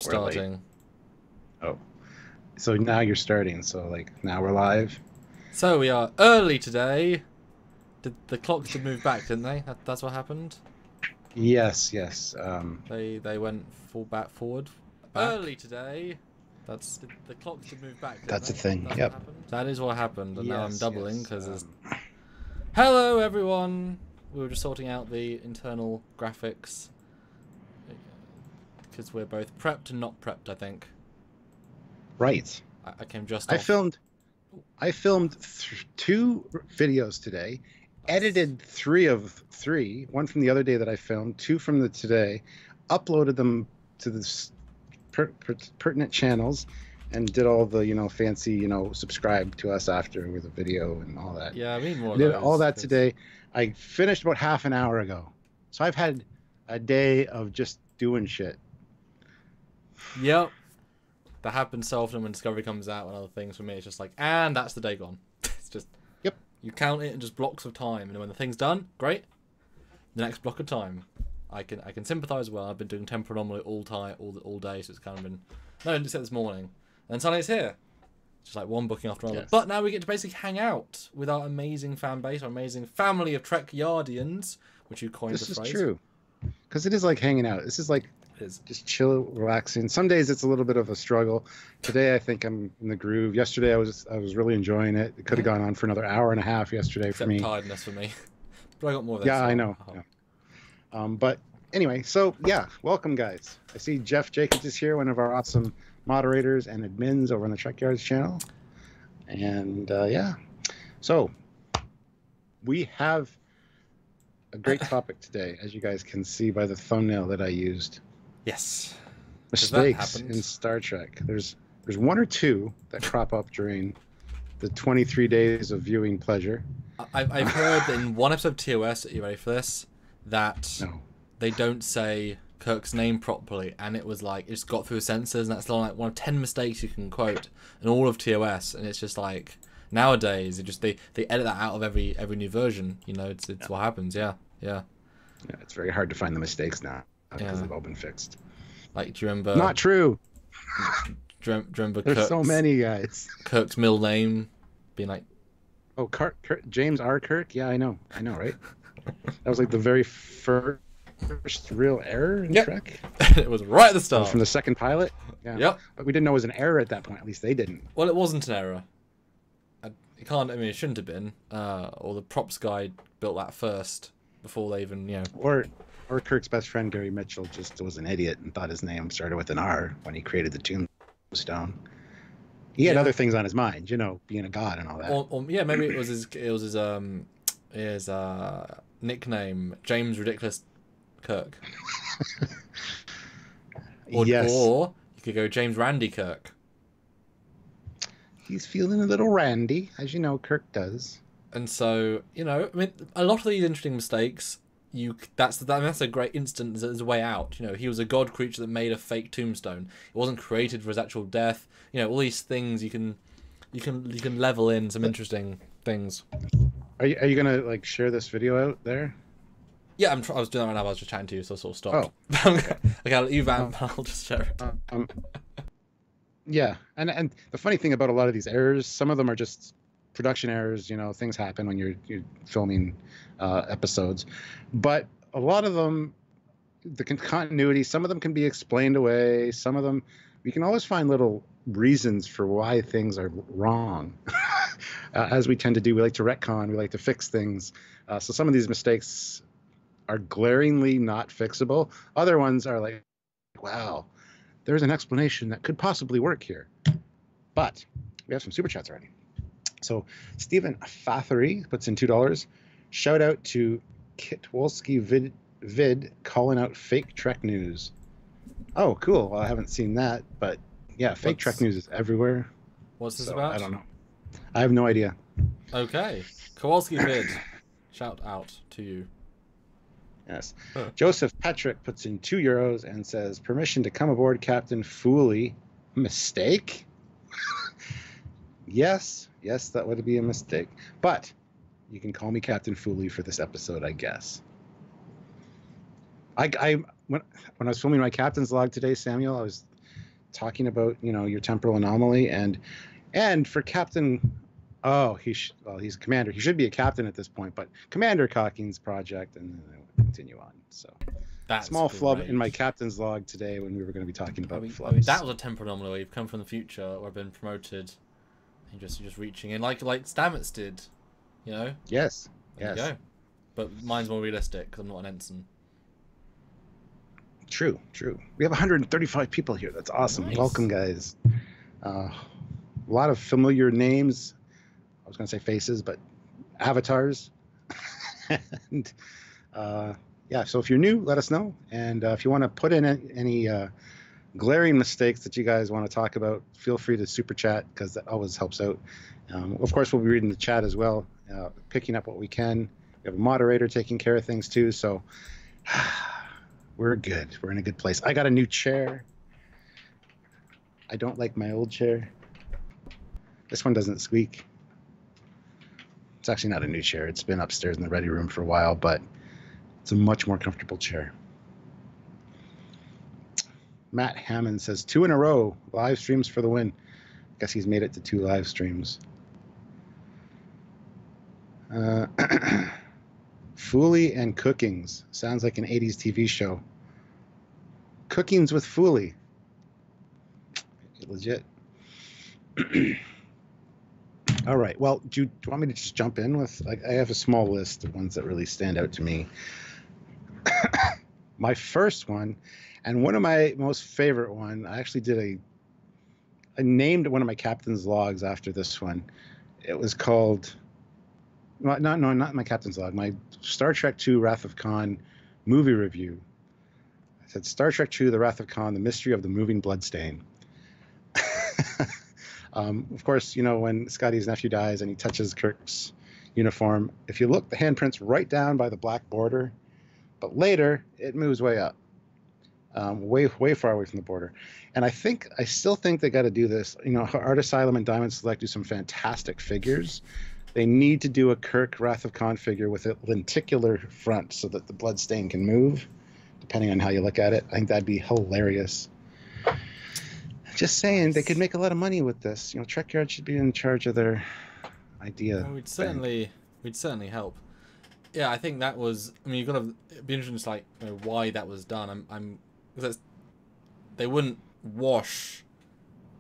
We're late. starting. Oh, so now you're starting. So like now we're live. So we are early today. The clocks did move back, didn't they? That's what happened. Yes, yes. They went forward. Back. Early today. That's the clocks did move back. Didn't That's they? a thing. That's Yep. what happened. That is what happened, and now I'm Yes, doubling yes, because hello everyone. We were just sorting out the internal graphics because we're both prepped and not prepped, I think. Right. I came just. I filmed 2 videos today, edited 3 of 3. One from the other day that I filmed, 2 from the today, uploaded them to the pertinent channels, and did all the fancy subscribe to us after with a video and all that. Yeah, I mean more. Did all that today. I finished about half an hour ago, so I've had a day of just doing shit. Yep. That happens so often when Discovery comes out and other things. For me, it's just like, and that's the day gone. It's just, yep. You count it in just blocks of time, and when the thing's done, great. The next block of time, I can sympathise well. I've been doing temporal anomaly all day, so it's kind of been except this morning, and then suddenly it's here. It's just like one booking after another. Yes. But now we get to basically hang out with our amazing fan base, our amazing family of Trekyardians, which you coined the phrase. This is true, because it is like hanging out. This is like. Just chill, relaxing. Some days it's a little bit of a struggle. Today I think I'm in the groove. Yesterday I was really enjoying it. It could have gone on for another hour and a half yesterday for me. Tiredness for me, but I got more of that. Yeah, I know. Yeah. But anyway, so yeah, welcome guys. I see Jeff Jacobs is here, one of our awesome moderators and admins over on the Trekyards channel. And yeah, so we have a great topic today, as you guys can see by the thumbnail that I used. Yes. Mistakes in Star Trek. There's 1 or 2 that crop up during the 23 days of viewing pleasure. I've heard in one episode of TOS, are you ready for this? That they don't say Kirk's name properly, and it was like it's got through the censors, and that's like one of 10 mistakes you can quote in all of TOS, and it's just like nowadays they edit that out of every new version. It's what happens. Yeah, it's very hard to find the mistakes now. Because they've all been fixed. Like, do you remember? Not true. Do you remember? There's so many guys. Kirk's middle name being like, oh, James R. Kirk. Yeah, I know, right? That was like the very first real error in Trek. It was right at the start from the second pilot. Yeah. Yep. But we didn't know it was an error at that point. At least they didn't. Well, it wasn't an error. It shouldn't have been. Or the props guy built that first before they even, Or Kirk's best friend, Gary Mitchell, just was an idiot and thought his name started with an R when he created the tombstone. He had other things on his mind, being a god and all that. Or maybe it was his nickname, James Ridiculous Kirk. Or you could go James Randy Kirk. He's feeling a little randy, as you know Kirk does. And so, a lot of these interesting mistakes... that's a great instance as a way out. He was a god creature that made a fake tombstone. It wasn't created for his actual death. All these things you can level in some interesting things. Are you gonna share this video out there? Yeah, I was doing that right now. I was just chatting to you, so I sort of stopped. Oh, okay. I'll let you vamp. I'll just share it. Yeah, and the funny thing about a lot of these errors, some of them are just production errors. Things happen when you're filming episodes, but a lot of them, the continuity, some of them can be explained away. Some of them, we can always find little reasons for why things are wrong. As we tend to do, we like to retcon, we like to fix things. So some of these mistakes are glaringly not fixable. Other ones are like, wow, there's an explanation that could possibly work here. But we have some super chats already. So Stephen Fathery puts in $2. Shout out to Kitwolski vid calling out fake Trek news. Oh, cool. Well, I haven't seen that, but yeah, fake Trek news is everywhere. What's this about? I don't know. I have no idea. Okay. Kowalski vid. Shout out to you. Yes. Huh. Joseph Patrick puts in €2 and says, permission to come aboard Captain Foley. Mistake? Yes, that would be a mistake. But you can call me Captain Foley for this episode, I guess. When I was filming my captain's log today, Samuel, talking about, you know, your temporal anomaly, and for Captain, oh, he's a commander. He should be a captain at this point, but Commander Cocking's project, and then I will continue on. So That's small great. flub in my captain's log today when we were going to be talking about flubs. I mean, that was a temporal anomaly where you've come from the future or been promoted, and you're just reaching in like Stamets did, you know. Yes. There you go. But mine's more realistic because I'm not an ensign. True. We have 135 people here. That's awesome. Nice. Welcome, guys. A lot of familiar names. I was going to say faces, but avatars. And yeah, so if you're new, let us know. And if you want to put in any glaring mistakes that you guys want to talk about, feel free to super chat because that always helps out. Of course, we'll be reading the chat as well, picking up what we can. We have a moderator taking care of things too, so we're good. We're in a good place. I got a new chair. I don't like my old chair. This one doesn't squeak. It's actually not a new chair. It's been upstairs in the ready room for a while, but it's a much more comfortable chair. Matt Hammond says 2 in a row, live streams for the win. Guess he's made it to 2 live streams. Foley and Cookings. Sounds like an 80s TV show. Cookings with Foley. Legit. All right. Well, do you want me to just jump in with, like, I have a small list of ones that really stand out to me. My first one, and one of my most favorite one, I actually did I named one of my captain's logs after this one. It was called, well, not my captain's log, my Star Trek II Wrath of Khan movie review. I said Star Trek II, The Wrath of Khan, The Mystery of the Moving Bloodstain. Of course, you know, when Scotty's nephew dies and he touches Kirk's uniform, if you look, the handprint's right down by the black border, but later it moves way up, way far away from the border. And I still think they got to do this. You know, Art Asylum and Diamond Select do some fantastic figures. They need to do a Kirk Wrath of Khan figure with a lenticular front so that the blood stain can move, depending on how you look at it. I think that'd be hilarious. Just saying, they could make a lot of money with this. You know, Trekyards should be in charge of their idea. Well, we'd certainly help. Yeah, I think that was. I mean, you've got to be interested in, like, you know, why that was done. Because they wouldn't wash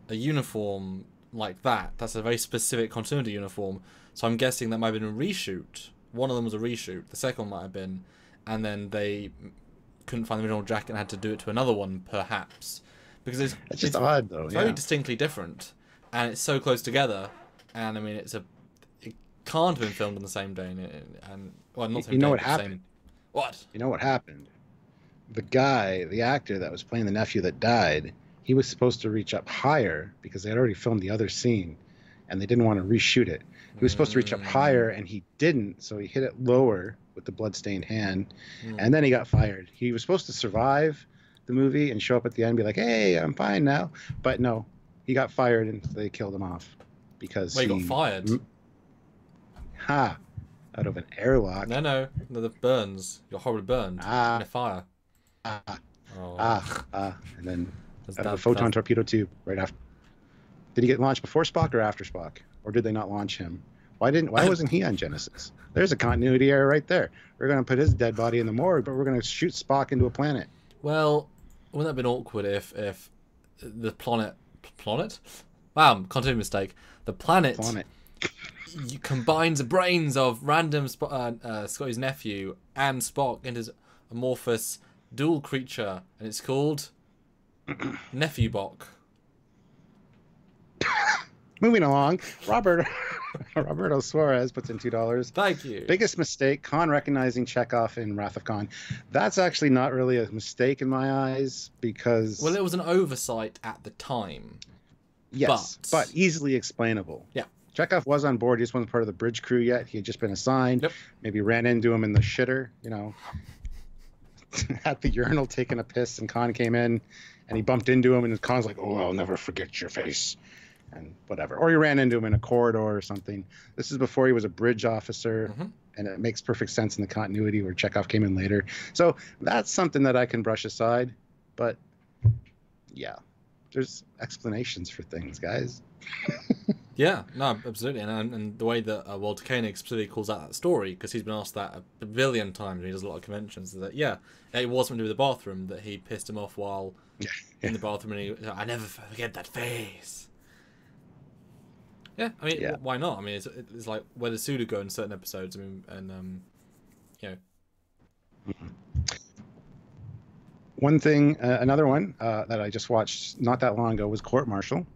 a uniform like that. That's a very specific continuity uniform. So I'm guessing that might have been a reshoot. One of them was a reshoot. The second one might have been, and then they couldn't find the original jacket and had to do it to another one, perhaps. Because it's just odd, though. It's very distinctly different, and it's so close together. And I mean, it can't have been filmed on the same day. And well, not the same you know day, what happened? What? You know what happened? The actor that was playing the nephew that died, he was supposed to reach up higher because they had already filmed the other scene, and they didn't want to reshoot it. He was supposed to reach up higher, and he didn't, so he hit it lower with the bloodstained hand, and then he got fired. He was supposed to survive the movie and show up at the end and be like, hey, I'm fine now. But no, he got fired, and they killed him off because he got fired? Out of an airlock. No, the burns. You're horribly burned in a fire. And then a photon torpedo tube right after. Did he get launched before Spock or after Spock? Or did they not launch him? Why wasn't he on Genesis? There's a continuity error right there. We're going to put his dead body in the morgue, but we're going to shoot Spock into a planet. Well, wouldn't that have been awkward if the planet? Wow, continuity mistake. The planet combines the brains of random Scotty's nephew and Spock into his amorphous dual creature, and it's called Nephew Bok. Moving along, Roberto Suarez puts in $2. Thank you. Biggest mistake, Khan recognizing Chekhov in Wrath of Khan. That's actually not really a mistake in my eyes because... Well, it was an oversight at the time. Yes, but easily explainable. Yeah. Chekhov was on board. He just wasn't part of the bridge crew yet. He had just been assigned. Yep. Maybe ran into him in the shitter, you know, at the urinal taking a piss, and Khan came in and he bumped into him, and Khan's like, oh, I'll never forget your face. And whatever. Or he ran into him in a corridor or something. This is before he was a bridge officer, and it makes perfect sense in the continuity where Chekhov came in later. So that's something that I can brush aside. But, yeah. there's explanations for things, guys. Yeah, no, absolutely, and the way that Walter Koenig specifically calls out that story, because he's been asked that a billion times when he does a lot of conventions, is that it was something to do with the bathroom, that he pissed him off while in the bathroom, and I never forget that face. Yeah, I mean, why not? I mean, it's like where the Suda go in certain episodes. I mean, and you know. One thing, another one that I just watched not that long ago was Court Martial.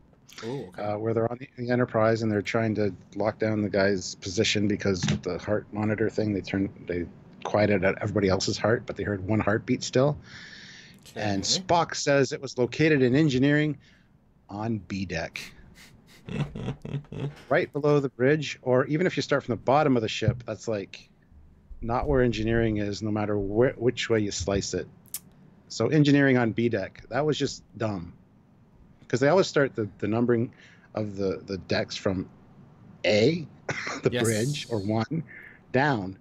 Ooh, okay. Where they're on the Enterprise and they're trying to lock down the guy's position because the heart monitor thing, they quieted out everybody else's heart, but they heard one heartbeat still. Okay. And Spock says it was located in engineering on B deck. Right below the bridge, or even if you start from the bottom of the ship, that's like not where engineering is, no matter which way you slice it. So engineering on B deck, that was just dumb. Because they always start the numbering of the decks from A, the bridge, or 1, down.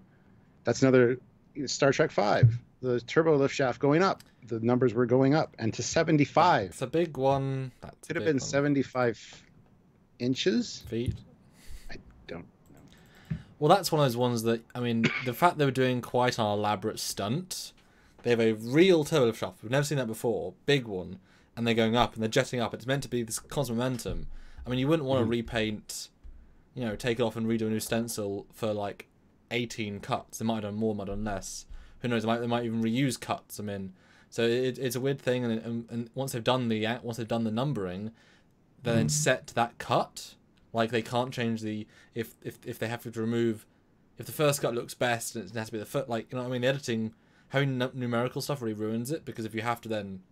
That's another Star Trek 5. The turbo lift shaft going up. The numbers were going up. And to 75. It's a big one. It could have been 75 inches? Feet? I don't know. Well, that's one of those ones that, I mean, the fact they were doing quite an elaborate stunt. They have a real turbo lift shaft. We've never seen that before. Big one. And they're going up and they're jetting up. It's meant to be this constant momentum. I mean, you wouldn't want to repaint, take it off and redo a new stencil for like 18 cuts. They might have done more, might have done less. Who knows? They might even reuse cuts. I mean, so it's a weird thing. And once they've done the numbering, they're then set to that cut. Like they can't change if they have to remove, if the first cut looks best and it has to be the foot. Like, you know what I mean? The editing, having numerical stuff really ruins it, because if you have to then,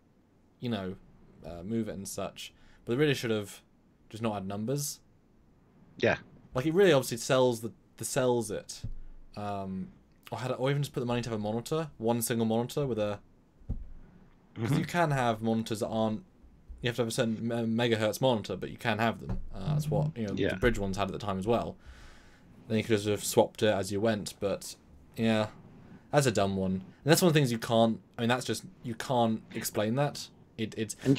move it and such. But they really should have just not had numbers. Yeah. Like it really obviously sells it. Or even just put the money to have a monitor, one single monitor with a. Because you can have monitors that aren't. You have to have a certain megahertz monitor, but you can have them. That's what the bridge ones had at the time as well. Then you could just have swapped it as you went, but yeah, that's a dumb one. And that's one of the things you can't. I mean, that's just you can't explain that. It's and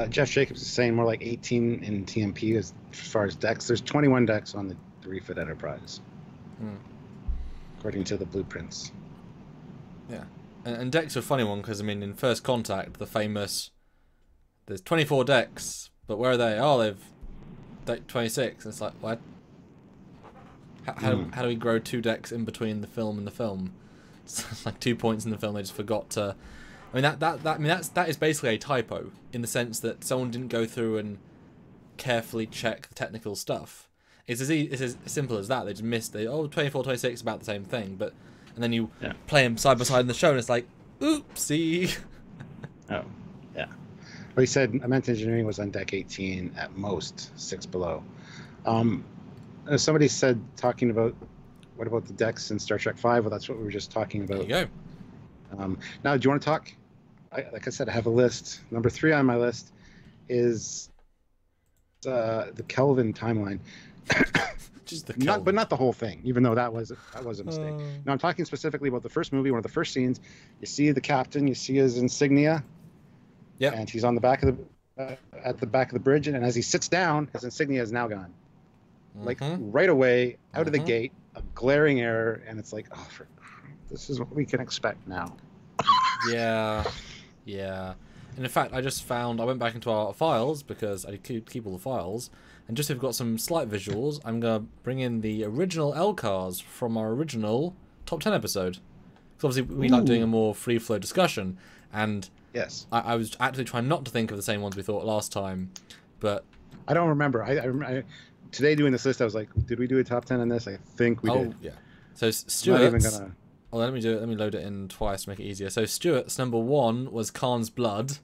Jeff Jacobs is saying more like 18 in TMP as far as decks. There's 21 decks on the refit Enterprise, according to the blueprints. Yeah, and decks are a funny one because I mean in First Contact the famous there's 24 decks, but where are they? Oh, they've deck 26. It's like what? How do we grow 2 decks in between the film and the film? It's like 2 points in the film they just forgot to. I mean that is basically a typo in the sense that someone didn't go through and carefully check the technical stuff. It's as simple as that. They just missed 24, 26 about the same thing, but and then you play them side by side in the show and it's like oopsie. Oh, yeah. Well, he said immense engineering was on deck 18 at most 6 below. Somebody said talking about what about the decks in Star Trek 5? Well, that's what we were just talking about. There you go. Now, do you want to talk? Like I said, I have a list. Number 3 on my list is the Kelvin timeline. Just the Kelvin. Not the whole thing, even though that was a mistake. Now, I'm talking specifically about the first movie. One of the first scenes, you see the captain, you see his insignia. Yeah. And he's on the back of at the back of the bridge, and as he sits down, his insignia is now gone. Like right away, out of the gate, a glaring error, and it's like, oh, this is what we can expect now. Yeah. And in fact, I went back into our files because I keep all the files, and just so we've got some slight visuals, I'm going to bring in the original LCARs from our original Top 10 episode. Because obviously we like doing a more free-flow discussion, and yes, I was actually trying not to think of the same ones we thought last time, but... I don't remember. I today doing this list, I was like, did we do a top 10 on this? I think we did. Oh, yeah. So Stuart's... let me do it. Let me load it in twice to make it easier. So Stuart's number 1 was Khan's blood.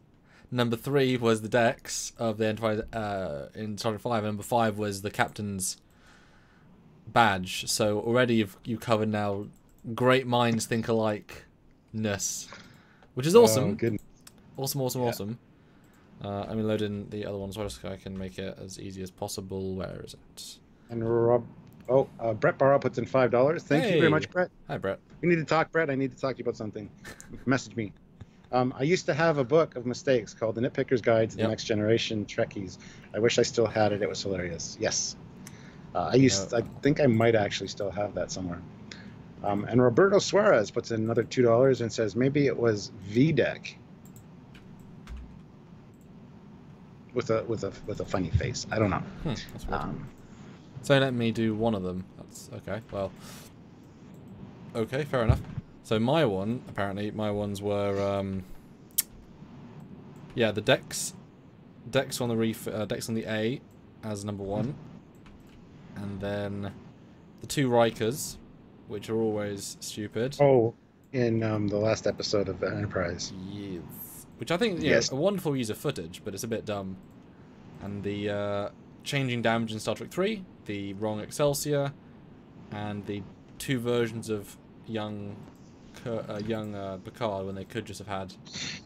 Number 3 was the decks of the Enterprise in Star Trek 5. And number 5 was the captain's badge. So already you've covered now great minds think alike-ness, which is awesome. Oh, goodness. Awesome. Let me load in the other ones so I can make it as easy as possible. Where is it? And Brett Barrow puts in $5. Thank you very much, Brett. Hi, Brett. We need to talk, Brett. I need to talk to you about something. Message me. I used to have a book of mistakes called The Nitpicker's Guide to the Yep. Next Generation Trekkies. I wish I still had it. It was hilarious. Yes. You I think I might actually still have that somewhere. And Roberto Suarez puts in another $2 and says maybe it was VDEC with a funny face. I don't know. That's weird. So let me do one of them. That's okay. Well, okay, fair enough. So my ones were yeah, the decks on the A as number 1, and then the 2 Rikers, which are always stupid. Oh, in the last episode of Enterprise. Yes. Which I think, Yes. a wonderful use of footage, but it's a bit dumb. And the changing damage in Star Trek 3, the wrong Excelsior, and the 2 versions of young Picard when they could just have had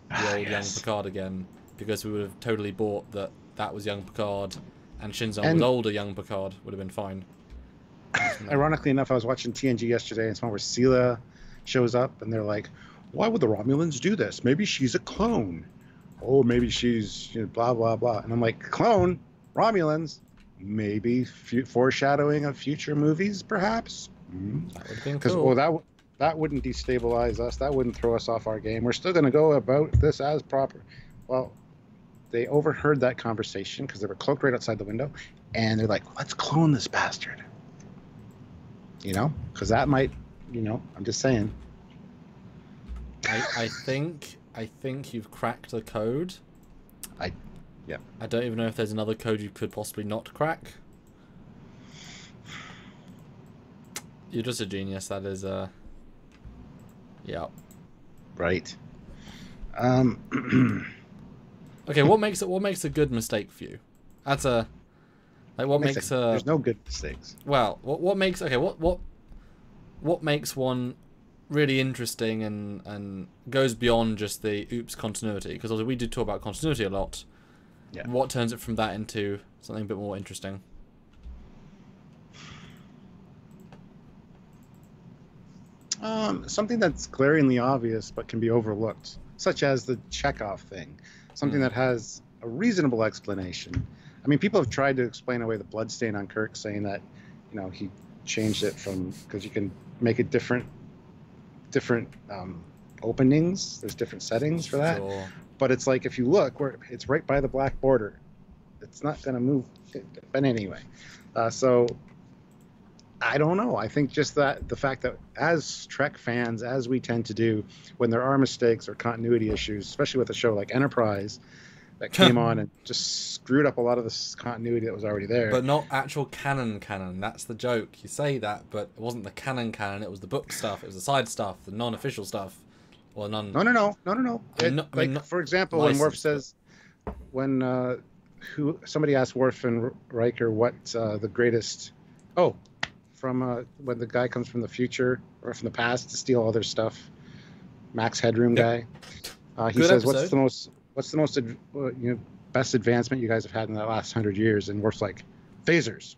the old young Picard again, because we would have totally bought that was young Picard, and Shinzon was older young Picard, would have been fine. Ironically enough, I was watching TNG yesterday, and it's one where Sela shows up, and they're like, "Why would the Romulans do this? Maybe she's a clone. Oh, maybe she's blah blah blah." And I'm like, "Clone? Romulans? Maybe foreshadowing of future movies, perhaps." That would have been Because cool. that wouldn't destabilize us. That wouldn't throw us off our game. We're still going to go about this as proper. Well, they overheard that conversation because they were cloaked right outside the window, and they're like, "Let's clone this bastard." Because that might, I'm just saying. I think you've cracked the code. Yeah. I don't even know if there's another code you could possibly not crack. You're just a genius. That is yeah. Right. Okay, what makes a good mistake for you? That's a what makes a there's no good mistakes. Well, what makes what makes one really interesting and goes beyond just the oops continuity? Because we do talk about continuity a lot. Yeah. What turns it from that into something a bit more interesting? Something that's glaringly obvious but can be overlooked, such as the Chekhov thing. Something that has a reasonable explanation. I mean, people have tried to explain away the bloodstain on Kirk, saying that, he changed it because you can make it different openings. There's different settings for that. Sure. But it's like, if you look, it's right by the black border. It's not going to move. But anyway, so I don't know. I think just that the fact that as Trek fans, as we tend to do, when there are mistakes or continuity issues, especially with a show like Enterprise that came on and just screwed up a lot of this continuity that was already there. But not actual canon. That's the joke. You say that, but it wasn't the canon. It was the book stuff. It was the side stuff, the non-official stuff. Or none. No. For example, when Worf licensed, says, when somebody asked Worf and Riker what the greatest, from when the guy comes from the future or from the past to steal all their stuff, Max Headroom guy, he Good says, episode. what's the most best advancement you guys have had in the last 100 years? And Worf's like, phasers.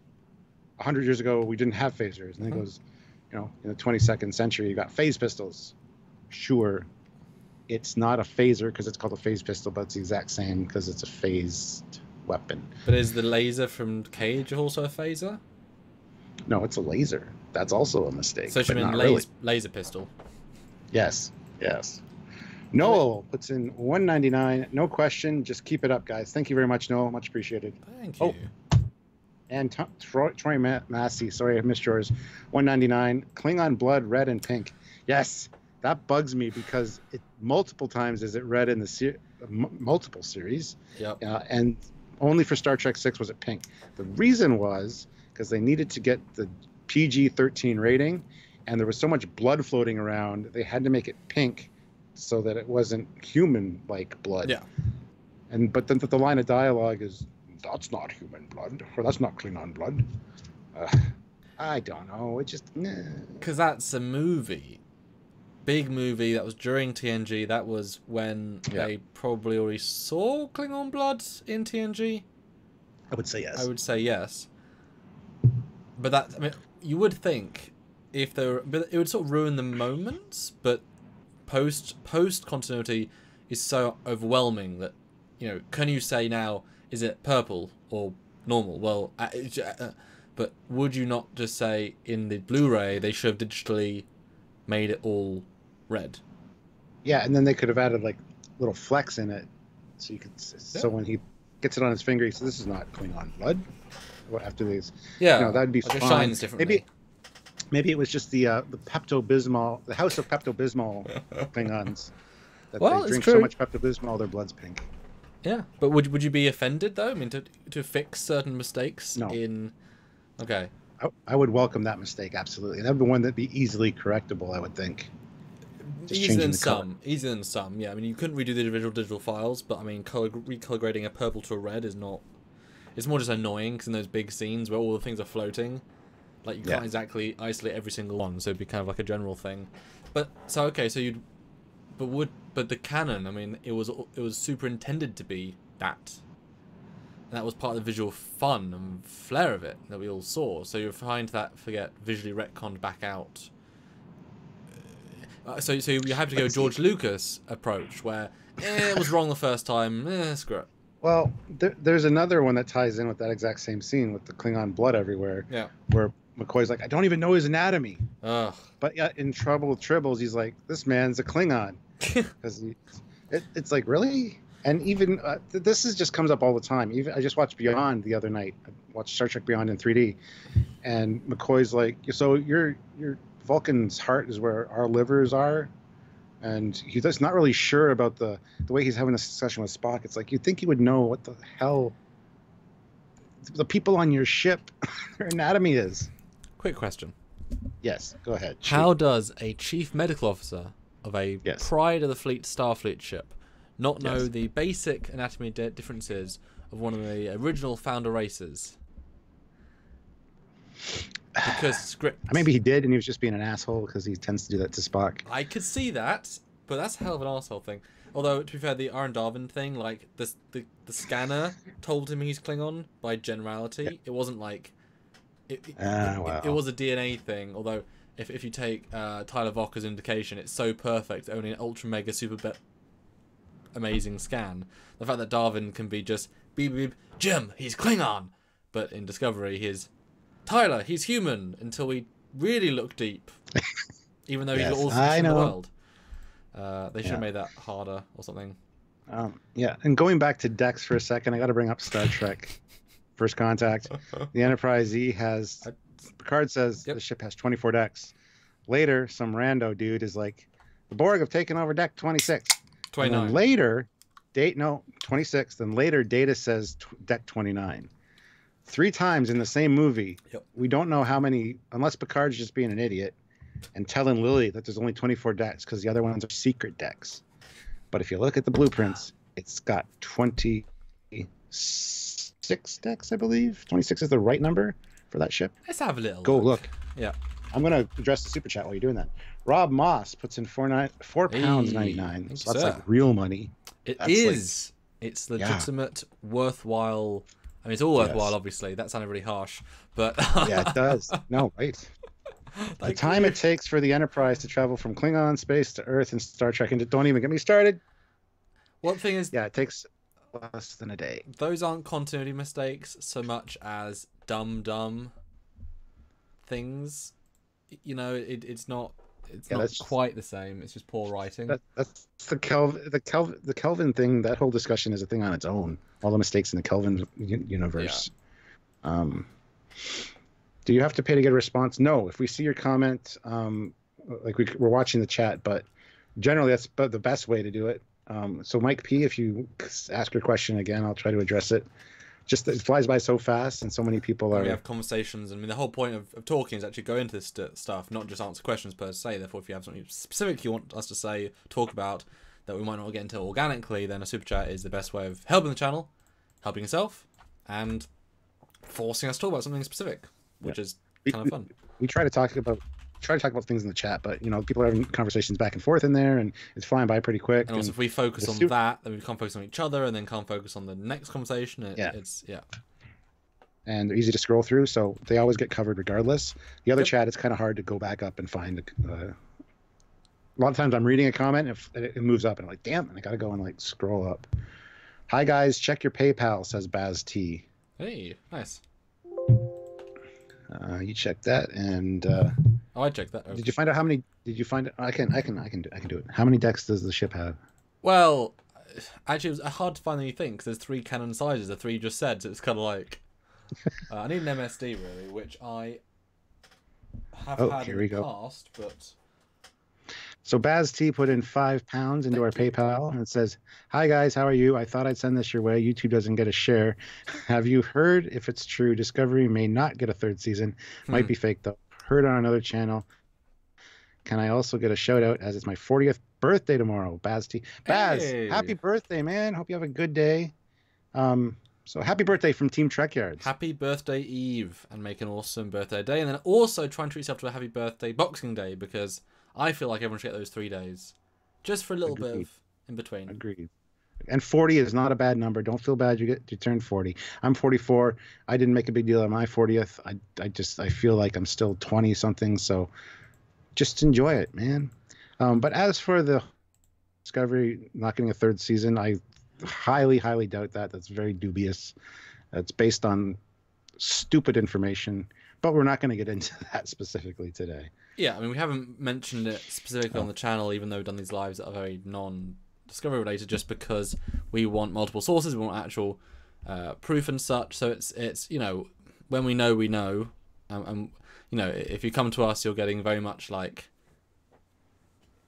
100 years ago we didn't have phasers. And he goes, in the 22nd century you got phase pistols. Sure, it's not a phaser because it's called a phase pistol, but it's the exact same because it's a phased weapon. But is the laser from Cage also a phaser? No, it's a laser. That's also a mistake. So she meant laser pistol. Yes. Noel puts in $1.99. No question. Just keep it up, guys. Thank you very much, Noel. Much appreciated. Thank you. And Troy Massey. Sorry, I missed yours. $1.99. Klingon blood, red and pink. Yes. That bugs me because multiple times is it read in the multiple series. Yep. And only for Star Trek 6 was it pink. The reason was because they needed to get the PG-13 rating, and there was so much blood floating around, they had to make it pink so that it wasn't human-like blood. Yeah. But then the line of dialogue is, "That's not human blood," or "That's not Klingon blood." I don't know. It just... Because that's a movie. Big movie that was during TNG. That was when they probably already saw Klingon blood in TNG. I would say yes. I would say yes. But you would think but it would sort of ruin the moments. But post continuity, is so overwhelming that, can you say now, is it purple or normal? Well, but would you not just say in the Blu-ray they should have digitally made it all red? Yeah, and then they could have added like little flecks in it, so you could. So when he gets it on his finger, he says, "This is not Klingon blood." After these, that'd be like fine. it shines differently. Maybe it was just the Pepto-Bismol, the House of Pepto-Bismol Klingons. That they drink so much Pepto-Bismol, their blood's pink. Yeah, but would you be offended though? I mean, to fix certain mistakes in. Okay. I would welcome that mistake, absolutely. That'd be one that'd be easily correctable, I would think. Easier than some. Yeah. I mean, you couldn't redo the individual digital files, but I mean, recolor grading a purple to a red is not. It's more just annoying because in those big scenes where all the things are floating, like you can't exactly isolate every single one, so it'd be kind of like a general thing. But the Canon, I mean, it was super intended to be that. And that was part of the visual fun and flair of it that we all saw. So you find that visually retconned back out. So you have to go George Lucas approach where it was wrong the first time. Screw it. Well, there's another one that ties in with that exact same scene with the Klingon blood everywhere. Yeah. Where McCoy's like, I don't even know his anatomy. Ugh. But yeah, in Trouble with Tribbles, he's like, this man's a Klingon. Because it's like, really? And even this just comes up all the time. Even I just watched Beyond the other night. I watched Star Trek Beyond in 3D, and McCoy's like, so your Vulcan's heart is where our livers are, and he's just not really sure about the way he's having a discussion with Spock. It's like you'd think he would know what the hell the people on your ship their anatomy is. Quick question. Yes, go ahead. How does a chief medical officer of a Pride of the Fleet Starfleet ship not know the basic anatomy differences of one of the original founder races? Because script. Maybe he did, and he was just being an asshole because he tends to do that to Spock. I could see that, but that's a hell of an asshole thing. Although, to be fair, the Aaron Darvin thing, like the scanner told him he's Klingon by generality. Yeah. It wasn't like it was a DNA thing. Although, if you take Tyler Vocker's indication, it's so perfect, only an ultra mega super amazing scan. The fact that Darwin can be just beep beep Jim, he's Klingon, but in Discovery he's Tyler, he's human, until we really look deep. Even though he's got all the fish in the world. They should have made that harder or something. Yeah, and going back to decks for a second, I got to bring up Star Trek First Contact. The Enterprise E has Picard says the ship has 24 decks. Later, some rando dude is like, the Borg have taken over deck 26. 29. And then later, 26. Then later, Data says deck 29. 3 times in the same movie. Yep. We don't know how many, unless Picard's just being an idiot and telling Lily that there's only 24 decks because the other ones are secret decks. But if you look at the blueprints, it's got 26 decks, I believe. 26 is the right number for that ship. Let's have a little look. Yeah. I'm going to address the super chat while you're doing that. Rob Moss puts in £4.99. So that's like real money. It is. Like, it's legitimate, worthwhile. I mean, it's all worthwhile, obviously. That sounded really harsh, but yeah, it does. No, wait. The time it takes for the Enterprise to travel from Klingon space to Earth in Star Trek, and don't even get me started. One thing is, it takes less than a day. Those aren't continuity mistakes so much as dumb things. You know, it's not quite the same. It's just poor writing. That's the Kelvin thing. That whole discussion is a thing on its own. All the mistakes in the Kelvin universe. Yeah. Do you have to pay to get a response? No. If we see your comment, like we're watching the chat, but generally that's the best way to do it. So Mike P, if you ask your question again, I'll try to address it. Just it flies by so fast, and so many people are. We have conversations. I mean, the whole point of talking is actually go into this stuff, not just answer questions per se. Therefore, if you have something specific you want us to say, talk about that we might not get into organically, then a super chat is the best way of helping the channel, helping yourself, and forcing us to talk about something specific, which is kind of fun. We try to talk about things in the chat, but people are having conversations back and forth in there, and it's flying by pretty quick. And also, if we focus on that, then we can't focus on each other, and then can't focus on the next conversation. And they're easy to scroll through, so they always get covered regardless. The other chat, it's kind of hard to go back up and find A lot of times I'm reading a comment, if it moves up, and I'm like, damn, and I gotta go and like scroll up. Hi guys, check your PayPal, says Baz T. Hey, nice. You check that, and Oh, I checked that. Okay. did you find out how many? Did you find? I can do it. How many decks does the ship have? Well, actually, it was hard to find anything because there's 3 Canon sizes. The 3 you just said, so it's kind of like I need an MSD really, which I have had in the past, but. So Baz T put in £5 into our PayPal and it says, "Hi guys, how are you? I thought I'd send this your way. YouTube doesn't get a share. Have you heard if it's true? Discovery may not get a 3rd season. Might be fake though. Heard on another channel. Can I also get a shout out as it's my 40th birthday tomorrow?" Baz T. Baz, hey. Happy birthday, man. Hope you have a good day. So happy birthday from Team Trekyards. Happy birthday Eve, and make an awesome birthday day, and then also try and treat yourself to a happy birthday Boxing Day, because I feel like everyone should get those 3 days, just for a little bit of in between. Agreed. And 40 is not a bad number. Don't feel bad you turn 40. I'm 44. I didn't make a big deal on my 40th. I feel like I'm still 20 something. So just enjoy it, man. But as for the Discovery not getting a 3rd season, I highly, highly doubt that. That's very dubious. It's based on stupid information, but we're not going to get into that specifically today. Yeah, I mean, we haven't mentioned it specifically on the channel, even though we've done these lives that are very non-Discovery related, just because we want multiple sources, we want actual proof and such. So it's you know, when we know, we know. And you know, if you come to us, you're getting very much like,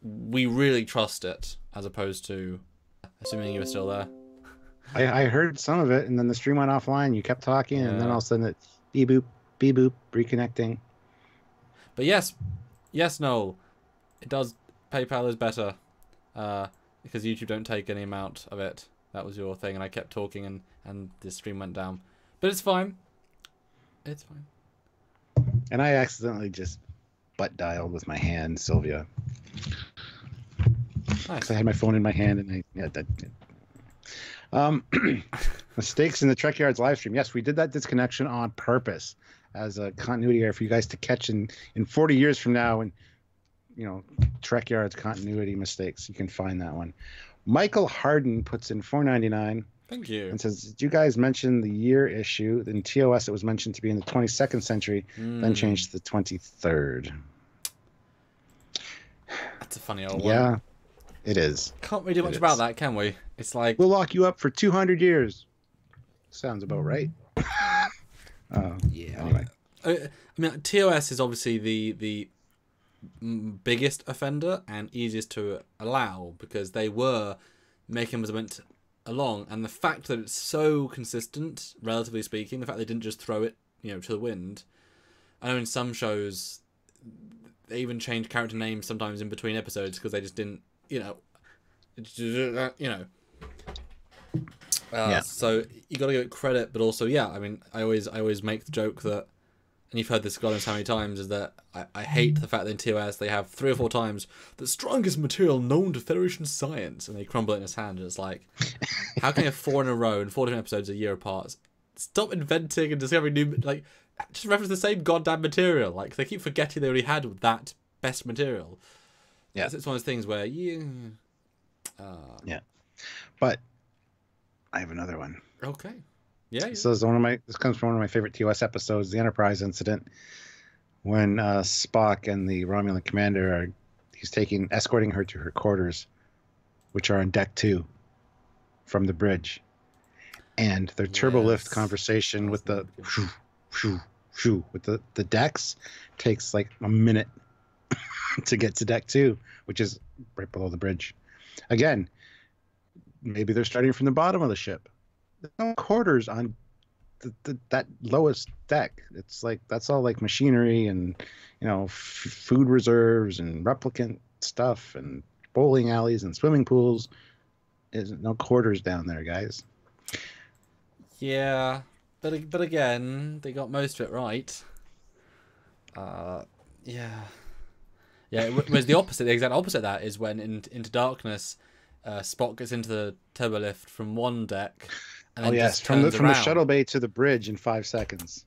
we really trust it, as opposed to, assuming you were still there. I heard some of it, and then the stream went offline. You kept talking, and then all of a sudden it beep boop, reconnecting. But yes, Noel, it does. PayPal is better, because YouTube don't take any amount of it. That was your thing, and I kept talking, and the stream went down. But it's fine. It's fine. And I accidentally just butt dialed with my hand, Sylvia. Nice. I had my phone in my hand, and mistakes in the Trekyards live stream. Yes, we did that disconnection on purpose as a continuity error for you guys to catch in 40 years from now, and you know, Trekyards continuity mistakes. You can find that one. Michael Harden puts in $4.99. Thank you. And says, "Did you guys mention the year issue? In TOS, it was mentioned to be in the 22nd century, then changed to the 23rd." That's a funny old one. Yeah, it is. Can't really do much about that, can we? It's like, we'll lock you up for 200 years. Sounds about right. yeah. Anyway, I mean, TOS is obviously the biggest offender and easiest to allow, because they were making as went along, and the fact that it's so consistent, relatively speaking, the fact they didn't just throw it, you know, to the wind. I know in some shows they even change character names sometimes in between episodes because they just didn't, you know. Yeah. So you got to give it credit, but also, yeah, I mean, I always make the joke that, and you've heard this God knows how many times, is that I hate the fact that in TOS they have 3 or 4 times the strongest material known to Federation science, and they crumble it in his hand, and it's like, how can you have 4 in a row and 4 different episodes a year apart? Stop inventing and discovering new, like, just reference the same goddamn material. Like, they keep forgetting they already had that best material. Yeah. It's one of those things where yeah. But I have another one. Okay. Yeah. This comes from one of my favorite TOS episodes, the Enterprise incident, when Spock and the Romulan commander he's escorting her to her quarters, which are on deck 2 from the bridge, and their turbolift conversation with the with the decks takes like a minute to get to deck 2, which is right below the bridge. Again, maybe they're starting from the bottom of the ship. There's no quarters on that lowest deck. It's like, that's all like machinery and, you know, food reserves and replicant stuff and bowling alleys and swimming pools. There's no quarters down there, guys. Yeah, but again, they got most of it right. It was the opposite. The exact opposite of that is when Into Darkness, Spock gets into the turbolift from one deck. And then just from the shuttle bay to the bridge in 5 seconds.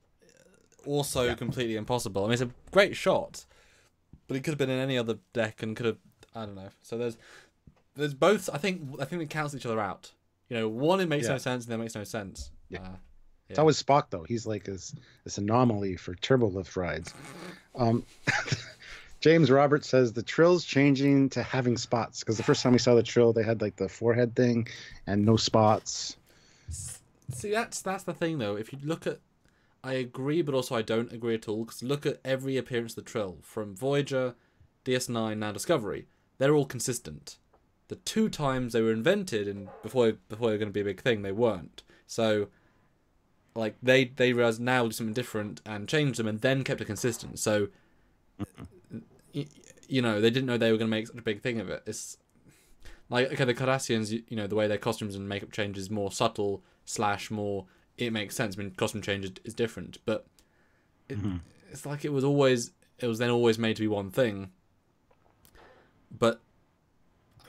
Also completely impossible. I mean, it's a great shot, but it could have been in any other deck and could have. I don't know. So there's both. I think they cancel each other out. You know, one it makes no sense, and then it makes no sense. Yeah. Yeah. It's always Spock though. He's like this anomaly for turbolift rides. James Roberts says the Trill's changing to having spots because the first time we saw the Trill, they had like the forehead thing and no spots. See, that's the thing though. If you look at, I agree, but also I don't agree at all. Because look at every appearance of the Trill from Voyager, DS9, now Discovery. They're all consistent. The 2 times they were invented and before they were going to be a big thing, they weren't. So, like they realized now do something different and changed them and then kept it consistent. So. You know, they didn't know they were going to make such a big thing of it. It's like, okay, the Cardassians, you know, the way their costumes and makeup change is more subtle / more. It makes sense. I mean, costume change is different, but it's like it was then always made to be one thing. But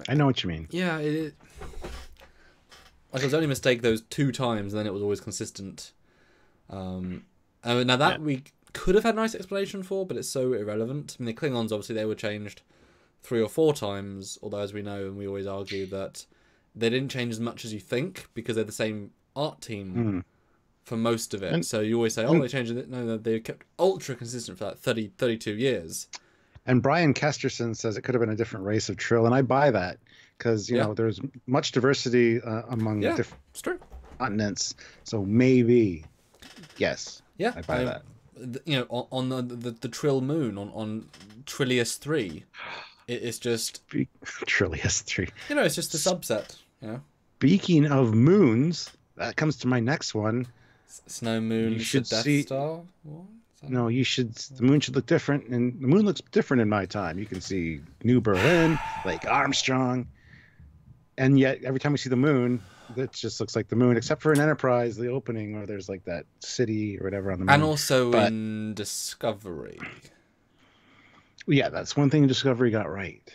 I know what you mean. Yeah, like it was only a mistake those 2 times, and then it was always consistent. Now that we could have had a nice explanation for, but it's so irrelevant. I mean, the Klingons, obviously, they were changed 3 or 4 times, although, as we know, and we always argue, that they didn't change as much as you think, because they're the same art team for most of it. And, so you always say, they changed it. No, they kept ultra consistent for that 32 years. And Brian Kesterson says it could have been a different race of Trill, and I buy that, because, you know, there's much diversity among different continents, so maybe, yes, I buy that. You know, on the Trill moon on Trillius 3, it's just Trillius 3. You know, it's just a subset. You know. Speaking of moons, that comes to my next one. Snow moon. You should Death see. Star. No, you should. The moon should look different, and the moon looks different in my time. You can see New Berlin, Lake Armstrong, and yet every time we see the moon, it just looks like the moon, except for in Enterprise, the opening where there's like that city or whatever on the moon. And also in Discovery. Yeah, that's one thing Discovery got right.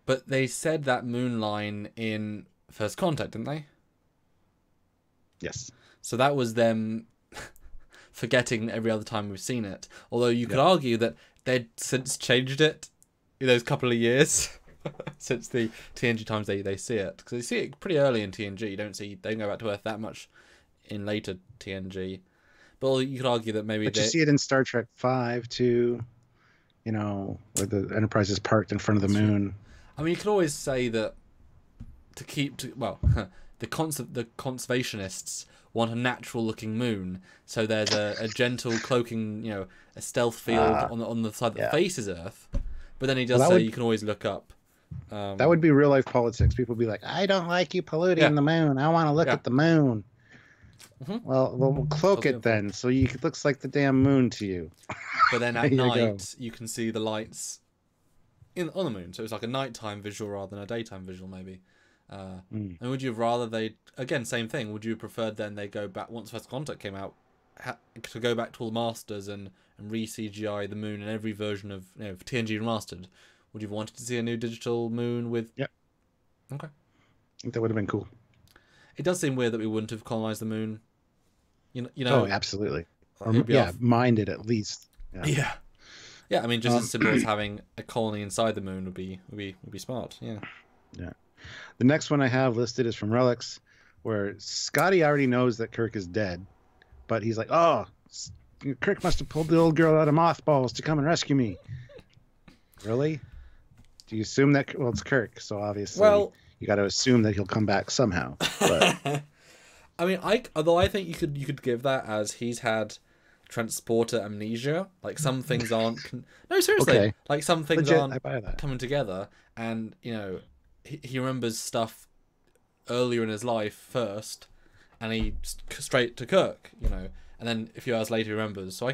But they said that moon line in First Contact, didn't they? Yes. So that was them forgetting every other time we've seen it. Although you could argue that they'd since changed it in those couple of years. Since the TNG times they see it, because they see it pretty early in TNG. You don't go back to Earth that much in later TNG. But you could argue that maybe you see it in Star Trek 5 too. You know, where the Enterprise is parked in front of the moon. I mean, you could always say that the conservationists want a natural looking moon, so there's a gentle cloaking, you know, a stealth field on the side that faces Earth. But then he does say you can always look up. That would be real life politics. People would be like, I don't like you polluting the moon. I want to look at the moon. Well, we'll cloak it then, so it looks like the damn moon to you. But then at night, you can see the lights on the moon. So it's like a nighttime visual rather than a daytime visual, maybe. And would you have rather again, same thing, would you have preferred then they go back, once First Contact came out, to go back to all the masters and re-CGI the moon in every version of, you know, TNG remastered? Would you have wanted to see a new digital moon with... Yeah. Okay. I think that would have been cool. It does seem weird that we wouldn't have colonized the moon. You know. Oh, absolutely. Mined it at least. Yeah. Yeah, I mean, just as simple as having a colony inside the moon would be smart. Yeah. Yeah. The next one I have listed is from Relics, where Scotty already knows that Kirk is dead, but he's like, oh, Kirk must have pulled the old girl out of mothballs to come and rescue me. Really? Do you assume that? Well, it's Kirk, so obviously you got to assume that he'll come back somehow. But... I mean, although I think you could give that as he's had transporter amnesia. Like some things aren't. No, seriously. Okay. Like some things aren't coming together, and you know, he remembers stuff earlier in his life first, and he straight to Kirk. You know, and then a few hours later he remembers. So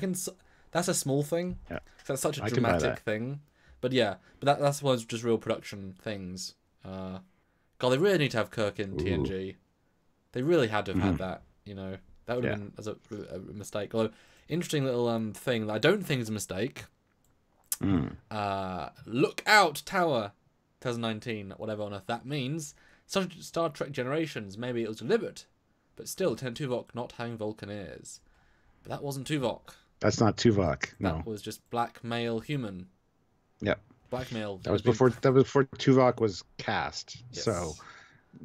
that's a small thing. Yeah. That's such a dramatic thing. But yeah, that's one of just real production things. God, they really need to have Kirk in TNG. They really had to have had that. You know, that would have been as a mistake. Although, interesting little thing that I don't think is a mistake. Look out, Tower, 2019, whatever on earth that means. Star Trek Generations. Maybe it was deliberate, but still, Lieutenant Tuvok not having Vulcan ears. But that wasn't Tuvok. That's not Tuvok. No, that was just black male human. Yep. Blackmail. That was before Tuvok was cast. Yes. So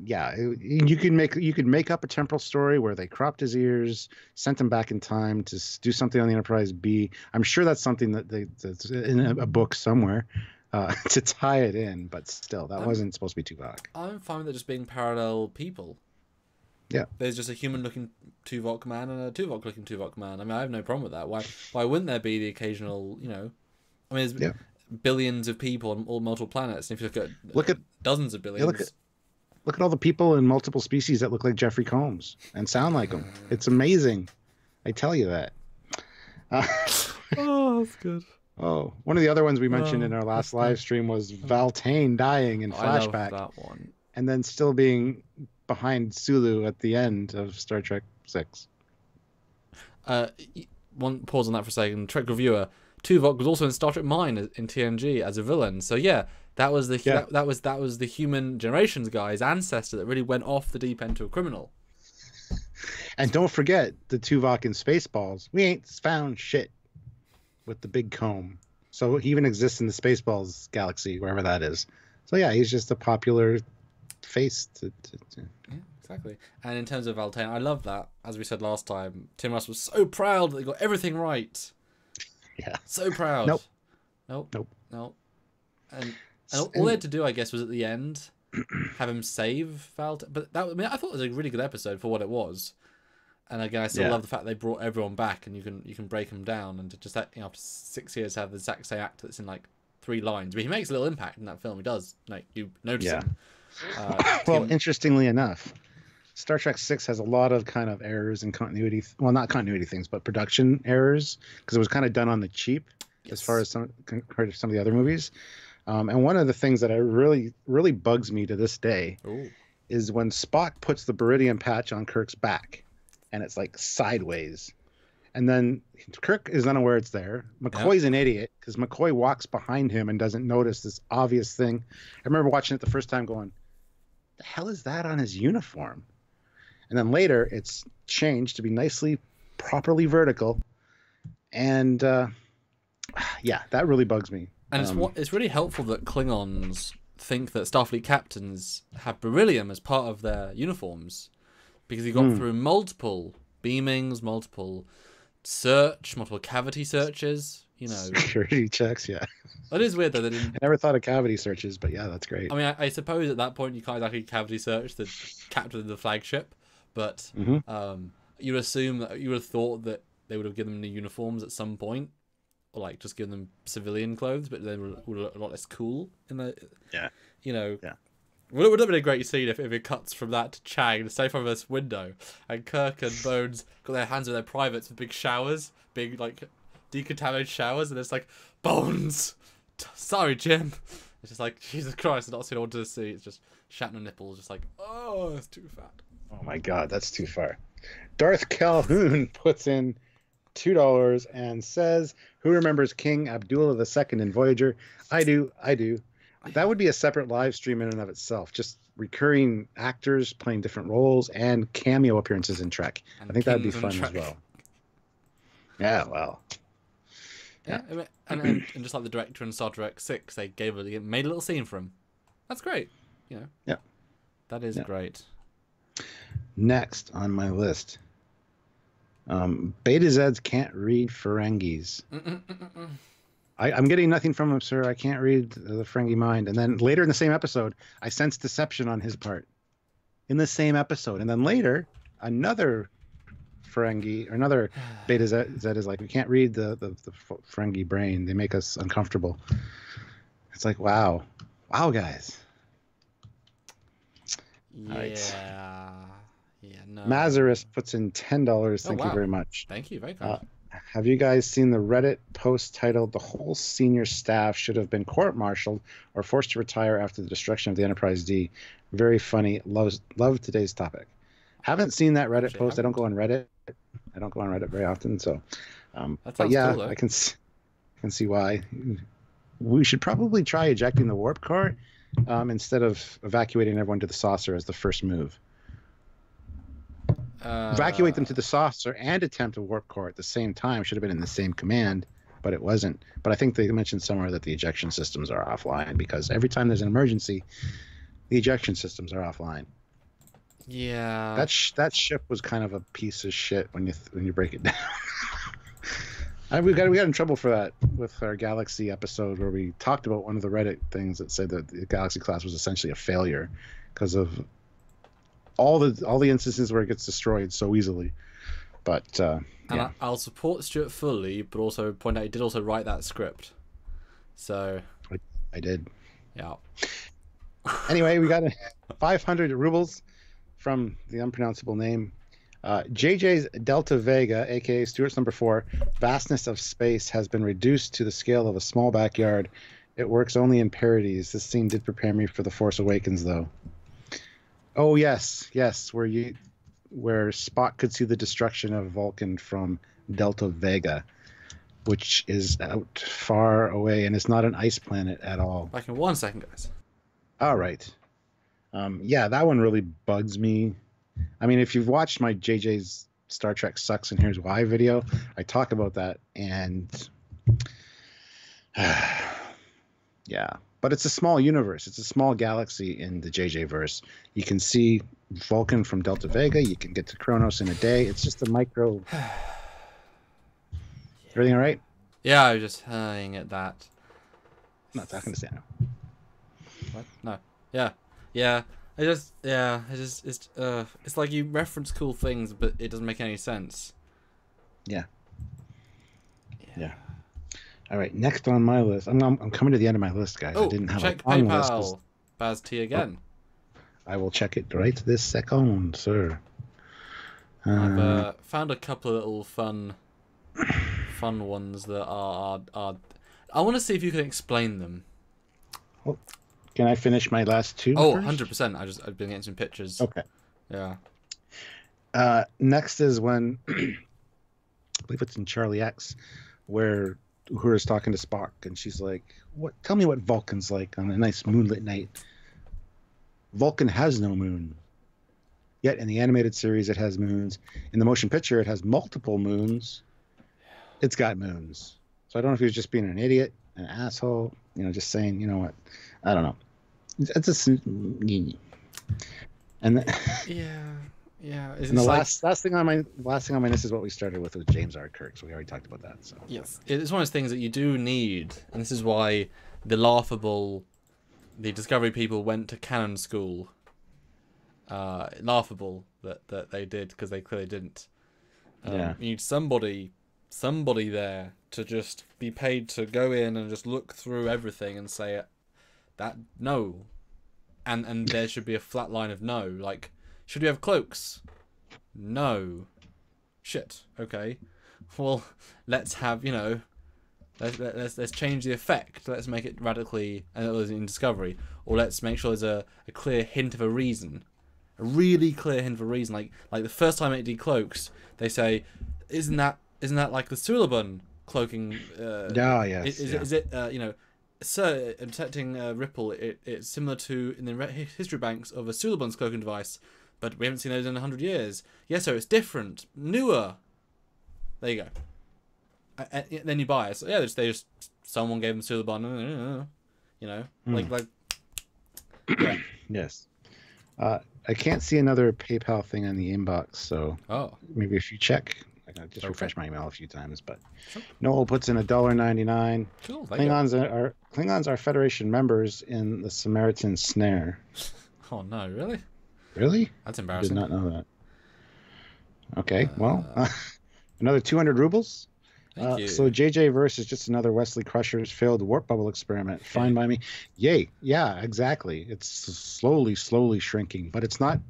yeah, you could make up a temporal story where they cropped his ears, sent him back in time to do something on the Enterprise B. I'm sure that's something that's in a book somewhere to tie it in, but still, that wasn't supposed to be Tuvok. I'm fine with it just being parallel people. Yeah. There's just a human-looking Tuvok man and a Tuvok-looking Tuvok man. I mean, I have no problem with that. Why wouldn't there be the occasional, I mean, there's billions of people on all multiple planets, and if you look at dozens of billions... Look at all the people in multiple species that look like Jeffrey Combs and sound like him. It's amazing. I tell you that. Oh, that's good. Oh, one of the other ones we mentioned in our last live stream was Valtane dying in flashback. I love that one. And then still being behind Sulu at the end of Star Trek 6. One pause on that for a second. Trek reviewer, Tuvok was also in Star Trek Mine in TNG as a villain. So yeah, that was the Human Generations guy's ancestor that really went off the deep end to a criminal. And don't forget the Tuvok in Spaceballs. We ain't found shit with the big comb. So he even exists in the Spaceballs galaxy, wherever that is. So yeah, he's just a popular face. Yeah, exactly. And in terms of Valtane, I love that. As we said last time, Tim Russ was so proud that they got everything right. Yeah. So proud. Nope. And all they had to do, I guess, was at the end have him save Valtane. But I thought it was a really good episode for what it was. And again, I still love the fact they brought everyone back, and you can break them down, and to just after 6 years have the exact same actor that's in like 3 lines. But he makes a little impact in that film. He does. Like, you notice him. Well, interestingly enough, Star Trek 6 has a lot of kind of errors and continuity. Well, not continuity things, but production errors, because it was kind of done on the cheap as far as compared to some of the other movies. And one of the things that really bugs me to this day is when Spock puts the Beridian patch on Kirk's back, and it's like sideways. And then Kirk is unaware it's there. McCoy's an idiot because McCoy walks behind him and doesn't notice this obvious thing. I remember watching it the first time going, the hell is that on his uniform? And then later it's changed to be properly vertical. And that really bugs me. And it's really helpful that Klingons think that Starfleet captains have beryllium as part of their uniforms, because you've gone through multiple beamings, multiple cavity searches, security checks. Yeah, it is weird that they didn't. I never thought of cavity searches, but yeah, that's great. I mean, I suppose at that point you can't actually cavity search the captain of the flagship, but you assume that you would have thought that they would have given them new uniforms at some point, or like just given them civilian clothes, but they were a lot less cool in the. Yeah. Would have been a great scene if it cuts from that to Chang, stay from this window, and Kirk and Bones got their hands on their privates with big showers, big like decontaminated showers, and it's like, Bones, sorry Jim. It's just like, Jesus Christ, not seeing what I wanted to see. It's just Shatner nipples, just like, oh, it's too fat. Oh my God, that's too far. Darth Calhoun puts in $2 and says, "Who remembers King Abdullah II in Voyager?" I do. That would be a separate live stream in and of itself. Just recurring actors playing different roles and cameo appearances in Trek. I think that'd be fun as well. Yeah, well. Yeah, and just like the director in Star Trek 6, they made a little scene for him. That's great. Yeah. That is great. Next on my list, Beta Zeds can't read Ferengis. I'm getting nothing from him, sir. I can't read the Ferengi mind. And then later in the same episode, I sense deception on his part. In the same episode. And then later, another Ferengi, or another Beta Zed is like, we can't read the Ferengi brain. They make us uncomfortable. It's like, wow. Wow, guys. Yeah. Right. Yeah, no. Mazarus puts in $10. Thank you very much. Thank you. Very kind. Have you guys seen the Reddit post titled "The whole senior staff should have been court-martialed or forced to retire after the destruction of the Enterprise D"? Very funny. Love today's topic. Haven't seen that Reddit post. I don't go on Reddit. I don't go on Reddit very often. So, but yeah, cool, I can see why. We should probably try ejecting the warp core instead of evacuating everyone to the saucer as the first move. Evacuate them to the saucer and attempt a warp core at the same time. Should have been in the same command. but it wasn't. But I think they mentioned somewhere that the ejection systems are offline because every time there's an emergency, the ejection systems are offline. Yeah. That ship was kind of a piece of shit when you break it down. We got in trouble for that with our Galaxy episode where we talked about one of the Reddit things that said that the Galaxy class was essentially a failure because of all the instances where it gets destroyed so easily. But and I'll support Stuart fully, but also point out he did also write that script. So I did. Yeah. Anyway, we got 500 rubles from the unpronounceable name. JJ's Delta Vega, aka Stuart's number 4, vastness of space has been reduced to the scale of a small backyard. It works only in parodies. This scene did prepare me for The Force Awakens, though. Oh yes, where Spock could see the destruction of Vulcan from Delta Vega, which is out far away and it's not an ice planet at all. Back in 1 second, guys. All right. Yeah, that one really bugs me. I mean, if you've watched my JJ's Star Trek Sucks and Here's Why video, I talk about that, and yeah. But it's a small universe. It's a small galaxy in the JJ verse. You can see Vulcan from Delta Vega. You can get to Kronos in a day. It's just a micro. Everything all right? Yeah, I was just hurrying at that. I'm not talking to Santa. What? No. Yeah. It's like you reference cool things, but it doesn't make any sense. Yeah. All right, next on my list. I'm coming to the end of my list, guys. Oh, I didn't have check a long PayPal. list. Baz T again. I will check it right this second, sir. I've found a couple of little fun ones that are. I want to see if you can explain them. Oh, can I finish my last two? Oh, first? 100%. I've been getting some pictures. Okay. Yeah. Next is when I believe it's in Charlie X, where Uhura's talking to Spock, and she's like, "What? Tell me what Vulcan's like on a nice moonlit night." Vulcan has no moon. Yet in the animated series, it has moons. In the motion picture, it has multiple moons. It's got moons. So I don't know if he was just being an idiot, an asshole, just saying, you know what? I don't know. It's just, and yeah. And the last thing on my list is what we started with James R. Kirk. So we already talked about that. So yes, it's one of those things that you do need, and this is why the Discovery people went to Canon school. Laughable that they did, because they clearly didn't. You need somebody there to just be paid to go in and just look through everything and say that no, and there should be a flat line of no. Like, should we have cloaks? No. Shit. Okay. Well, let's have let's change the effect. Let's make it radically, and it was in Discovery, or let's make sure there's a clear hint of a reason. A really clear hint of a reason, like the first time it decloaks, they say, "Isn't that like the Suliban cloaking?" Yes. Is it sir, detecting ripple? It's similar to in the history banks of a Suliban's cloaking device, but we haven't seen those in 100 years. Yeah, so it's different, newer. There you go. And then you buy it. So yeah, they just someone gave them Suliban, like yeah. Yes. I can't see another PayPal thing on the inbox, so maybe if you check, I can just refresh my email a few times. But sure. Noel puts in $1.99. Cool. Klingons are Federation members in the Samaritan Snare. Oh no! Really? Really? That's embarrassing. I did not know that. Okay, well, another 200 rubles. Thank you. So JJ verse is just another Wesley Crusher's failed warp bubble experiment. Fine by me. Yay. Yeah, exactly. It's slowly shrinking, but it's not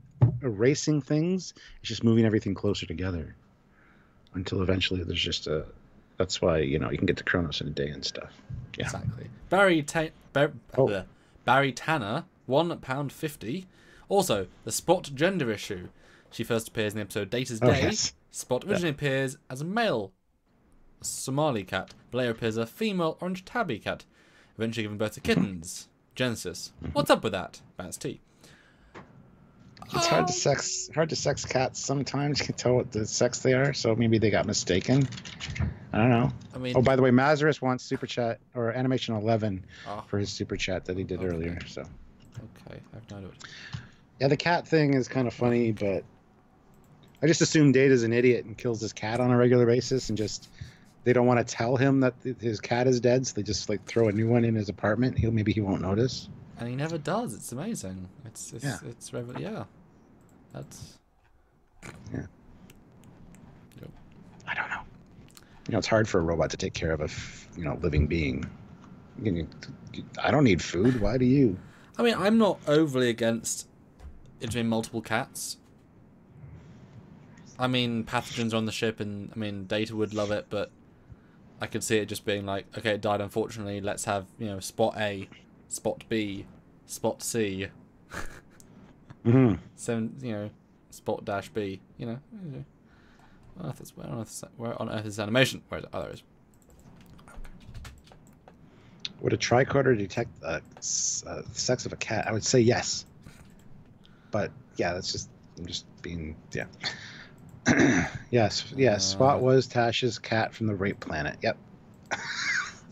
erasing things. It's just moving everything closer together until eventually there's just that's why, you can get to Kronos in a day and stuff. Yeah. Exactly. Barry Tanner, £1.50. Also, the Spot gender issue. She first appears in the episode Data's Day. Yes. Spot originally appears as a male Somali cat, but later appears as a female orange tabby cat, eventually giving birth to kittens. Genesis. What's up with that? Baz T. It's hard to sex cats sometimes. You can tell what the sex they are, so maybe they got mistaken. I don't know. I mean, Oh, by the way, Mazarus wants super chat or animation 11 oh, for his super chat that he did earlier. So okay, I've no idea. yeah, the cat thing is kind of funny, but I just assume Data's an idiot and kills his cat on a regular basis, and just they don't want to tell him that his cat is dead, so they just like throw a new one in his apartment. Maybe he won't notice. And he never does. It's amazing. It's yeah. Yeah. That's yeah. Yep. I don't know. You know, it's hard for a robot to take care of a living being. I don't need food. Why do you? I mean, I'm not overly against interviewing multiple cats. I mean, pathogens are on the ship, and I mean, Data would love it, but I could see it just being like, okay, it died unfortunately. Let's have spot A, spot B, spot C. Spot dash B. Where on earth is animation? Where is it? Oh, there it is. Would a tricorder detect the sex of a cat? I would say yes. But yeah, I'm just being yes. Spot was Tasha's cat from the rape planet. Yep.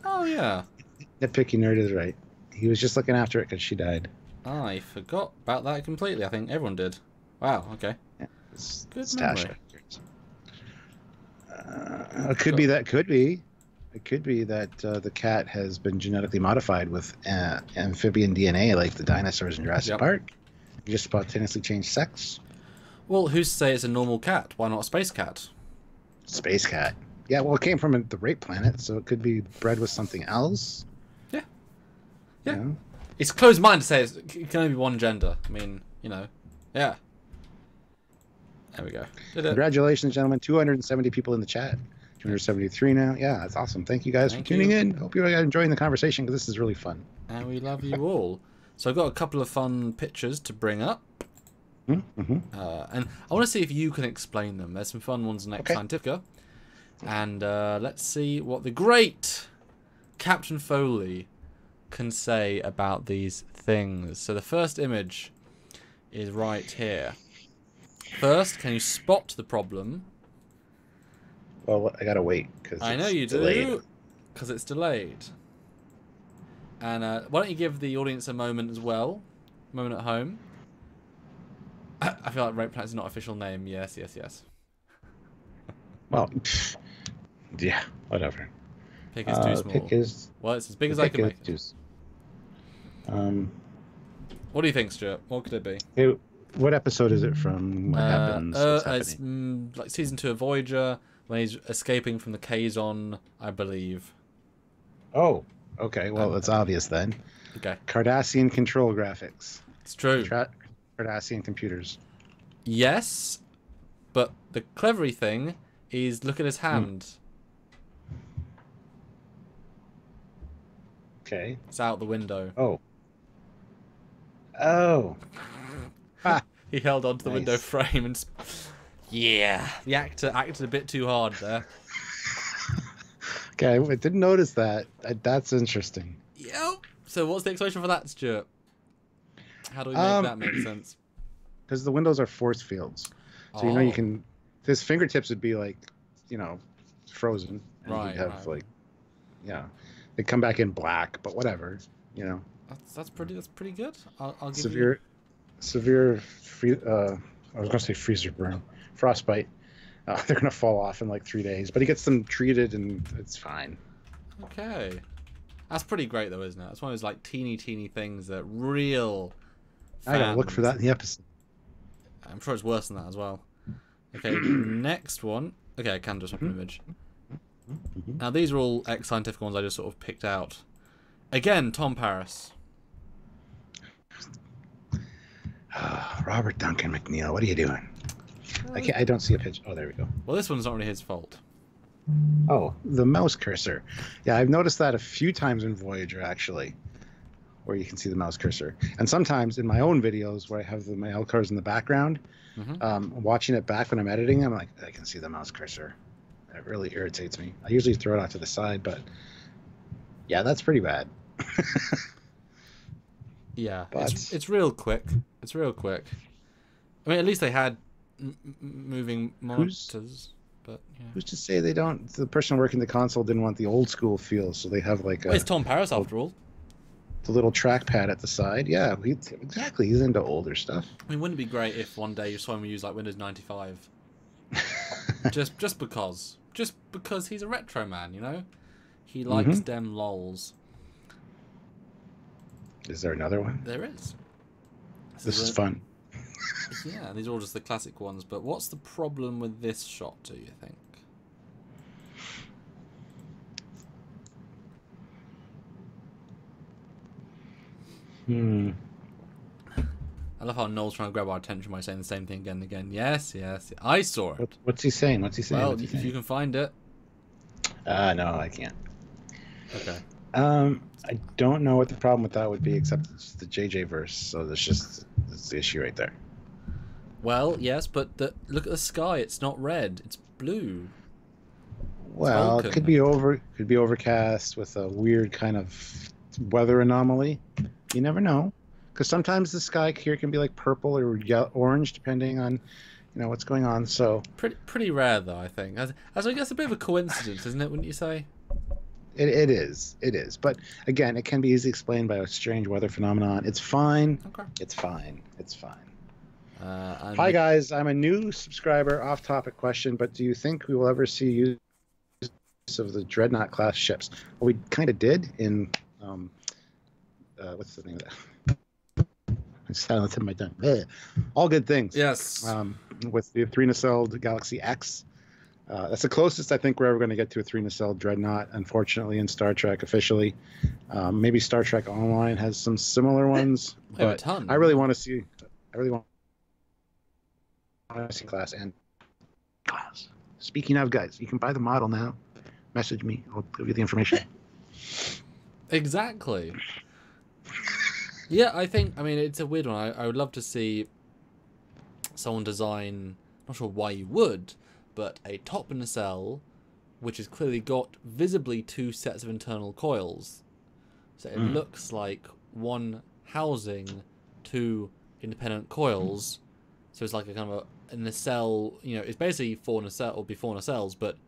Oh yeah. Nitpicky nerd is right. He was just looking after it because she died. I forgot about that completely. I think everyone did. Wow. Okay. Yeah, it's memory. Tasha. It could be that. It could be that the cat has been genetically modified with amphibian DNA, like the dinosaurs in Jurassic Park. You just spontaneously change sex. Well, who's to say it's a normal cat? Why not a space cat? Space cat. Yeah, well, it came from the rape planet, so it could be bred with something else. Yeah. Yeah. You know? It's closed-minded to say it can only be one gender. I mean, Yeah. There we go. Congratulations, gentlemen. 270 people in the chat. 273 now. Yeah, that's awesome. Thank you guys for tuning in. Hope you're enjoying the conversation, because this is really fun. And we love you all. So I've got a couple of fun pictures to bring up. Mm-hmm. And I want to see if you can explain them. There's some fun ones next Scientifica. And let's see what the great Captain Foley can say about these things. So the first image is right here. First, can you spot the problem? Well, I gotta wait because I know you do, because it's delayed. And why don't you give the audience a moment as well? A moment at home. I feel like rape planet is not an official name. Yes. Well, yeah, whatever. Pick is too small. Well, it's as big as I can make it. What do you think, Stuart? What could it be? What episode is it from? What happens? It's like season 2 of Voyager, when he's escaping from the Kazon, I believe. Oh, okay. Well, it's obvious then. Okay. Cardassian control graphics. It's true. Cardassian computers. Yes, but the clevery thing is look at his hand. Okay. It's out the window. Oh. He held onto the window frame and... Yeah. The actor acted a bit too hard there. Okay, I didn't notice that. That's interesting. Yep. So what's the explanation for that, Stuart? How do we make that make sense? Because the windows are force fields. So, you can... His fingertips would be like, frozen. And right. He'd have they'd come back in black, but whatever, That's pretty good. I'll give severe I was gonna say freezer burn, frostbite. They're gonna fall off in like 3 days, but he gets them treated and it's fine. Okay, that's pretty great though, isn't it? It's one of those like teeny things that real. I gotta look for that in the episode. I'm sure it's worse than that as well. Okay, next one. Okay, I can just have an image. Now these are all ex-scientific ones I just sort of picked out. Again, Tom Paris. Robert Duncan McNeil, what are you doing? I don't see a picture. Oh, there we go. Well, this one's not really his fault. Oh, the mouse cursor. Yeah, I've noticed that a few times in Voyager, actually, where you can see the mouse cursor. And sometimes in my own videos where I have my LCARs in the background, watching it back when I'm editing, I'm like, I can see the mouse cursor. It really irritates me. I usually throw it out to the side, but yeah, that's pretty bad. Yeah, it's real quick. It's real quick. I mean, at least they had moving monitors. But yeah. Who's to say they don't? The person working the console didn't want the old school feel, so they have like Well, it's Tom Paris after all. The little trackpad at the side. Yeah, exactly. He's into older stuff. I mean, wouldn't it be great if one day you saw him use like Windows 95? just because he's a retro man, you know. He likes them lols. Is there another one? There is. This is fun. Yeah, these are all just the classic ones. But what's the problem with this shot, do you think? I love how Noel's trying to grab our attention by saying the same thing again and again. Yes, I saw it. What's he saying? Well, if you can find it. No, I can't. Okay. I don't know what the problem with that would be, except it's the JJ verse. So that's the issue right there. Well, yes, but look at the sky. It's not red. It's blue. Well, it could be overcast with a weird kind of weather anomaly. You never know, because sometimes the sky here can be like purple or orange, depending on what's going on. So pretty rare, though. I think. As I guess a bit of a coincidence, isn't it? Wouldn't you say? It is. But again, it can be easily explained by a strange weather phenomenon. It's fine. Okay. It's fine. Hi guys, I'm a new subscriber. Off-topic question, but do you think we will ever see use of the Dreadnought class ships? Well, we kind of did in what's the name of that? I silenced my tongue. All good things. Yes. With the Three-nacelle Galaxy X. That's the closest I think we're ever going to get to a Three-nacelle Dreadnought, unfortunately, in Star Trek officially. Maybe Star Trek Online has some similar ones, but I really want to see class and class. Speaking of, guys, you can buy the model now. Message me. I'll give you the information. Exactly. Yeah, I mean, it's a weird one. I would love to see someone design, not sure why you would, but a top nacelle which has clearly got visibly two sets of internal coils. So it looks like one housing two independent coils. So it's like a kind of a nacelle, it's basically four nacelles, but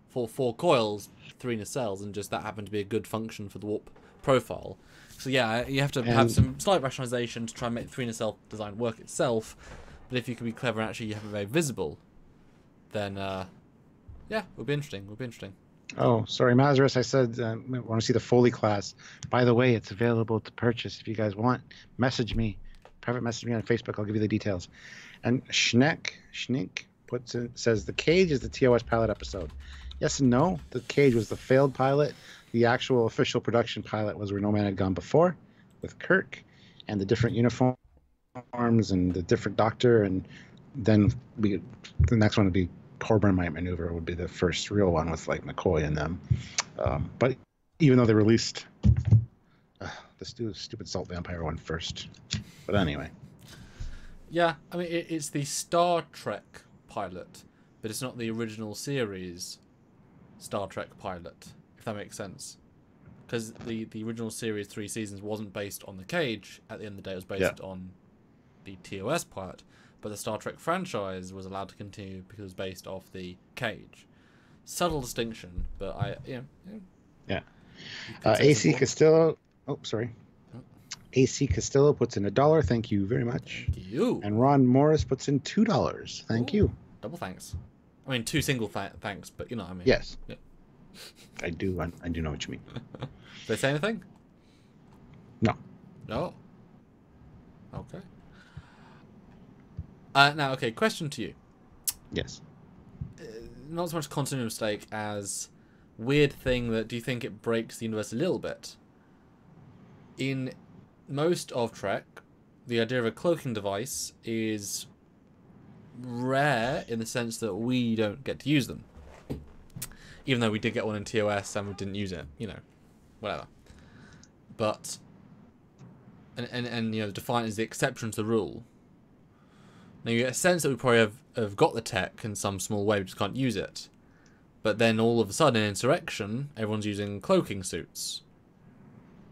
for 4 coils, 3 nacelles, and just that happened to be a good function for the warp profile. So yeah, you have to have some slight rationalization to try and make the 3 nacelle design work itself. But if you can be clever and actually you have it very visible, then yeah, it would be interesting. Oh, sorry, Mazarus. I said I want to see the Foley class. By the way, it's available to purchase if you guys want. Message me. Private message me on Facebook. I'll give you the details. And Schneck says the Cage is the TOS pilot episode. Yes and no. The Cage was the failed pilot. The actual official production pilot was where No Man Had Gone Before, with Kirk, and the different uniforms and the different Doctor, and then the next one would be Corbin Might Maneuver would be the first real one with like McCoy and them. But even though they released the stupid Salt Vampire one first, but anyway. Yeah, I mean it's the Star Trek pilot, but it's not the original series Star Trek pilot, if that makes sense. Because the original series 3 seasons wasn't based on the Cage. At the end of the day, it was based on the TOS pilot. But the Star Trek franchise was allowed to continue because it was based off the Cage. Subtle distinction, but AC Castillo. Oh, sorry. AC Castillo puts in $1. Thank you very much. Thank you. And Ron Morris puts in $2. Thank you. Double thanks. I mean, 2 single thanks, but you know what I mean. Yes. Yeah. I do know what you mean. Did they say anything? No. No. Okay. Now, okay, question to you. Yes. Not so much continuity mistake as weird thing that do you think it breaks the universe a little bit? In most of Trek, the idea of a cloaking device is rare in the sense that we don't get to use them. Even though we did get one in TOS and we didn't use it, whatever. But, and the Defiant is the exception to the rule. Now you get a sense that we probably have got the tech in some small way, we just can't use it. But then all of a sudden in Insurrection, everyone's using cloaking suits.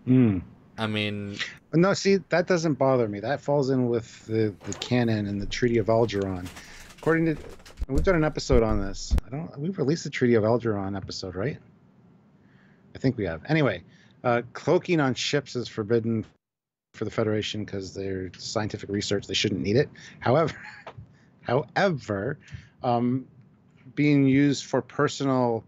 I mean... No, see, that doesn't bother me. That falls in with the Canon and the Treaty of Algeron. according to, we've done an episode on this. We've released the Treaty of Algernon episode, right? I think we have. Anyway, cloaking on ships is forbidden for the Federation because they're scientific research. They shouldn't need it. However, being used for personal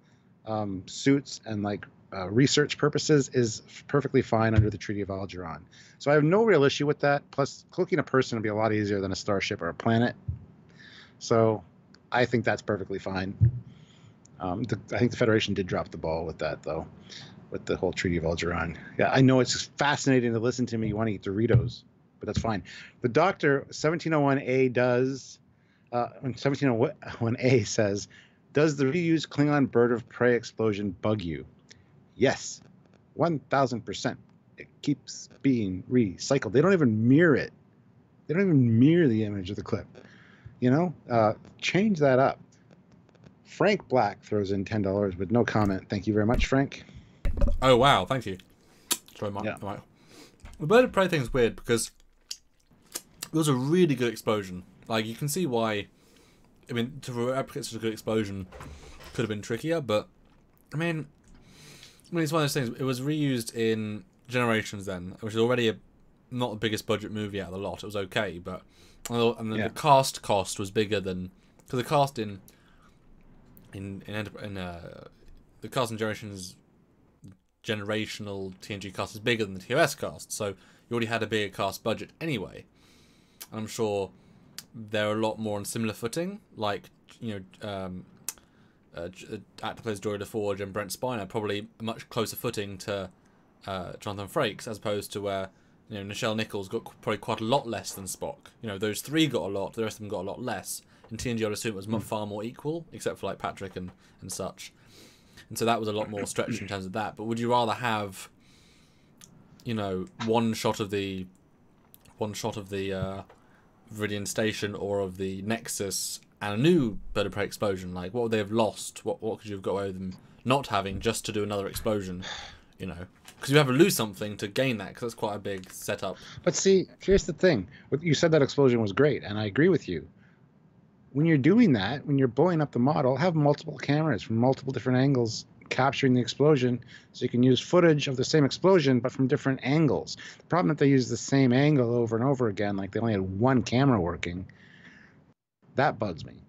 suits and like research purposes is perfectly fine under the Treaty of Algernon. So I have no real issue with that. Plus, cloaking a person would be a lot easier than a starship or a planet. So I think that's perfectly fine. I think the Federation did drop the ball with that, though, with the whole Treaty of Algernon. Yeah, I know it's fascinating to listen to me. You want to eat Doritos, but that's fine. The Doctor, 1701A does, 1701A says, does the reused Klingon bird of prey explosion bug you? Yes, 1,000%. It keeps being recycled. They don't even mirror it. They don't even mirror the image of the clip. You know, change that up. Frank Black throws in $10 with no comment. Thank you very much, Frank. Oh wow, thank you. Sorry, Mark. Yeah. The bird of prey thing's weird because it was a really good explosion. Like you can see why. I mean, to replicate such a good explosion could have been trickier, but I mean, it's one of those things. It was reused in Generations then, which is already not the biggest budget movie out of the lot. It was okay, but and then the cast cost was bigger than because the cast in the cast in Generations generational TNG cast is bigger than the TOS cast, so you already had a bigger cast budget anyway. And I'm sure they're a lot more on similar footing, like actor plays Jory LaForge and Brent Spiner probably a much closer footing to Jonathan Frakes as opposed to where Nichelle Nichols got probably quite a lot less than Spock. Those three got a lot, the rest of them got a lot less. In TNG, I'd assume it was far more equal, except for like Patrick and such. And so that was a lot more stretched in terms of that. But would you rather have, one shot of the Viridian Station or of the Nexus and a new bird of prey explosion? Like, what would they have lost? What could you have got away with them not having just to do another explosion? Because you have to lose something to gain that, because that's quite a big setup. But see, here's the thing. You said that explosion was great, and I agree with you. When you're doing that, when you're blowing up the model, have multiple cameras from multiple different angles capturing the explosion, so you can use footage of the same explosion but from different angles. The problem is that they use the same angle over and over again, like they only had one camera working. That bugs me.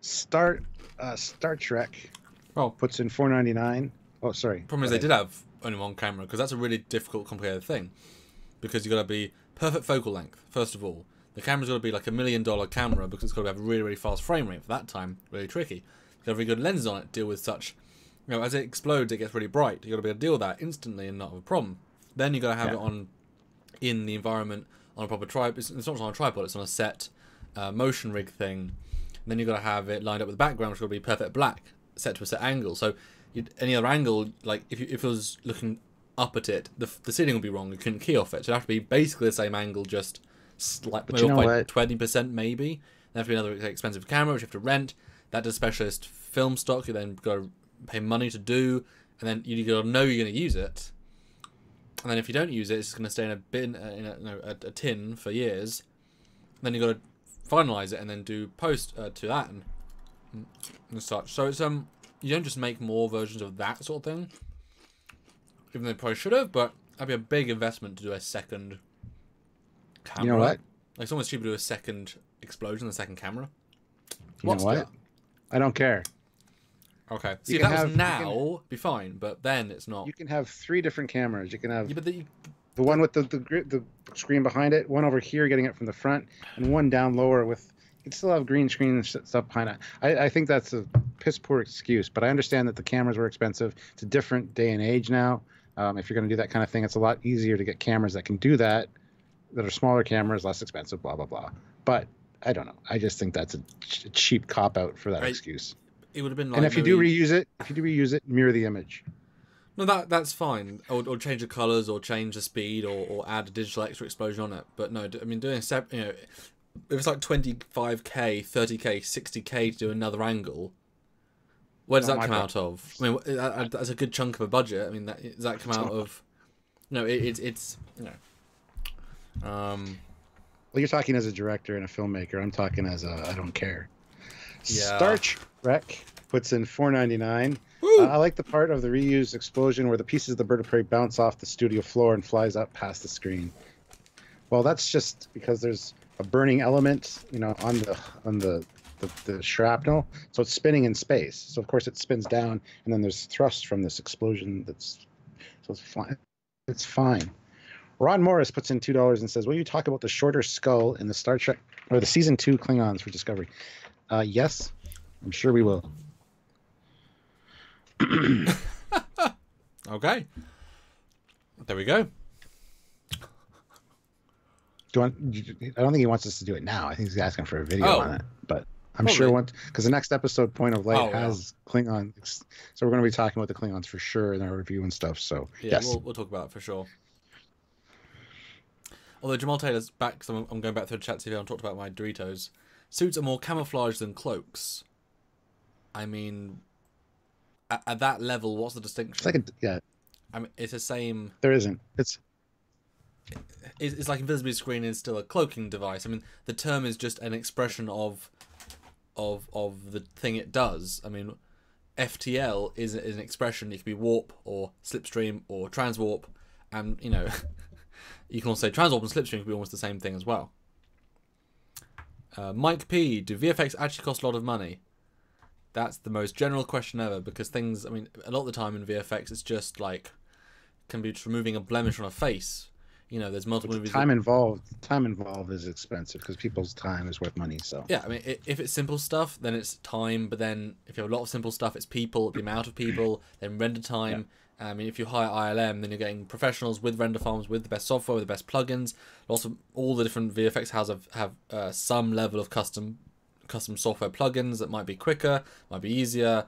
Star Trek puts in $4.99. Oh, sorry. Problem is they did have only one camera, because that's a really difficult, complicated thing. Because you've got to be perfect focal length, first of all. The camera's got to be like $1 million camera because it's got to have a really, really fast frame rate for that time. Really tricky. You've got to have very good lenses on it to deal with such. As it explodes, it gets really bright. You've got to be able to deal with that instantly and not have a problem. Then you've got to have it on in the environment on a proper tripod. It's not just on a tripod, it's on a set motion rig thing. And then you've got to have it lined up with the background, which will be perfect black, set to a set angle. So any other angle, like if it was looking up at it, the ceiling would be wrong. You couldn't key off it. So it'd have to be basically the same angle, just slightly off by 20% maybe. There have to be another expensive camera which you have to rent. That does specialist film stock. You then got to pay money to do, and then you got to know you're going to use it. And then if you don't use it, it's going to stay in a bin, a tin for years. And then you got to finalize it and then do post to that and such. So it's you don't just make more versions of that sort of thing, even though they probably should have. But that'd be a big investment to do a second camera. You know what? Like, it's almost cheaper to do a second explosion than a second camera. You know what? I don't care. Okay. See, if that was now, be fine, but then it's not. You can have 3 different cameras. You can have the one with the screen behind it, one over here getting it from the front, and one down lower with. You can still have green screen and stuff behind it. I think that's a piss poor excuse, but I understand that the cameras were expensive. It's a different day and age now. If you're going to do that kind of thing, it's a lot easier to get cameras that can do that are smaller cameras, less expensive, blah, blah, blah. But I don't know. I just think that's a cheap cop-out for that excuse. It would have been like... And if you do reuse it, mirror the image. No, that's fine. Or change the colours, or change the speed, or add a digital extra explosion on it. But no, I mean, doing if it's like 25k, 30k, 60k to do another angle, where does that come out of? I mean, that's a good chunk of a budget. I mean, does that come out of... No, it's. Well, you're talking as a director and a filmmaker. I'm talking as a I don't care. Yeah. Star Trek puts in $4.99. I like the part of the reused explosion where the pieces of the bird of prey bounce off the studio floor and flies up past the screen. Well, that's just because there's a burning element, you know, on the shrapnel, so it's spinning in space. So of course it spins down, and then there's thrust from this explosion. So it's fine. It's fine. Ron Morris puts in $2 and says, "Will you talk about the shorter skull in the Star Trek or the season 2 Klingons for Discovery?" Yes, I'm sure we will. Okay. There we go. I don't think he wants us to do it now. I think he's asking for a video on it, but I'm sure once, because the next episode, Point of Light, has Klingons, so we're going to be talking about the Klingons for sure in our review and stuff. So yeah, yes, we'll talk about it for sure. Although Jamal Taylor's back, so I'm going back through the chat to see if I talked about my Doritos. Suits are more camouflage than cloaks. I mean, at that level, what's the distinction? It's like I mean, it's the same. There isn't. It's like invisibility screen is still a cloaking device. I mean, the term is just an expression of the thing it does. I mean, FTL is an expression. It can be warp or slipstream or transwarp, and you know, you can also say transwarp and slipstream can be almost the same thing as well. Mike P, do VFX actually cost a lot of money? That's the most general question ever, because things, I mean, a lot of the time in VFX it's just like, can be just removing a blemish on a face. You know, there's multiple movies. Time involved is expensive because people's time is worth money. So yeah, I mean, if it's simple stuff, then it's time. But then if you have a lot of simple stuff, it's people, the amount of people, then render time. Yeah. I mean, if you hire ILM, then you're getting professionals with render farms, with the best software, with the best plugins. Also, all the different VFX houses have some level of custom software plugins that might be quicker, might be easier.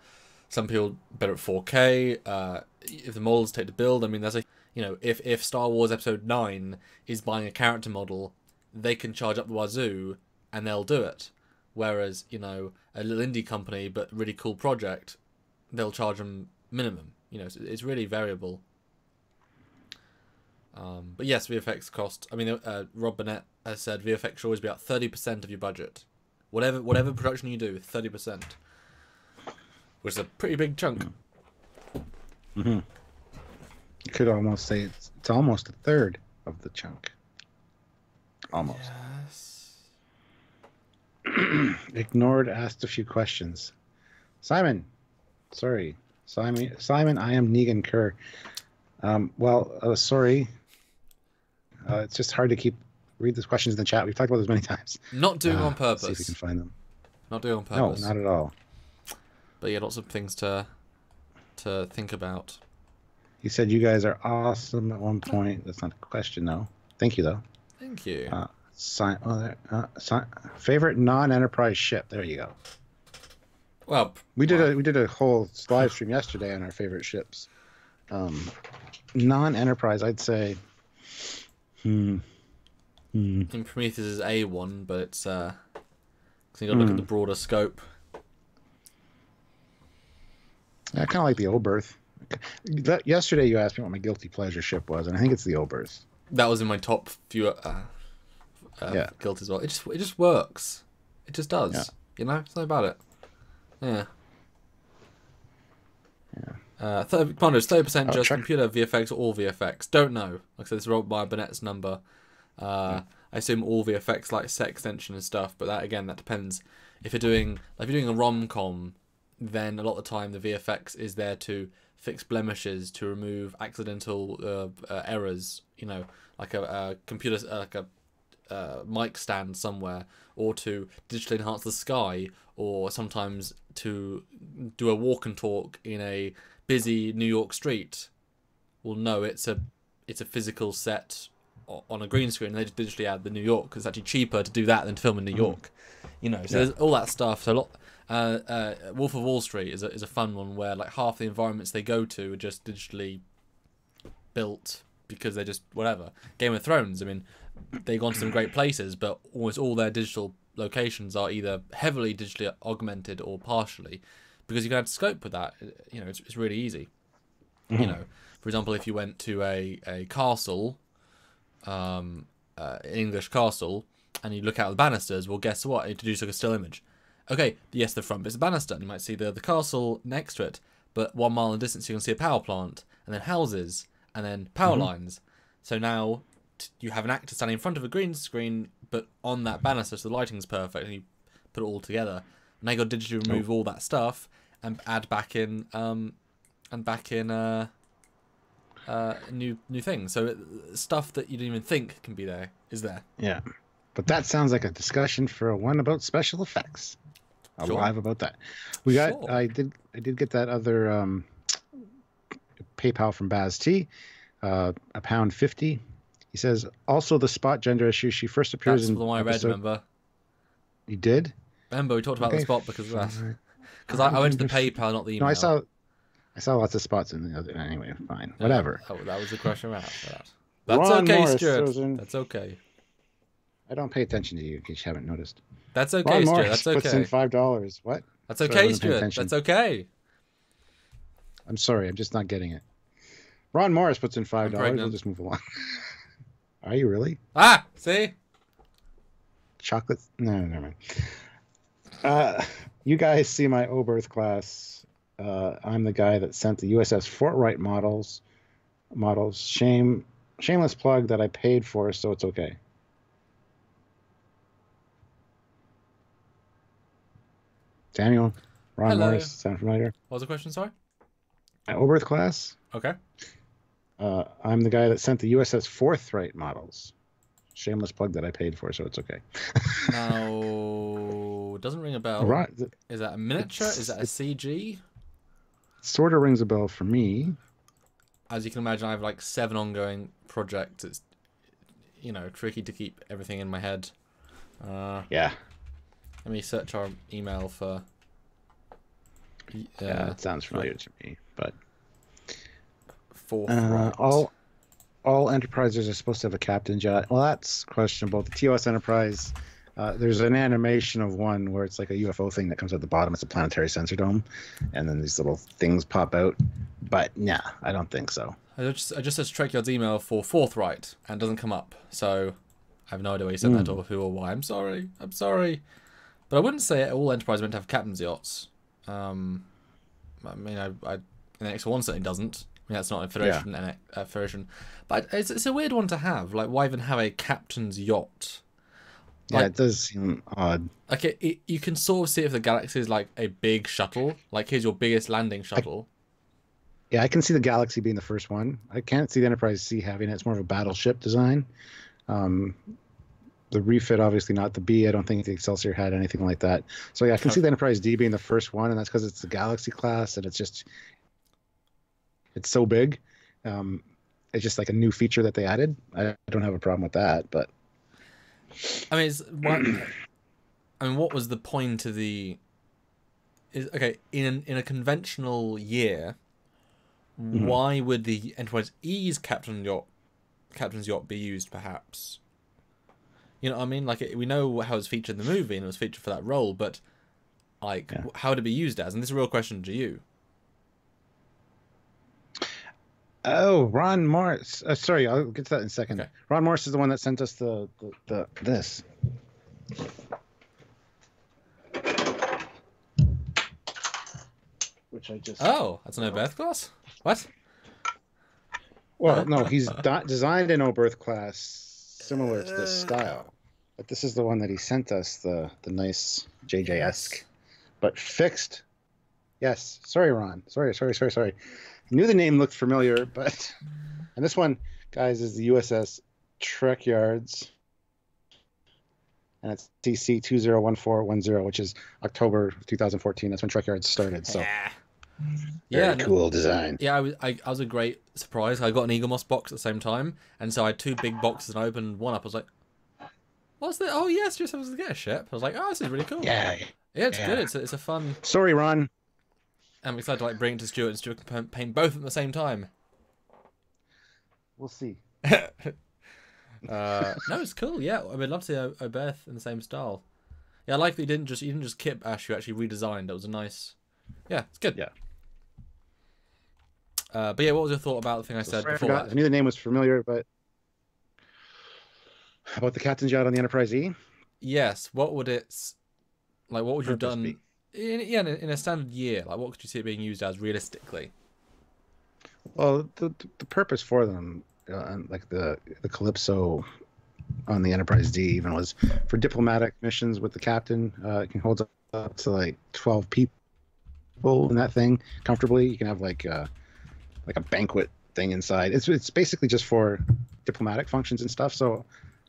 Some people better at 4K. If the models take to build, I mean, there's a, you know, if Star Wars Episode 9 is buying a character model, they can charge up the wazoo and they'll do it. Whereas, you know, a little indie company but really cool project, they'll charge them minimum. You know, so it's really variable. But yes, VFX cost. I mean, Rob Burnett has said VFX should always be about 30% of your budget. Whatever production you do, 30%. Which is a pretty big chunk. Mm-hmm. You could almost say it's almost a third of the chunk. Almost. Yes. Ignored asked a few questions. Simon, I am Negan Kerr. Sorry. It's just hard to read these questions in the chat. We've talked about this many times. Not doing on purpose. See if we can find them. Not doing on purpose. No, not at all. But yeah, lots of things to think about. He said you guys are awesome at one point. That's not a question, though. Thank you, though. Thank you. Favorite non-Enterprise ship. There you go. Well, we did a whole live stream yesterday on our favorite ships. Non-Enterprise, I'd say. Prometheus is A1, but it's because you got to look at the broader scope. I kind of like the Oberth. Yesterday you asked me what my guilty pleasure ship was, and I think it's the Oberth. That was in my top few guilt as well. It just works. It just does. Yeah. You know, something about it. Yeah. Yeah. Commanders, 30% just computer VFX or all VFX. Don't know. Like I said, this is by Burnett's number. I assume all VFX, like set extension and stuff, but that again, that depends. If you're doing a rom-com, then a lot of the time the VFX is there to fix blemishes, to remove accidental errors. You know, like a computer, like a mic stand somewhere, or to digitally enhance the sky, or sometimes to do a walk and talk in a busy New York street. Well, no, it's a physical set on a green screen, and they just digitally add the New York because it's actually cheaper to do that than to film in New York. You know, so there's all that stuff. So a lot. Wolf of Wall Street is a fun one where like half the environments they go to are just digitally built because they're just whatever. Game of Thrones, I mean, they've gone to some great places, but almost all their digital locations are either heavily digitally augmented or partially, because you can add scope with that. You know, it's really easy. You know, for example, if you went to a castle, an English castle, and you look out the banisters, well, guess what? It introduces like a still image. Okay, yes, the front bit's a banister, and you might see the castle next to it, but 1 mile in the distance you can see a power plant, and then houses, and then power lines. So now you have an actor standing in front of a green screen, but on that banister, so the lighting's perfect, and you put it all together. Now you got to digitally remove all that stuff and add back in new things. So stuff that you didn't even think can be there is there. Yeah, but that sounds like a discussion for one about special effects. I'll live about that. We got. Sure. I did get that other PayPal from Baz T, £1.50. He says also the spot gender issue. She first appears in. That's the one I read. Remember? You did. Remember we talked about the spot because of that. Because I went to the PayPal, not the email. No, I saw lots of spots in the other. Anyway, fine, whatever. That was the question around for that. That's Ron okay, Morris Stuart. That's okay. I don't pay attention to you in case you haven't noticed. That's okay, Stuart. That's okay. Puts in $5. What? That's okay, Stuart. That's okay. I'm sorry. I'm just not getting it. Ron Morris puts in $5. We'll just move along. Are you really? Ah, see? Chocolate? No, never mind. You guys see my Oberth class. I'm the guy that sent the USS Fortright models. Shameless plug that I paid for, so it's okay. Daniel, Ron Morris, sound familiar? What was the question, sorry? My Oberth class. Okay. I'm the guy that sent the USS Forthright models. Shameless plug that I paid for, so it's okay. Now, it doesn't ring a bell. Right. Is that a miniature? Is that a CG? Sort of rings a bell for me. As you can imagine, I have like 7 ongoing projects. It's, tricky to keep everything in my head. Yeah. Let me search our email for... yeah, it sounds familiar to me, but... Forthright. All Enterprises are supposed to have a captain's yacht. Well, that's questionable. The TOS Enterprise, there's an animation of one where it's like a UFO thing that comes at the bottom. It's a planetary sensor dome, and then these little things pop out. But nah, I don't think so. I just searched Trekyards' email for Forthright, and it doesn't come up. So I have no idea where he sent that or who or why. I'm sorry. But I wouldn't say all Enterprise meant to have captain's yachts. I mean, in the X1 certainly doesn't. I mean, that's not a Federation version. But it's a weird one to have. Like, why even have a captain's yacht? Like, yeah, it does seem odd. Like, you can sort of see if the Galaxy is like a big shuttle. Like, here's your biggest landing shuttle. I can see the Galaxy being the first one. I can't see the Enterprise C having it. It's more of a battleship design. The refit, obviously not the B. I don't think the Excelsior had anything like that. So, yeah, I can see the Enterprise D being the first one, and that's because it's the Galaxy class, and it's so big. It's just like a new feature that they added. I don't have a problem with that, but I mean, what was the point of the? In a conventional year, why would the Enterprise E's captain's yacht be used? Perhaps, you know what I mean. Like, we know how it's featured in the movie and it was featured for that role, but like, how would it be used as? And this is a real question to you. Oh, Ron Morris. Sorry, I'll get to that in a second. Okay. Ron Morris is the one that sent us this. Which I just... Oh, that's an Oberth class? What? Well, no, he's designed an Oberth class similar to this style. But this is the one that he sent us, the nice JJ-esque. But fixed. Yes. Sorry, Ron. Sorry. I knew the name looked familiar, but... And this one, guys, is the USS Trekyards. And it's TC 201410, which is October 2014. That's when Trekyards started, so... Very cool design. Yeah, I was a great surprise. I got an Eaglemoss box at the same time, and so I had 2 big boxes, and I opened one up. I was like, what's that? Oh, yes, just supposed to get a ship. I was like, oh, this is really cool. Yeah, it's good. It's a fun... Sorry, Ron. I'm excited to bring it to Stuart, and Stuart can paint both at the same time. We'll see. No, it's cool. Yeah, I would love to see Oberth in the same style. Yeah, I like that you didn't just kit Ash. You actually redesigned. It was a nice. Yeah, it's good. Yeah. But yeah, what was your thought about the thing I said before that? I knew the name was familiar, but about the captain's yacht on the Enterprise E. yes, what would its like? What would you have Purpose done? In a standard year, like what could you see it being used as realistically? Well, the purpose for them, like the Calypso on the Enterprise D, even was for diplomatic missions with the captain. It can hold up to like 12 people in that thing comfortably. You can have like a banquet thing inside. It's basically just for diplomatic functions and stuff. So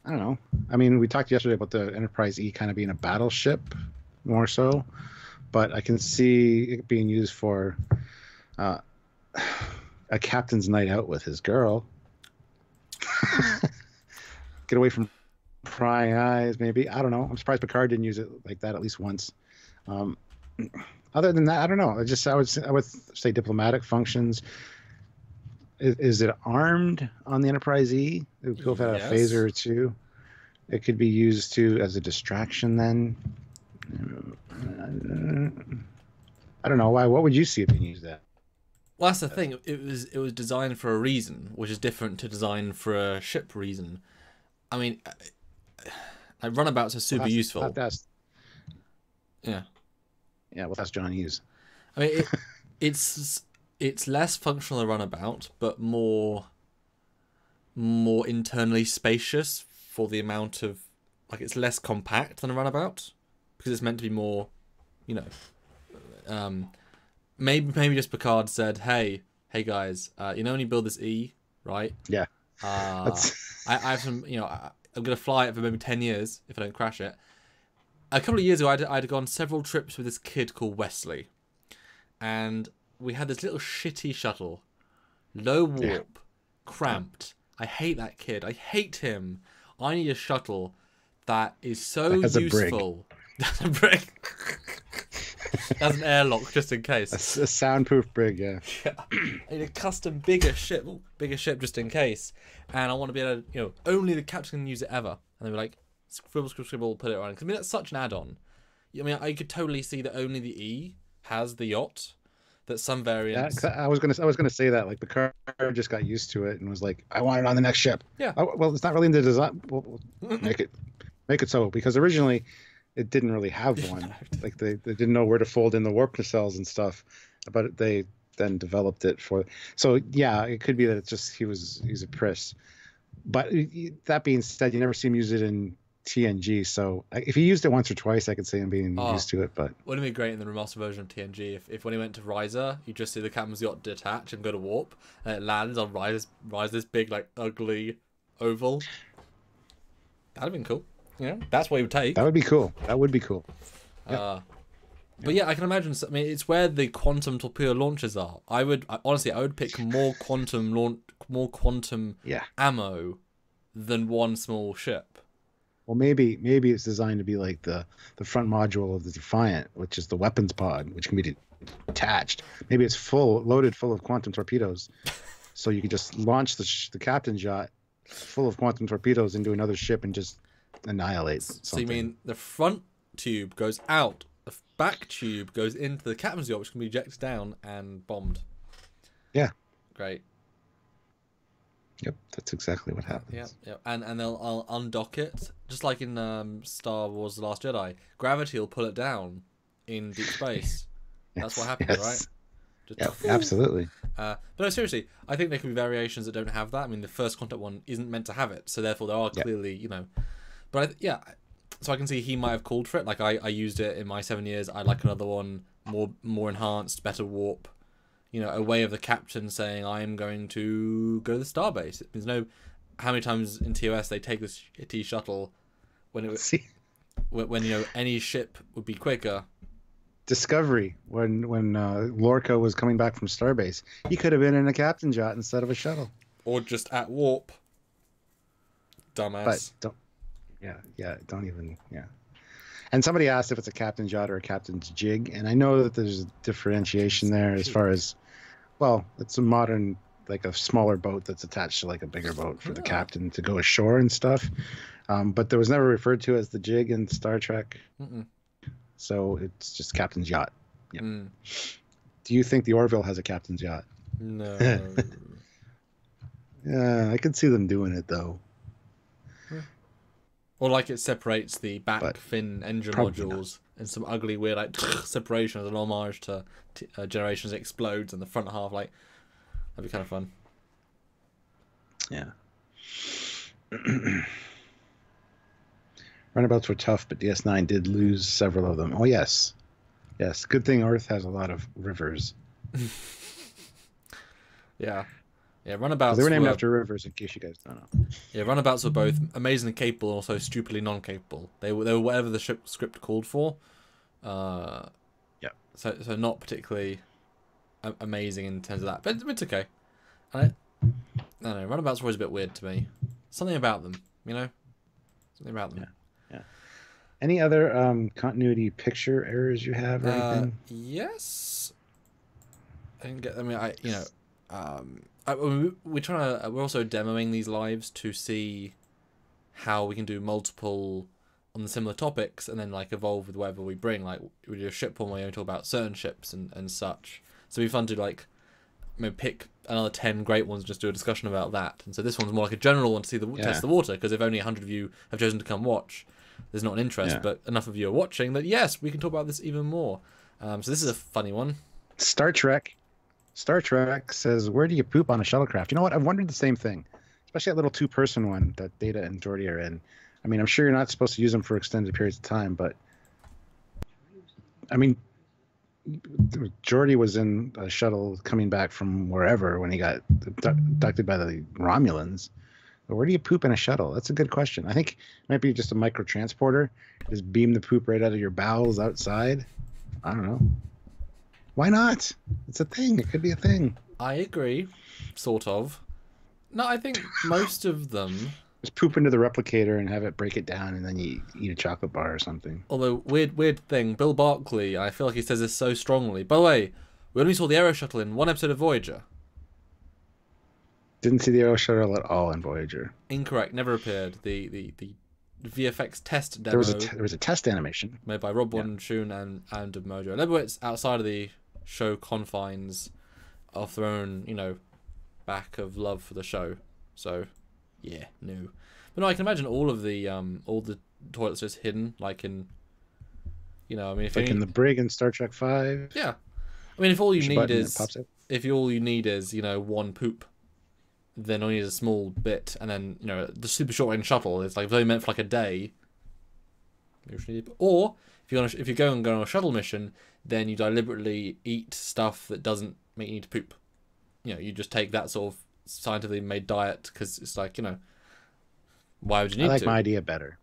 I don't know. I mean, we talked yesterday about the Enterprise E kind of being a battleship more so, but I can see it being used for a captain's night out with his girl. Get away from prying eyes, maybe. I don't know. I'm surprised Picard didn't use it like that at least once. Other than that, I don't know. I would say diplomatic functions. Is it armed on the Enterprise E? It would be cool if it had a phaser or two. It could be used as a distraction then. I don't know why. What would you see it being used at? Well, that's the thing. It was designed for a reason, which is different to design for a ship reason. I mean, like runabouts are super useful. Yeah. Yeah, well, that's John Hughes. I mean, it's less functional than a runabout, but more internally spacious for the amount of like it's less compact than a runabout because it's meant to be more, you know. Maybe just Picard said, "Hey guys, you know when you build this E, right? Yeah. I have some, you know, I'm gonna fly it for maybe 10 years if I don't crash it." A couple of years ago, I'd gone several trips with this kid called Wesley, and we had this little shitty shuttle, low warp, cramped. I hate that kid. I hate him. I need a shuttle that is so useful. That's a brig. That's an airlock just in case. A soundproof brig, yeah. I need a custom bigger ship just in case. And I want to be able to, you know, only the captain can use it ever. And they were like, scribble, put it on. Because I mean, that's such an add-on. I mean, I could totally see that only the E has the yacht. That some variants. I was gonna say that like the car just got used to it and was like, I want it on the next ship. Yeah. Well, it's not really in the design. We'll make it so because originally it didn't really have one. Like they didn't know where to fold in the warp nacelles and stuff, but they then developed it for. So yeah, it could be that it's just he's a priss. But that being said, you never see him use it in TNG. So if he used it once or twice, I could see him being used to it. But wouldn't it be great in the remastered version of TNG if when he went to Riser, you just see the captain's yacht detach and go to warp, and it lands on Riser's big like ugly oval. That'd have been cool. Yeah, that's what he would take. That would be cool. That would be cool. But yeah, I can imagine. I mean, it's where the quantum torpedo launchers are. I would pick more quantum ammo than one small ship. Well, maybe it's designed to be like the front module of the Defiant, which is the weapons pod, which can be detached. Maybe it's loaded full of quantum torpedoes, so you can just launch the captain's yacht full of quantum torpedoes into another ship and just annihilate something. So you mean the front tube goes out, the back tube goes into the captain's yacht, which can be ejected down and bombed? Yeah. Great. Yep, that's exactly what happens. Yeah. And I'll undock it, just like in Star Wars: The Last Jedi. Gravity will pull it down in deep space. That's what happens, right? Just, absolutely. But no, seriously, I think there could be variations that don't have that. I mean, the First Contact one isn't meant to have it, so therefore there are clearly, you know. But so I can see he might have called for it. Like I used it in my 7 years. I'd like another one, more enhanced, better warp. You know, a way of the captain saying, I am going to go to the starbase. There's no... How many times in TOS they take this shitty shuttle when when you know, any ship would be quicker. Discovery, when Lorca was coming back from starbase. He could have been in a captain's yacht instead of a shuttle. Or just at warp. Dumbass. But don't even... And somebody asked if it's a captain's yacht or a captain's jig, and I know that there's a differentiation there as far as, well, it's a modern, like a smaller boat that's attached to like a bigger boat for the captain to go ashore and stuff. But there was never referred to as the jig in Star Trek. So it's just captain's yacht. Yep. Do you think the Orville has a captain's yacht? No. Yeah, I could see them doing it though. Or like it separates the back But fin engine probably modules in some ugly, weird like separation as an homage to Generations explodes, and the front half like that'd be kind of fun. Yeah. Runabouts were tough, but DS9 did lose several of them. Oh yes, yes. Good thing Earth has a lot of rivers. Yeah. Yeah, runabouts They were named after rivers, in case you guys don't know. Yeah, runabouts were both amazingly capable and also stupidly non-capable. They were whatever the script called for. Yeah. So not particularly amazing in terms of that, but it's okay. I don't know. Runabouts were always a bit weird to me. Something about them, you know. Something about them. Yeah. Any other continuity picture errors you have or anything? Yes. I didn't get. I mean, we're also demoing these lives to see how we can do multiple on the similar topics and then like evolve with whatever we bring. Like we do a ship one where we only talk about certain ships and such. So it'd be fun to like maybe pick another 10 great ones, just do a discussion about that. And so this one's more like a general one to see test the water, because if only 100 of you have chosen to come watch, there's not an interest, but enough of you are watching that yes, we can talk about this even more. So this is a funny one. Star Trek says, where do you poop on a shuttlecraft? You know what? I've wondered the same thing, especially that little 2-person one that Data and Geordi are in. I mean, I'm sure you're not supposed to use them for extended periods of time, but I mean, Geordi was in a shuttle coming back from wherever when he got abducted by the Romulans. But where do you poop in a shuttle? That's a good question. I think it might be just a micro transporter. Just beam the poop right out of your bowels outside. I don't know. Why not? It's a thing. It could be a thing. I agree, sort of. No, I think most of them. Just poop into the replicator and have it break it down, and then you eat a chocolate bar or something. Although, weird thing, Bill Barkley, I feel like he says this so strongly. By the way, we only saw the Aero Shuttle in one episode of Voyager. Didn't see the Aero Shuttle at all in Voyager. Incorrect, never appeared. The VFX test demo. There was a test animation made by Rob Shun and Mojo Lebowitz outside of the show confines of their own, back of love for the show. So, yeah, no. But no, I can imagine all the toilets just hidden, like in, I mean, if like in the brig in Star Trek 5. Yeah, I mean, if all you need is one poop, then all you need is a small bit, and then the super short range shuttle is like only meant for like a day. Or if you go on a shuttle mission, then you deliberately eat stuff that doesn't make you need to poop. You just take that sort of scientifically made diet because it's like why would you need to? I like my idea better.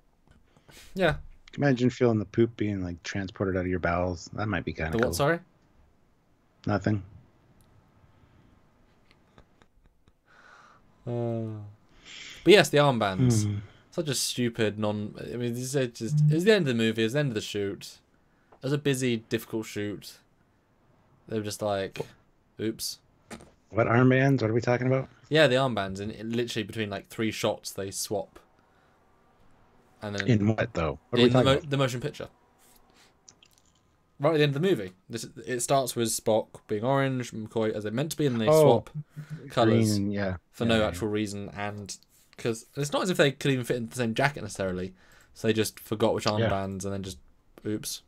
Yeah. Imagine feeling the poop being like transported out of your bowels. That might be kind of cool. What? Sorry. Nothing. But yes, the armbands. Such a stupid I mean, it's the end of the movie. It's the end of the shoot. It was a busy, difficult shoot. They were just like, oops. What armbands? What are we talking about? Yeah, the armbands. And literally between like 3 shots, they swap. And then in what though? What in the motion picture. Right at the end of the movie. It starts with Spock being orange, McCoy as they're meant to be, and they swap colours for no actual reason, and because it's not as if they could even fit in the same jacket necessarily, so they just forgot which armbands and then just oops.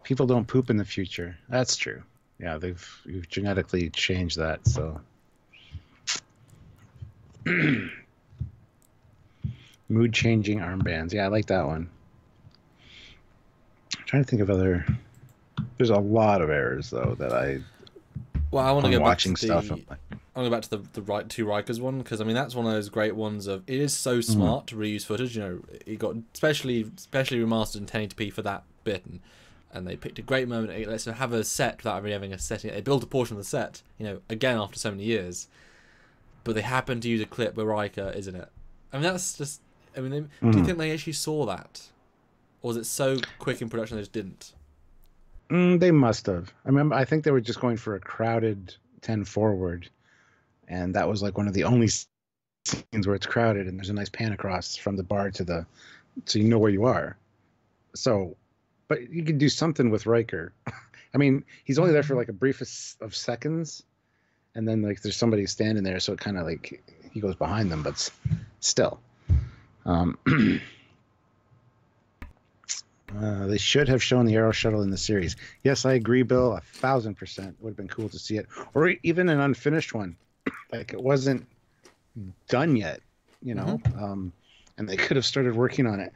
People don't poop in the future. That's true. Yeah, you've genetically changed that, so mood changing armbands. Yeah, I like that one. I'm trying to think of other. There's a lot of errors though that I want to go watching back to stuff. I want to go back to the right two Rikers one, because I mean that's one of those great ones of it is so smart to reuse footage. It got especially remastered in 1080p for that bit, and they picked a great moment. It lets them have a set without really having a setting. They built a portion of the set, again after so many years, but they happen to use a clip where Riker is in it. I mean that's just. I mean, do you think they actually saw that? Or was it so quick in production they just didn't? They must have. I think they were just going for a crowded 10 forward, and that was like one of the only scenes where it's crowded and there's a nice pan across from the bar so you know where you are. So, but you could do something with Riker. I mean, he's only there for like a brief of seconds, and then like there's somebody standing there, so it kind of like he goes behind them, but still. They should have shown the Aero Shuttle in the series. Yes, I agree, Bill. 1,000% would have been cool to see it, or even an unfinished one, like it wasn't done yet, you know. And they could have started working on it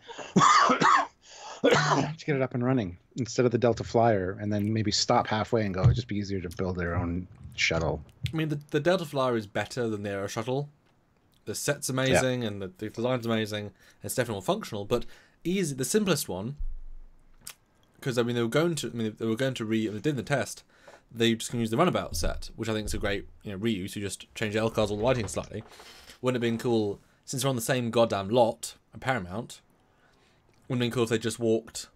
to get it up and running instead of the Delta Flyer, and then maybe stop halfway and go. It'd just be easier to build their own shuttle. I mean, the Delta Flyer is better than the Aero Shuttle. The set's amazing, and the design's amazing. It's definitely more functional, but easy, the simplest one. Because they were going to they did the test. They just can use the runabout set, which I think is a great reuse. You just change the LCARs or the lighting slightly. Wouldn't it have been cool since they're on the same goddamn lot at Paramount? Wouldn't it have been cool if they just walked,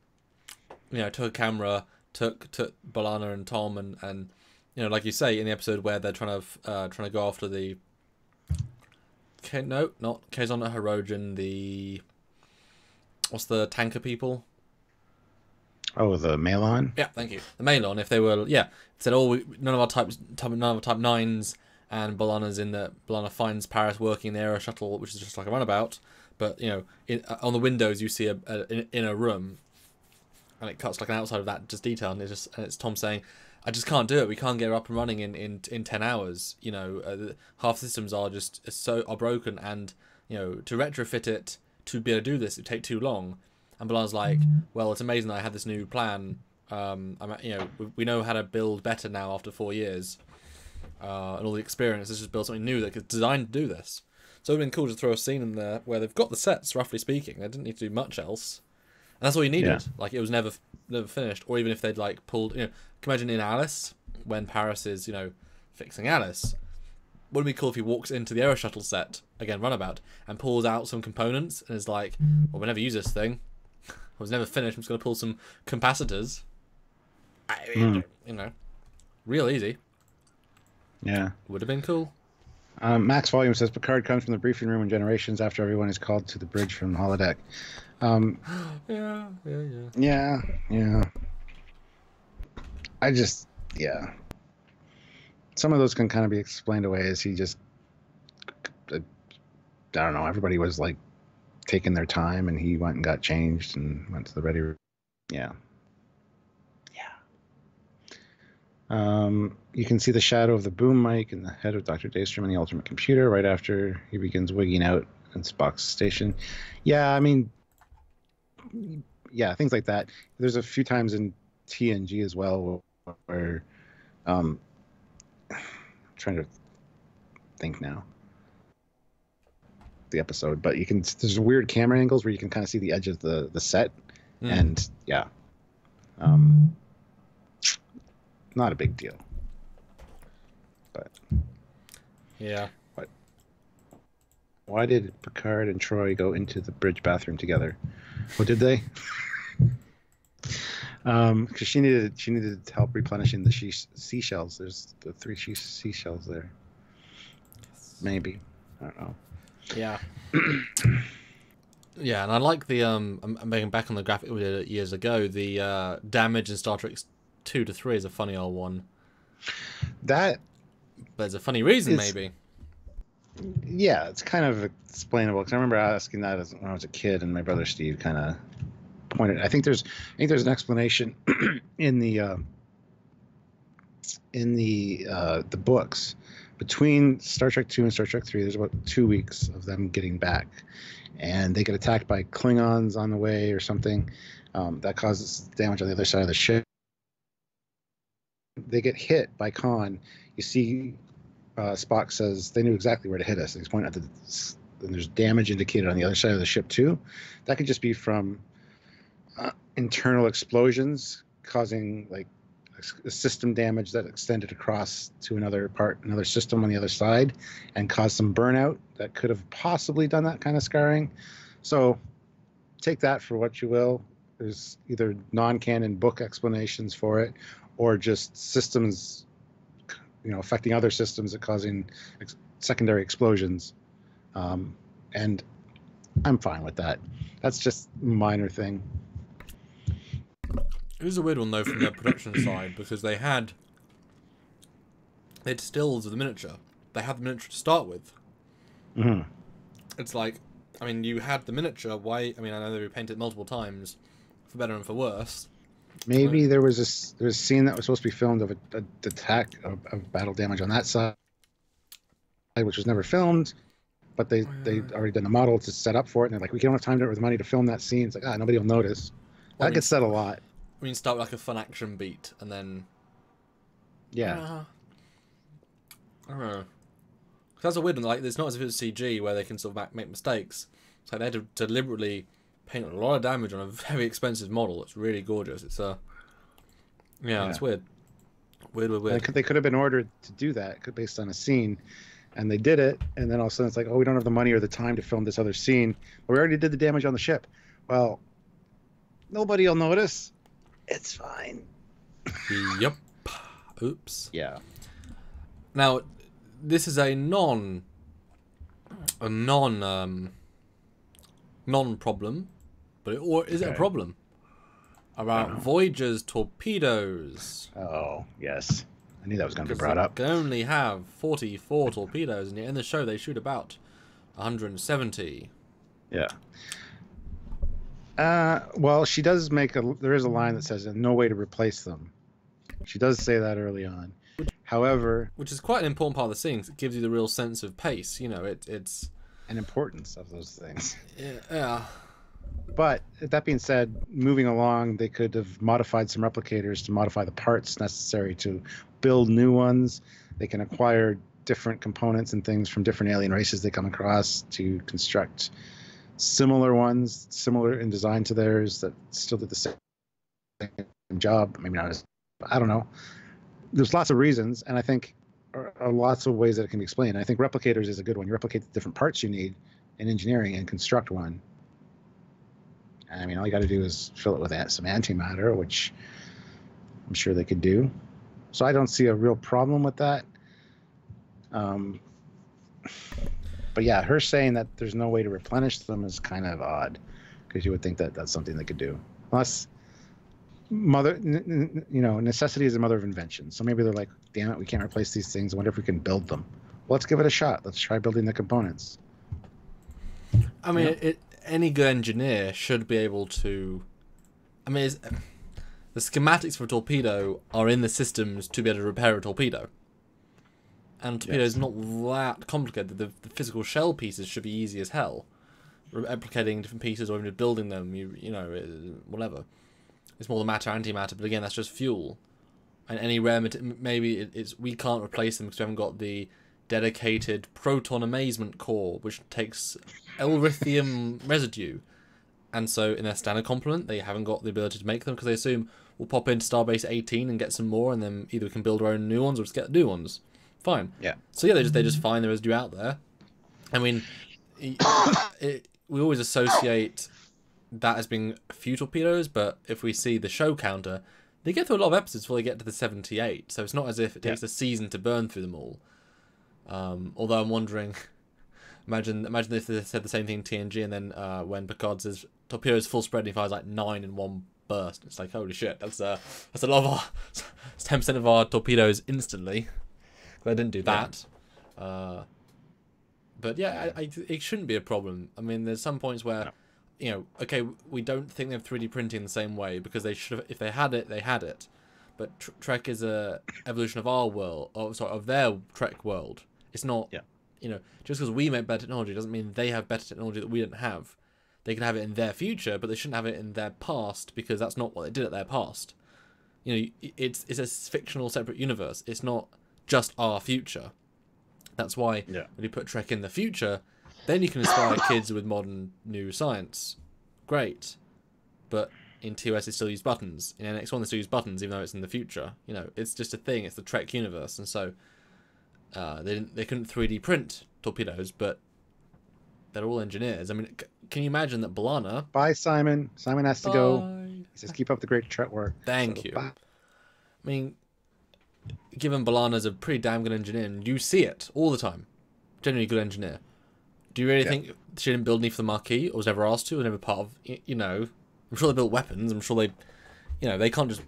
took a camera, took B'Elanna and Tom and like you say in the episode where they're trying to go after the not Kazon Hirogen, the what's the tanker people? Oh, the Malon? Yeah, thank you. The Malon, if they were, said, none of our type 9s, and B'Elanna finds Paris working in the Aero Shuttle, which is just like a runabout, but, on the windows you see in a room, and it cuts like an outside of that just detail, and it's Tom saying, I just can't do it, we can't get her up and running in 10 hours, half systems are broken, and, to retrofit it, to be able to do this, it'd take too long. And B'Elanna's like, well, it's amazing that I had this new plan. We know how to build better now after 4 years. And all the experience, let's just build something new that's designed to do this. So it would have been cool to throw a scene in there where they've got the sets, roughly speaking. They didn't need to do much else. And that's all you needed. Yeah. Like, it was never finished. Or even if they'd, pulled, can you imagine in Alice, when Paris is, fixing Alice, wouldn't it be cool if he walks into the Aero Shuttle set, again, runabout, and pulls out some components and is like, well, we'll never use this thing. I was never finished. I'm just going to pull some capacitors. Real easy. Yeah. Would have been cool. Max Volume says Picard comes from the briefing room in Generations after everyone is called to the bridge from the holodeck. Yeah. Some of those can kind of be explained away as he just, I don't know, everybody was taking their time, and he went and got changed and went to the ready room. Yeah. You can see the shadow of the boom mic in the head of Dr. Daystrom in the ultimate computer right after he begins wigging out in Spock's station. Yeah, I mean, things like that. There's a few times in TNG as well where I'm trying to think now the episode, but there's weird camera angles where you can kind of see the edge of the set, and not a big deal, but why did Picard and Troy go into the bridge bathroom together? What did they? Because she needed help replenishing the seashells. There's the 3 seashells there. Maybe, I don't know. Yeah. Yeah, and I like the I'm making back on the graphic we did years ago. The damage in Star Trek 2 to 3 is a funny old one. But there's a funny reason, maybe. Yeah, it's kind of explainable because I remember asking that when I was a kid, and my brother Steve kind of pointed. I think there's an explanation in the books. Between Star Trek 2 and Star Trek 3, there's about 2 weeks of them getting back, and they get attacked by Klingons on the way or something. That causes damage on the other side of the ship. They get hit by Khan. You see, Spock says they knew exactly where to hit us. He's pointing at and there's damage indicated on the other side of the ship too. That could just be from internal explosions causing system damage that extended across to another system on the other side and caused some burnout that could have possibly done that kind of scarring. So take that for what you will. There's either non-canon book explanations for it or just systems, affecting other systems and causing secondary explosions. And I'm fine with that. That's just a minor thing. It was a weird one, though, from the production side, because they had stills of the miniature. They had the miniature to start with. Mm-hmm. it's like, I mean, you had the miniature. Why? I mean, I know they repainted it multiple times, for better and for worse. Maybe there was a scene that was supposed to be filmed of a attack of battle damage on that side, which was never filmed. But they already done the model to set up for it, and they're like, we don't have time or the money to film that scene. It's like, nobody will notice. Well, That gets said a lot. I mean, start with like a fun action beat, and then Yeah. I don't know. That's a weird one. Like, it's not as if it's CG where they can sort of make mistakes. It's like they had to deliberately paint a lot of damage on a very expensive model. It's really gorgeous. It's yeah, it's weird. Weird. They could have been ordered to do that based on a scene, and they did it. And then all of a sudden it's like, we don't have the money or the time to film this other scene. We already did the damage on the ship. Well, nobody will notice. It's fine. Yep. Oops. Yeah. Now, this is a non problem, but is it a problem? About Voyager's torpedoes. Oh, yes. I knew that was going to be brought up. They can only have 44 torpedoes, and yet in the show they shoot about 170. Yeah. Well, she does there is a line that says no way to replace them. She does say that early on. However, which is quite an important part of the scene, 'cause it gives you the real sense of pace. You know, it's an importance of those things. Yeah. But that being said, moving along, they could have modified some replicators to modify the parts necessary to build new ones. They can acquire different components and things from different alien races they come across to construct similar ones, similar in design to theirs, that still did the same job. Maybe not as, I don't know. There's lots of reasons, and I think are lots of ways that it can be explained. I think replicators is a good one. You replicate the different parts you need in engineering and construct one. I mean, all you got to do is fill it with some antimatter, which I'm sure they could do. So I don't see a real problem with that. But yeah, her saying that there's no way to replenish them is kind of odd, because you would think that that's something they could do. Unless necessity is the mother of invention. So maybe they're like, damn it, we can't replace these things. I wonder if we can build them. Well, let's give it a shot. Let's try building the components. I mean, any good engineer should be able to. I mean, the schematics for a torpedo are in the systems to be able to repair a torpedo. And a torpedo is not that complicated. The physical shell pieces should be easy as hell. Replicating different pieces or even building them, whatever. It's more the matter, antimatter, but again, that's just fuel. And any rare maybe we can't replace them because we haven't got the dedicated proton amazement core, which takes L-lithium residue. And so in their standard complement, they haven't got the ability to make them because they assume we'll pop into Starbase 18 and get some more, and then either we can build our own new ones or just get new ones. Fine. Yeah. So yeah, they just find the residue out there. I mean, we always associate that as being a few torpedoes, but if we see the show counter, they get through a lot of episodes before they get to the 78. So it's not as if it takes a season to burn through them all. Although I'm wondering, imagine if they said the same thing in TNG, and then when Picard says torpedoes full spread, and he fires like 9 in one burst. It's like, holy shit, that's a lot of it's 10% of our torpedoes instantly. They didn't do that. But yeah, it shouldn't be a problem. I mean, there's some points where, okay, we don't think they're 3D printing the same way because they should have. If they had it, they had it. But Trek is a evolution of our world, of their Trek world. It's not, just because we make better technology doesn't mean they have better technology that we didn't have. They can have it in their future, but they shouldn't have it in their past because that's not what they did at their past. It's a fictional separate universe. It's not just our future. That's why when you put Trek in the future, then you can inspire kids with modern new science. Great. But in TOS they still use buttons. In NX1 they still use buttons even though it's in the future. It's just a thing. It's the Trek universe. And so they couldn't 3D print torpedoes, but they're all engineers. I mean, can you imagine that B'Elanna... Bye, Simon. Simon has to go. He says, keep up the great Trek work. Thank you. Bye. I mean, given B'Elanna's a pretty damn good engineer, and you see it all the time. Genuinely good engineer. Do you really think she didn't build any for the Marquis, or was never asked to, or never part of, I'm sure they built weapons, I'm sure they can't just,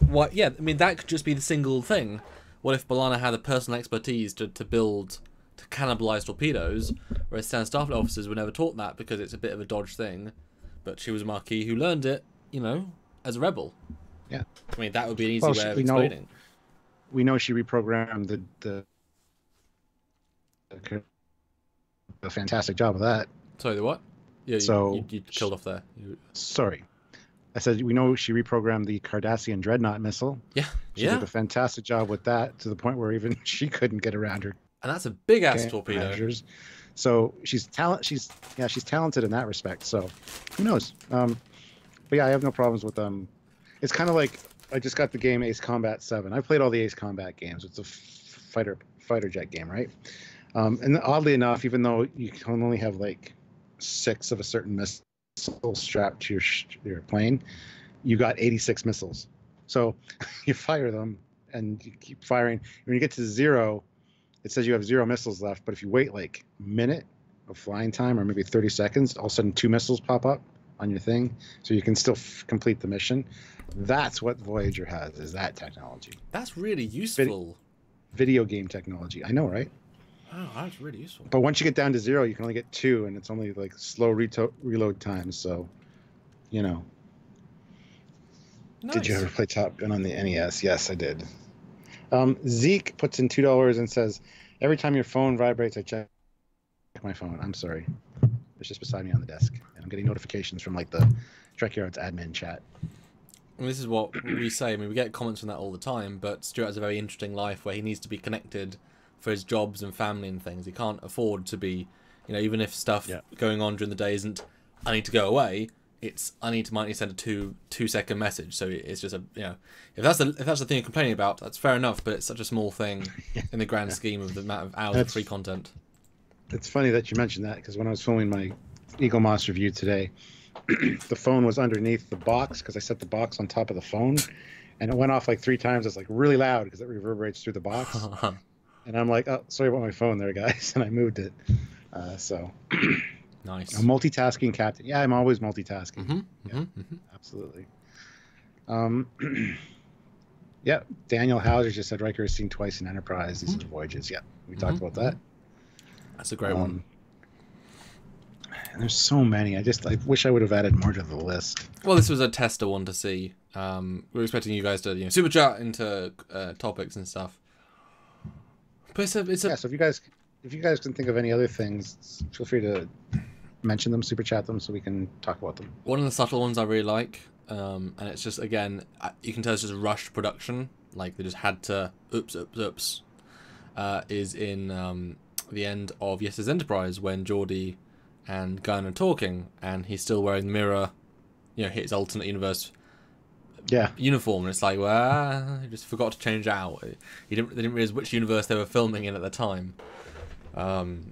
what, I mean, that could just be the single thing. What if B'Elanna had the personal expertise to build, to cannibalize torpedoes, whereas standard Starfleet officers were never taught that because it's a bit of a dodge thing. But she was a Marquis who learned it, you know, as a rebel. Yeah. I mean, that would be an easy way of explaining. We know she reprogrammed a fantastic job of that. Sorry, the what? Yeah, you killed off there. Sorry. I said we know she reprogrammed the Cardassian Dreadnought missile. Yeah. She did a fantastic job with that, to the point where even she couldn't get around her. And that's a big ass torpedo. Measures. So she's talented in that respect. So who knows? But yeah, I have no problems with them. It's kind of like I just got the game Ace Combat 7. I played all the Ace Combat games. It's a fighter jet game, right? And oddly enough, even though you can only have like 6 of a certain missile strapped to your plane, you got 86 missiles. So you fire them and you keep firing. When you get to 0, it says you have 0 missiles left. But if you wait like a minute of flying time, or maybe 30 seconds, all of a sudden 2 missiles pop up on your thing, so you can still complete the mission. That's what Voyager has, is that technology. That's really useful. Video game technology. I know, right? Oh, that's really useful. But once you get down to 0, you can only get 2, and it's only like slow reload times. So, you know. Nice. Did you ever play Top Gun on the NES? Yes, I did. Zeke puts in $2 and says, every time your phone vibrates, I check my phone. I'm sorry. It's just beside me on the desk, and I'm getting notifications from like the Trekyards admin chat. And this is what we say. I mean, we get comments from that all the time, but Stuart has a very interesting life where he needs to be connected for his jobs and family and things. He can't afford to be, you know, even if stuff going on during the day isn't, I need to go away, it's, I need to send a two-second message. So it's just a, you know, if that's the thing you're complaining about, that's fair enough, but it's such a small thing in the grand scheme of the amount of hours of free content. It's funny that you mentioned that, because when I was filming my Eagle Moss review today, the phone was underneath the box, because I set the box on top of the phone, and it went off like 3 times. It's like really loud because it reverberates through the box. And I'm like, oh, sorry about my phone there, guys. And I moved it. So nice. A multitasking captain. Yeah, I'm always multitasking. Absolutely. Yeah, Daniel Hauser just said Riker is seen twice in Enterprise. These are Voyages. Yeah, we talked about that. That's a great one. And there's so many. I wish I would have added more to the list. Well, this was a tester one to see. We're expecting you guys to, you know, super chat into topics and stuff. But it's a yeah. So if you guys can think of any other things, feel free to mention them, super chat them, so we can talk about them. One of the subtle ones I really like, and it's just, again, you can tell it's just rushed production. Like they just had to oops, is in the end of Yesterday's Enterprise when Geordi and Guinan are talking, and he's still wearing the mirror, you know, his alternate universe uniform, and it's like, well, he just forgot to change out. They didn't realize which universe they were filming in at the time,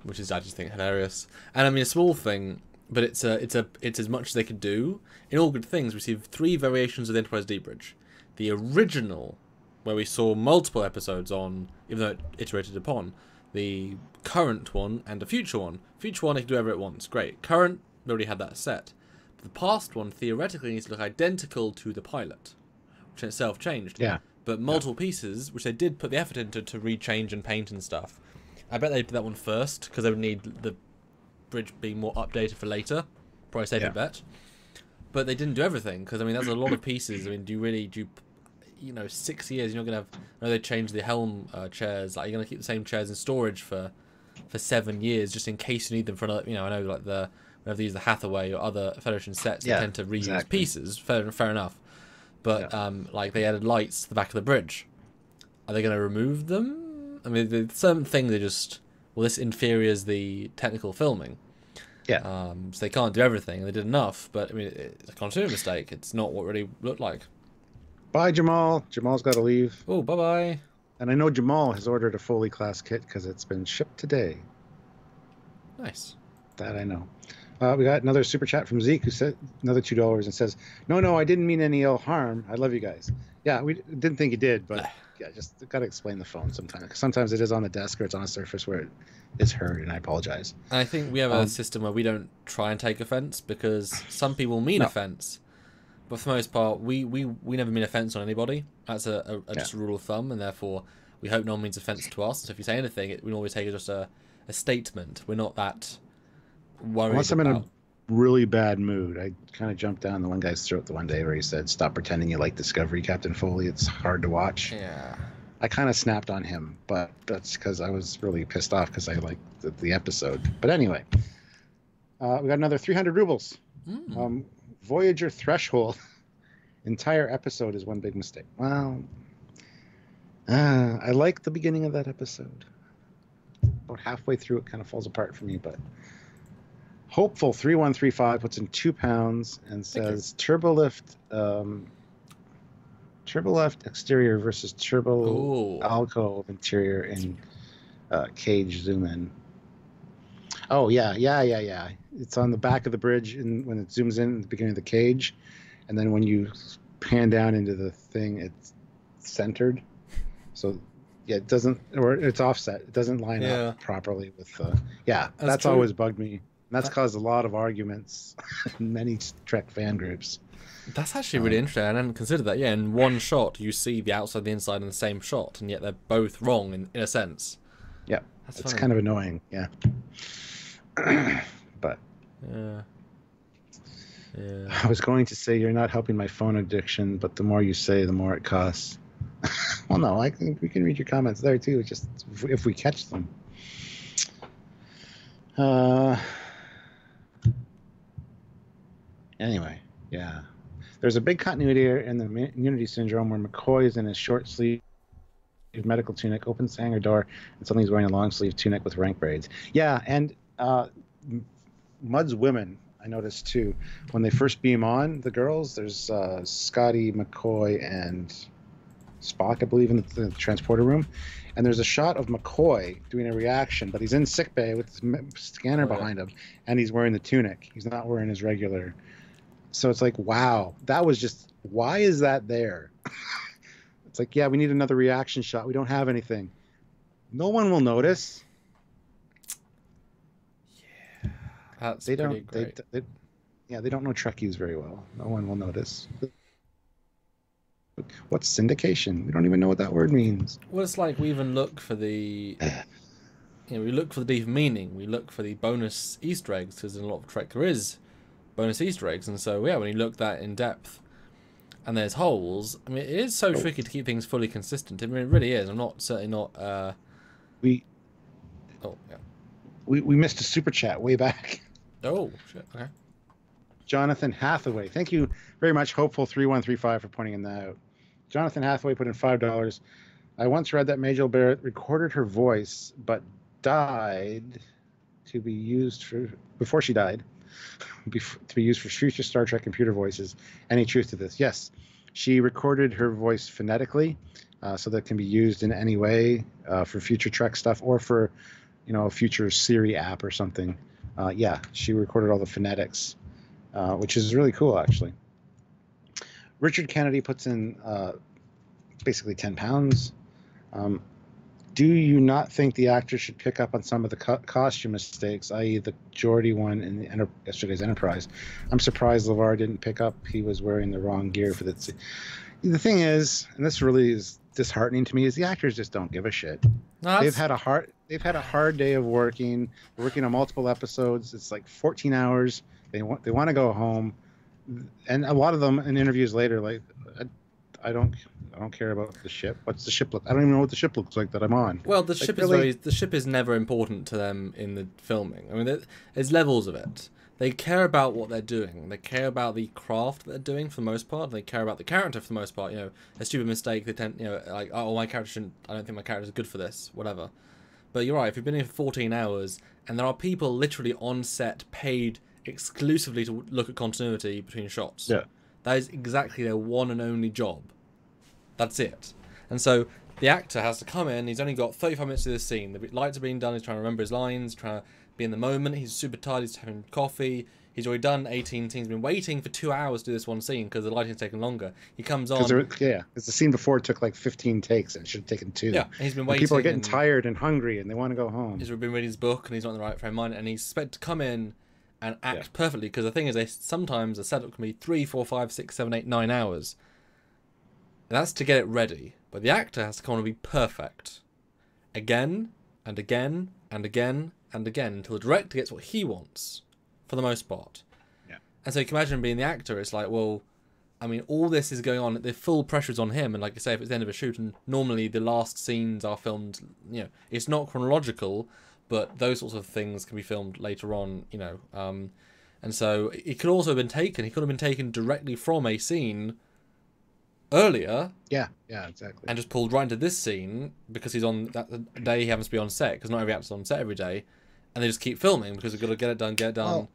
which is, I just think, hilarious. And I mean, a small thing, but it's as much as they could do. In All Good Things, we see 3 variations of the Enterprise D Bridge. The original, where we saw multiple episodes on, even though it iterated upon, the current one and a future one. Future one, it can do whatever it wants. Great. Current, we already had that set. The past one theoretically needs to look identical to the pilot, which in itself changed. Yeah. But multiple pieces, which they did put the effort into to rechange and paint and stuff. I bet they did that one first because they would need the bridge being more updated for later. Probably safer bet. But they didn't do everything because I mean that's a lot of pieces. I mean, do you know 6 years? You're not gonna have. I know they changed the helm chairs. Like you're gonna keep the same chairs in storage for 7 years just in case you need them for another. You know, I know like whenever they use the Hathaway or other Federation sets, they tend to reuse pieces. Fair enough. But like they added lights to the back of the bridge. Are they going to remove them? I mean, certain things are just, well, this inferiors the technical filming. Yeah. So they can't do everything. They did enough, but I mean, it's a continuity mistake. It's not what it really looked like. Bye, Jamal. Jamal's got to leave. Oh, bye-bye. And I know Jamal has ordered a Foley class kit because it's been shipped today. Nice. That I know. We got another super chat from Zeke who said another $2 and says, no, I didn't mean any ill harm. I love you guys. Yeah, we didn't think you did, but yeah, just got to explain the phone sometimes. Because sometimes it is on the desk or it's on a surface where it is heard, and I apologize. And I think we have a system where we don't try and take offense because some people mean offense. But for the most part, we never mean offense on anybody. That's just a rule of thumb, and therefore we hope no one means offense to us. So if you say anything, we always take it just a a statement. We're not that worried Unless I'm in about... a really bad mood. I kind of jumped down the one guy's throat the one day where he said, "Stop pretending you like Discovery, Captain Foley. It's hard to watch." Yeah. I kind of snapped on him, but that's because I was really pissed off because I liked the episode. But anyway, we got another 300 rubles. Voyager threshold. Entire episode is one big mistake. Well, I like the beginning of that episode. About halfway through, it kind of falls apart for me, but Hopeful 3135 puts in £2 and says turbolift exterior versus turbo alcove interior in cage zoom in. Oh yeah. It's on the back of the bridge and when it zooms in at the beginning of the cage, and then when you pan down into the thing, it's centered. So yeah, it doesn't, or it's offset. It doesn't line up properly with. That's always bugged me. And that's caused a lot of arguments in many Trek fan groups. That's actually really interesting. I hadn't considered that. Yeah, in one shot, you see the outside and the inside in the same shot, and yet they're both wrong in a sense. Yeah, it's kind of annoying. Yeah. But. Yeah. I was going to say you're not helping my phone addiction, but the more you say, the more it costs. Well, no, I think we can read your comments there too. Just if we catch them. Anyway, yeah. There's a big continuity in the Unity syndrome where McCoy is in his short sleeve medical tunic, opens the hangar door, and suddenly he's wearing a long sleeve tunic with rank braids. Yeah, and Mudd's women, I noticed too, when they first beam on, the girls, there's Scotty, McCoy, and Spock, I believe, in the transporter room. And there's a shot of McCoy doing a reaction, but he's in sickbay with his scanner behind him, and he's wearing the tunic. He's not wearing his regular. So it's like, wow, that was just, why is that there? It's like, yeah, we need another reaction shot. We don't have anything. No one will notice. Yeah, that's they pretty don't. great. They don't know Trekkies very well. No one will notice. What's syndication? We don't even know what that word means. Well, it's like we even look for the, we look for the deep meaning. We look for the bonus Easter eggs, because in a lot of Trek there is bonus Easter eggs, and so yeah, when you look that in depth, and there's holes. I mean, it is so tricky to keep things fully consistent. I mean, it really is. I'm not certainly not. We missed a super chat way back. Oh shit! Okay. Jonathan Hathaway, thank you very much, Hopeful 3135 for pointing that out. Jonathan Hathaway put in $5. I once read that Majel Barrett recorded her voice, but died to be used for before she died, to be used for future Star Trek computer voices. Any truth to this? Yes, she recorded her voice phonetically, so that it can be used in any way for future Trek stuff or for, a future Siri app or something. Yeah, she recorded all the phonetics, which is really cool, actually. Richard Kennedy puts in basically £10. Do you not think the actor should pick up on some of the costume mistakes, i.e. the Geordi one in yesterday's Enterprise? I'm surprised LeVar didn't pick up he was wearing the wrong gear for that. The thing is, and this really is disheartening to me, is the actors just don't give a shit. No, they've had a hard day of working. They're working on multiple episodes. It's like 14 hours. They want to go home. And a lot of them in interviews later, like, I don't care about the ship. What's the ship look? I don't even know what the ship looks like that I'm on. Well, the ship is never important to them in the filming. I mean, there's levels of it. They care about what they're doing. They care about the craft that they're doing for the most part. They care about the character for the most part. A stupid mistake. They tend, like, oh, my character shouldn't. I don't think my character is good for this. Whatever. But you're right. If you've been here for 14 hours and there are people literally on set paid exclusively to look at continuity between shots. Yeah. That is exactly their one and only job. That's it. And so the actor has to come in. He's only got 35 minutes to this scene. The lights are being done. He's trying to remember his lines, trying to be in the moment. He's super tired. He's having coffee. He's already done 18 scenes. He's been waiting for 2 hours to do this one scene because the lighting's taken longer. He comes on. It's the scene before it took like 15 takes and it should have taken 2. Yeah, he's been waiting. People are getting tired and hungry and they want to go home. He's been reading his book and he's not in the right frame of mind, and he's expected to come in and act perfectly, because the thing is, sometimes a setup can be 3, 4, 5, 6, 7, 8, 9 hours. And that's to get it ready. But the actor has to come on and be perfect. Again, and again, and again, and again until the director gets what he wants, for the most part. Yeah. And so you can imagine being the actor, it's like, well, I mean, all this is going on, the full pressure's on him, and like I say, if it's the end of a shoot, and normally the last scenes are filmed, you know, it's not chronological, but those sorts of things can be filmed later on, you know, and so it could also have been taken, he could have been taken directly from a scene earlier. Yeah, exactly. And just pulled right into this scene, because he's on that day he happens to be on set, because not every actor's on set every day, and they just keep filming, because they've got to get it done. Well,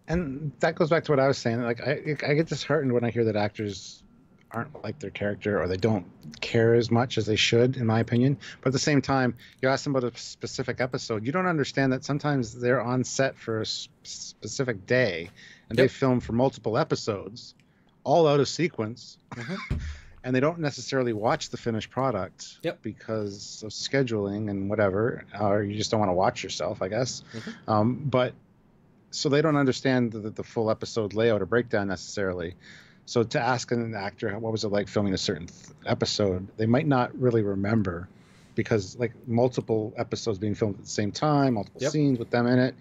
and that goes back to what I was saying. Like, I get disheartened when I hear that actors aren't like their character, or they don't care as much as they should, in my opinion. But at the same time, you ask them about a specific episode, you don't understand that sometimes they're on set for a specific day, and they film for multiple episodes, all out of sequence, and they don't necessarily watch the finished product because of scheduling and whatever, or you just don't want to watch yourself, I guess. But so they don't understand the full episode layout or breakdown necessarily. So to ask an actor, what was it like filming a certain episode, they might not really remember, because like multiple episodes being filmed at the same time, multiple scenes with them in it.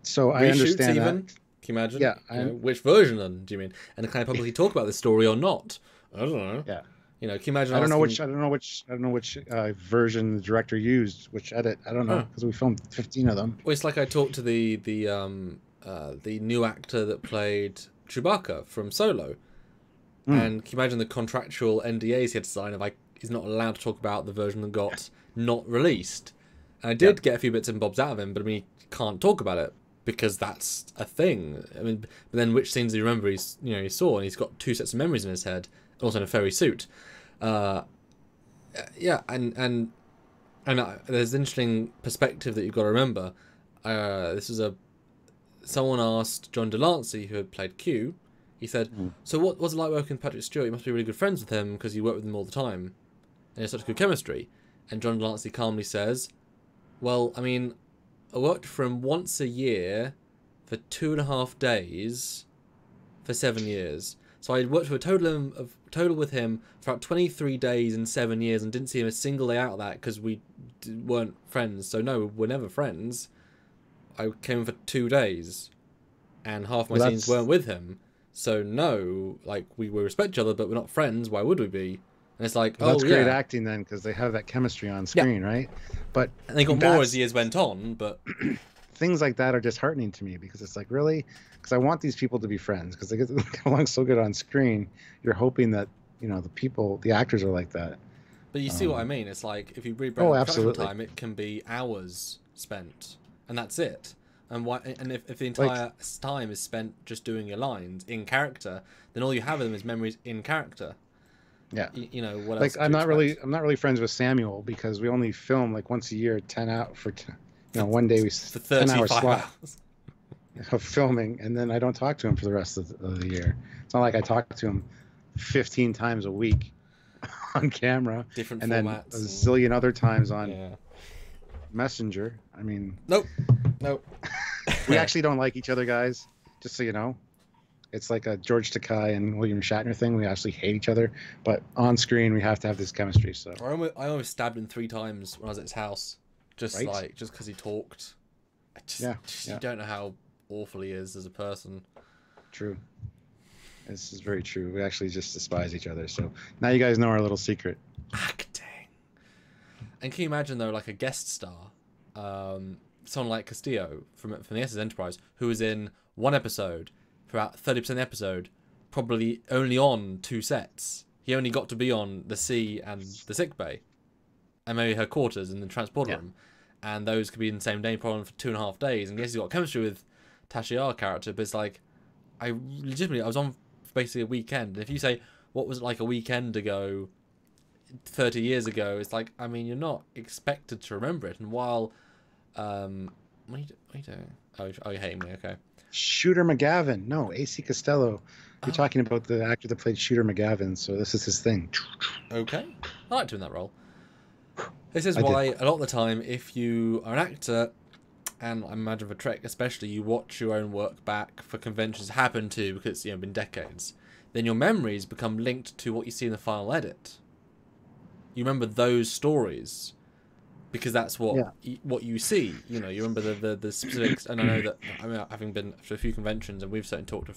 So I understand even. that. Can you imagine? Yeah. You know, which version then do you mean? And can I publicly talk about this story or not? I don't know. Yeah. You know, can you imagine? I don't know which version the director used, which edit. I don't know, because we filmed 15 of them. Well, it's like I talked to the new actor that played Chewbacca from Solo, and can you imagine the contractual NDAs he had to sign of like he's not allowed to talk about the version that got not released. And I did get a few bits and bobs out of him, but I mean, he can't talk about it because that's a thing. I mean, but then which scenes do you remember? He saw, and he's got 2 sets of memories in his head, also in a furry suit. And there's an interesting perspective that you've got to remember. This was someone asked John Delancey, who had played Q. He said, "So what was it like working with Patrick Stewart? You must be really good friends with him because you work with him all the time, and you have such good chemistry." And John Delancey calmly says, "Well, I mean, I worked for him once a year for 2.5 days for 7 years. So I worked for a total with him for about 23 days in 7 years, and didn't see him a single day out of that because we weren't friends. So no, we're never friends. I came for 2 days, and half my scenes weren't with him. So no, like we respect each other, but we're not friends. Why would we be?" And it's like, that's great acting then, because they have that chemistry on screen, right? But and they got more as years went on. But things like that are disheartening to me, because it's like, really, because I want these people to be friends, because they get along so good on screen. You're hoping that the actors are like that. But you see what I mean? It's like if you read production time, it can be hours spent, and that's it. And if the entire time is spent just doing your lines in character, then all you have of them is memories in character. Yeah. What else? I'm not really friends with Samuel, because we only film like once a year, 10 out for one day we for 35 hours of filming, and then I don't talk to him for the rest of the year. It's not like I talk to him 15 times a week on camera, different and formats, then a zillion other times on Messenger. I mean, nope. We actually don't like each other, guys. Just so you know, it's like a George Takei and William Shatner thing. We actually hate each other, but on screen we have to have this chemistry. So I almost stabbed him 3 times when I was at his house, just because he talked. You don't know how awful he is as a person. True. This is very true. We actually just despise each other. So now you guys know our little secret. Acting. And can you imagine though, like a guest star, someone like Castillo from the SS Enterprise, who was in 1 episode for about 30% of the episode, probably only on 2 sets. He only got to be on the sea and the sick bay, and maybe her quarters and the transport room, and those could be in the same day, probably for 2.5 days. And yes, he's got chemistry with Tashiar character, but it's like, I was on basically a weekend. And if you say what was it like a weekend ago, 30 years ago, it's like, I mean, you're not expected to remember it. And while what are you doing? Oh, you're hating me. Okay. Shooter McGavin. No, AC Costello. You're talking about the actor that played Shooter McGavin, so this is his thing. Okay. I like doing that role. This is why a lot of the time, if you are an actor, and I imagine for Trek especially, you watch your own work back for conventions happen to, because it's been decades, then your memories become linked to what you see in the final edit. You remember those stories because that's what what you see. You know, you remember the specifics, and I know that, I mean, having been to a few conventions, and we've certainly talked at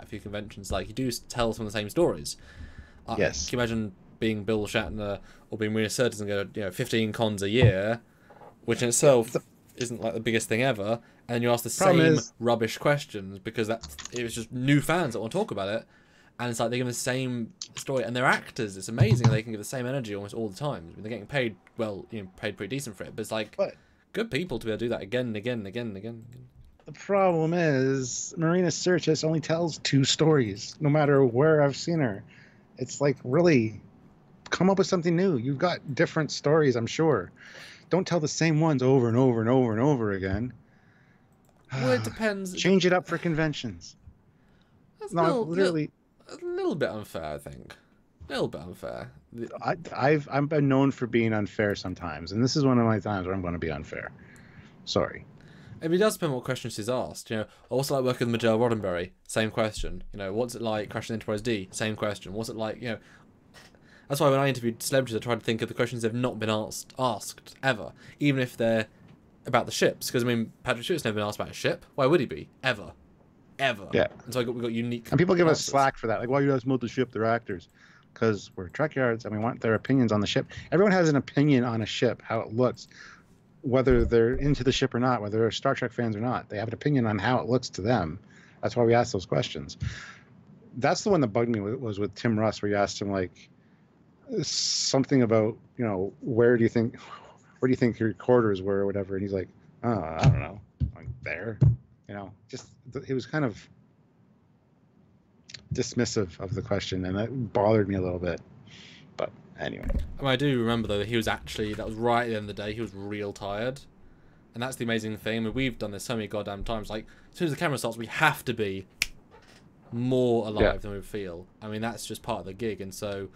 a few conventions, like, you do tell some of the same stories. Yes. Can you imagine being Bill Shatner or being Marina Sirtis and go to 15 cons a year, which in itself isn't like the biggest thing ever, and you ask the same rubbish questions because it was just new fans that want to talk about it. And it's like they give the same story, and they're actors. It's amazing they can give the same energy almost all the time. I mean, they're getting paid paid pretty decent for it. But it's like good people to be able to do that again and again and again and again. The problem is Marina Sirtis only tells 2 stories, no matter where I've seen her. It's like, really, come up with something new. You've got different stories, I'm sure. Don't tell the same ones over and over and over and over again. Well, it depends. Change it up for conventions. That's literally. A little bit unfair, I think. A little bit unfair. I've been known for being unfair sometimes, and this is one of my times where I'm going to be unfair. Sorry. It does depend what questions she's asked. You know, I also like working with Majel Roddenberry. Same question. You know, what's it like crashing Enterprise D? Same question. What's it like? You know, that's why when I interviewed celebrities, I tried to think of the questions they've not been asked ever, even if they're about the ships. Because I mean, Patrick Stewart's never been asked about a ship. Why would he be? Ever. Yeah. And so we got unique. And people give us slack for that. Like, why you guys about the ship? They're actors. Because we're Trekyards and we want their opinions on the ship. Everyone has an opinion on a ship, how it looks, whether they're into the ship or not, whether they're Star Trek fans or not. They have an opinion on how it looks to them. That's why we ask those questions. That's the one that bugged me was with Tim Russ, where you asked him like something about, you know, where do you think your quarters were or whatever, and he's like, oh, I don't know, like there. You know, just he was kind of dismissive of the question, and that bothered me a little bit. But anyway, I mean, I do remember though that he was actually, that was right at the end of the day, he was real tired, and that's the amazing thing. I mean, we've done this so many goddamn times. Like, as soon as the camera starts, we have to be more alive than we feel. I mean, that's just part of the gig, and so.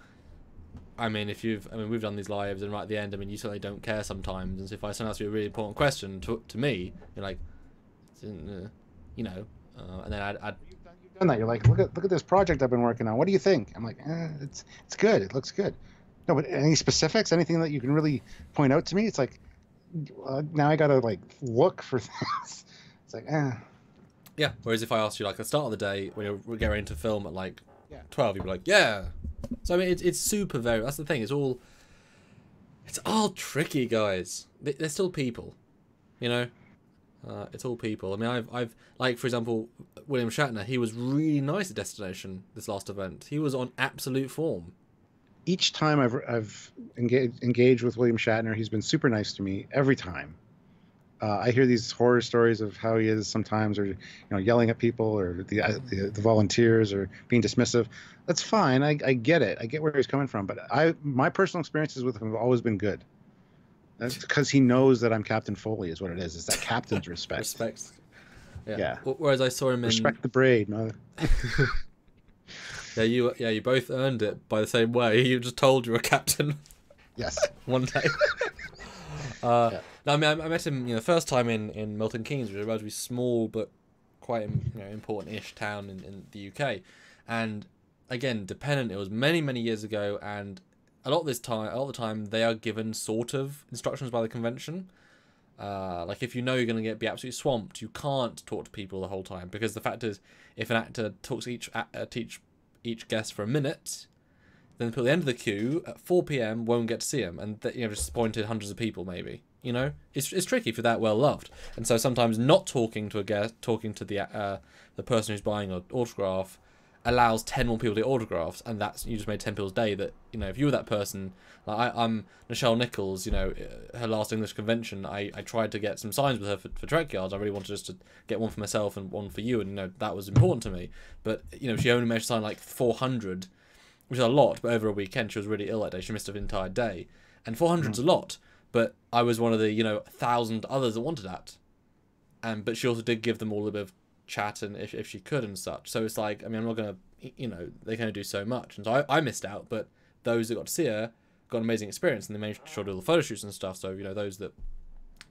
I mean, we've done these lives, and right at the end, I mean, you certainly don't care sometimes. And so if I send out you a really important question to me, you're like, you know, and then I'd you've done that. You're like, look at this project I've been working on. What do you think? I'm like, it's good. It looks good. No, but any specifics? Anything that you can really point out to me? It's like, now I gotta like look for things. It's like, Yeah. Whereas if I asked you like at the start of the day when you're getting into film at like 12, you'd be like, yeah. So I mean, it's super very. That's the thing. It's all tricky, guys. They're still people, you know. It's all people. I mean, I've like, for example, William Shatner. He was really nice at Destination this last event. He was on absolute form. Each time I've engaged with William Shatner, he's been super nice to me every time. I hear these horror stories of how he is sometimes, or yelling at people, or the volunteers, or being dismissive. That's fine. I get it. I get where he's coming from. But my personal experiences with him have always been good. That's because he knows that I'm Captain Foley, is what it is. It's that captain's respect. Respect. Yeah. Whereas I saw him in Respect the braid, mother. You both earned it by the same way. You just told you were captain. Yes. One day. No, I mean, I met him, the first time in Milton Keynes, which is a relatively small but quite, important-ish town in the UK. And again, dependent, it was many, many years ago, and a lot of the time, they are given sort of instructions by the convention. Like if you're going to be absolutely swamped, you can't talk to people the whole time, because the fact is, if an actor talks to each guest for a minute, then people at the end of the queue at 4 p.m. won't get to see him, and just disappointed hundreds of people maybe. It's tricky if you're that well loved, and so sometimes not talking to a guest, talking to the person who's buying an autograph, allows 10 more people to get autographs, and that's, you just made 10 people's day. That if you were that person, like I'm Nichelle Nichols, her last English convention, I tried to get some signs with her for Trekyards. I really wanted just to get one for myself and one for you, and that was important to me. But she only managed to sign like 400, which is a lot, but over a weekend she was really ill that day. She missed an entire day, and 400's a lot. But I was one of the 1,000 others that wanted that, but she also did give them all a bit of chat, and if she could and such. So it's like, I mean, I'm not gonna, they can only do so much, and so I missed out. But those that got to see her got an amazing experience, and they managed to do all the photo shoots and stuff. So those that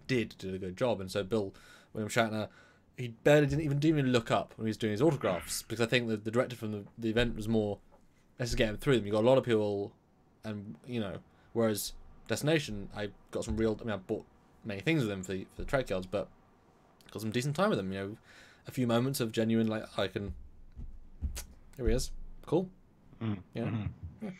did a good job. And so William Shatner, he barely didn't even look up when he was doing his autographs, because I think the director from the event was more, let's just get him through them. You got a lot of people, and whereas destination, I got some real. I mean, I bought many things with them for the Trekyards, but got some decent time with them. You know, a few moments of genuine like I can. Here he is. Cool. Yeah. Yeah.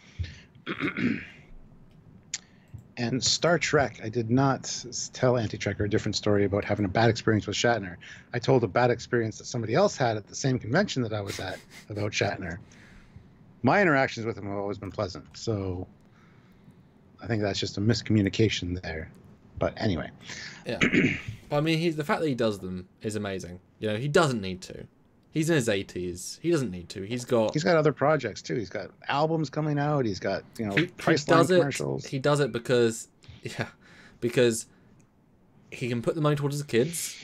And Star Trek, I did not tell Anti-Trekker a different story about having a bad experience with Shatner. I told a bad experience that somebody else had at the same convention that I was at about Shatner. My interactions with him have always been pleasant, so I think that's just a miscommunication there. But anyway. Yeah. But I mean, the fact that he does them is amazing. You know, he doesn't need to. He's in his 80s. He doesn't need to. He's got other projects too. He's got albums coming out. He's got, you know, Priceline commercials. He does it because he can put the money towards his kids.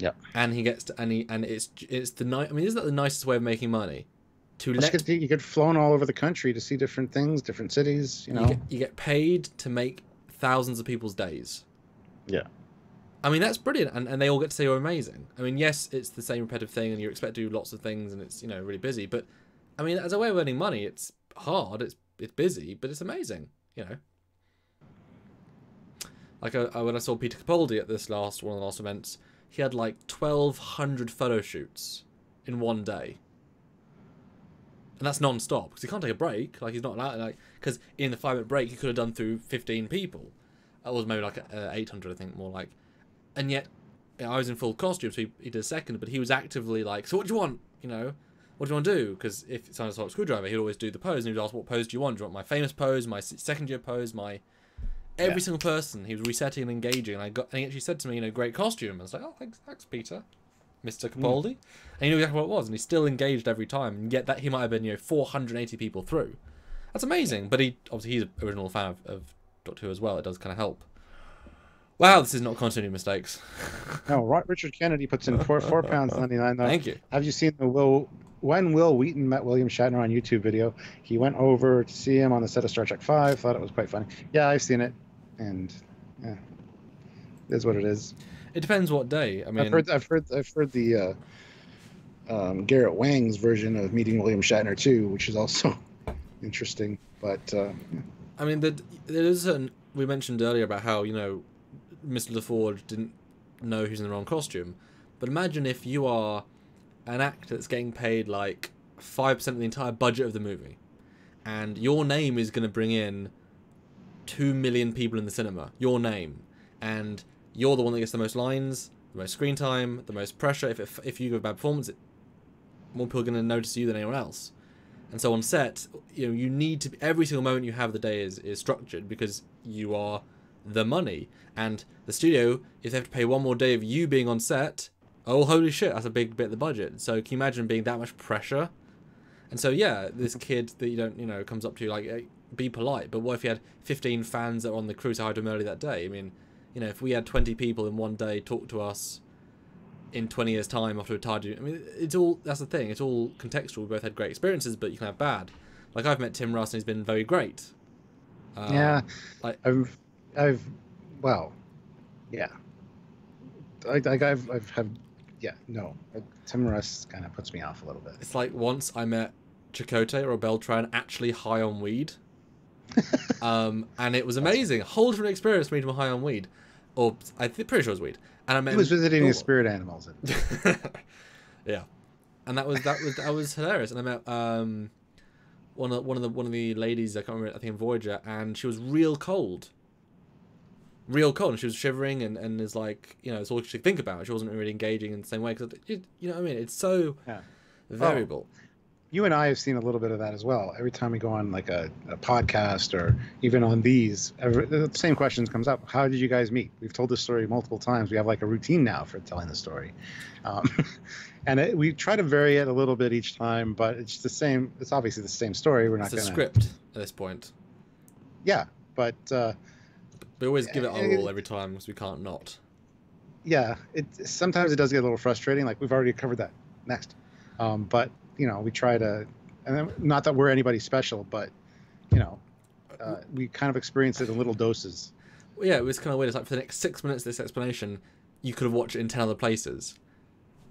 Yeah. And he gets to, and it's the night. I mean, isn't that the nicest way of making money? You get flown all over the country to see different things, different cities. You know, you get paid to make thousands of people's days. Yeah. I mean, that's brilliant, and they all get to say you're amazing. I mean, yes, it's the same repetitive thing, and you expect to do lots of things, and it's, you know, really busy. But I mean, as a way of earning money, it's hard, it's busy, but it's amazing. You know, like when I saw Peter Capaldi at one of the last events, he had like 1,200 photo shoots in one day, and that's non-stop because he can't take a break. Like he's not allowed, like, because in the 5-minute break he could have done through 15 people. That was maybe like 800, I think, more like. And yet, I was in full costume, so he did a second, but he was actively like, so what do you want? You know, what do you want to do? Because if it's on a screwdriver, he'd always do the pose, and he'd ask, what pose do you want? Do you want my famous pose, my second year pose, my... Every single person, he was resetting and engaging, and he actually said to me, you know, great costume. I was like, oh, thanks, Peter. Mr. Capaldi. And he knew exactly what it was, and he still engaged every time, and yet that he might have been, you know, 480 people through. That's amazing, but obviously he's an original fan of Doctor Who as well. It does kind of help. Wow, this is not continuity mistakes. No, Richard Kennedy puts in £4.99. Thank you. Have you seen when Will Wheaton met William Shatner on YouTube video? He went over to see him on the set of Star Trek V. Thought it was quite funny. Yeah, I've seen it, and yeah, it is what it is. It depends what day. I mean, I've heard the Garrett Wang's version of meeting William Shatner too, which is also interesting. But I mean, there is we mentioned earlier about how, you know, Mr. LaForge didn't know who's in the wrong costume. But imagine if you are an actor that's getting paid like 5% of the entire budget of the movie, and your name is going to bring in 2 million people in the cinema. Your name. And you're the one that gets the most lines, the most screen time, the most pressure. If you give a bad performance, more people are going to notice you than anyone else. And so on set, you know, you need to... Every single moment you have of the day is structured because you are the money. And the studio, if they have to pay one more day of you being on set, oh, holy shit, that's a big bit of the budget. So can you imagine being that much pressure? And so, yeah, this kid that you don't, you know, comes up to you like, hey, be polite. But what if you had 15 fans that were on the crew to hide him early that day? I mean, you know, if we had 20 people in one day talk to us in 20 years' time after retired, I mean, it's all, that's the thing, it's all contextual. We both had great experiences, but you can have bad. Like, I've met Tim Russ and he's been very great. Yeah, like, well, yeah. I've had, yeah, no. Tim Russ kind of puts me off a little bit. It's like once I met Chakotay or Beltran actually high on weed. And it was amazing. A whole different experience meeting him high on weed. Or, pretty sure it was weed. And I met he was visiting his spirit animals. Yeah. And that was hilarious. And I met one of the ladies, I can't remember, I think in Voyager, and she was real cold, and she was shivering and is like, you know, it's all she could think about. She wasn't really engaging in the same way because, you know what I mean, it's so variable. You and I have seen a little bit of that as well. Every time we go on like a podcast or even on these, the same questions comes up. How did you guys meet? We've told this story multiple times. We have like a routine now for telling the story. And we try to vary it a little bit each time, but it's the same. It's obviously the same story. We're not going to... It's a script at this point. Yeah, but... we always give it our all every time because we can't not. Yeah, sometimes it does get a little frustrating. Like, we've already covered that. Next. But... you know, we try to, and not that we're anybody special, but, you know, we kind of experience it in little doses. Well, yeah, it was kind of weird. It's like for the next 6 minutes of this explanation, you could have watched it in 10 other places.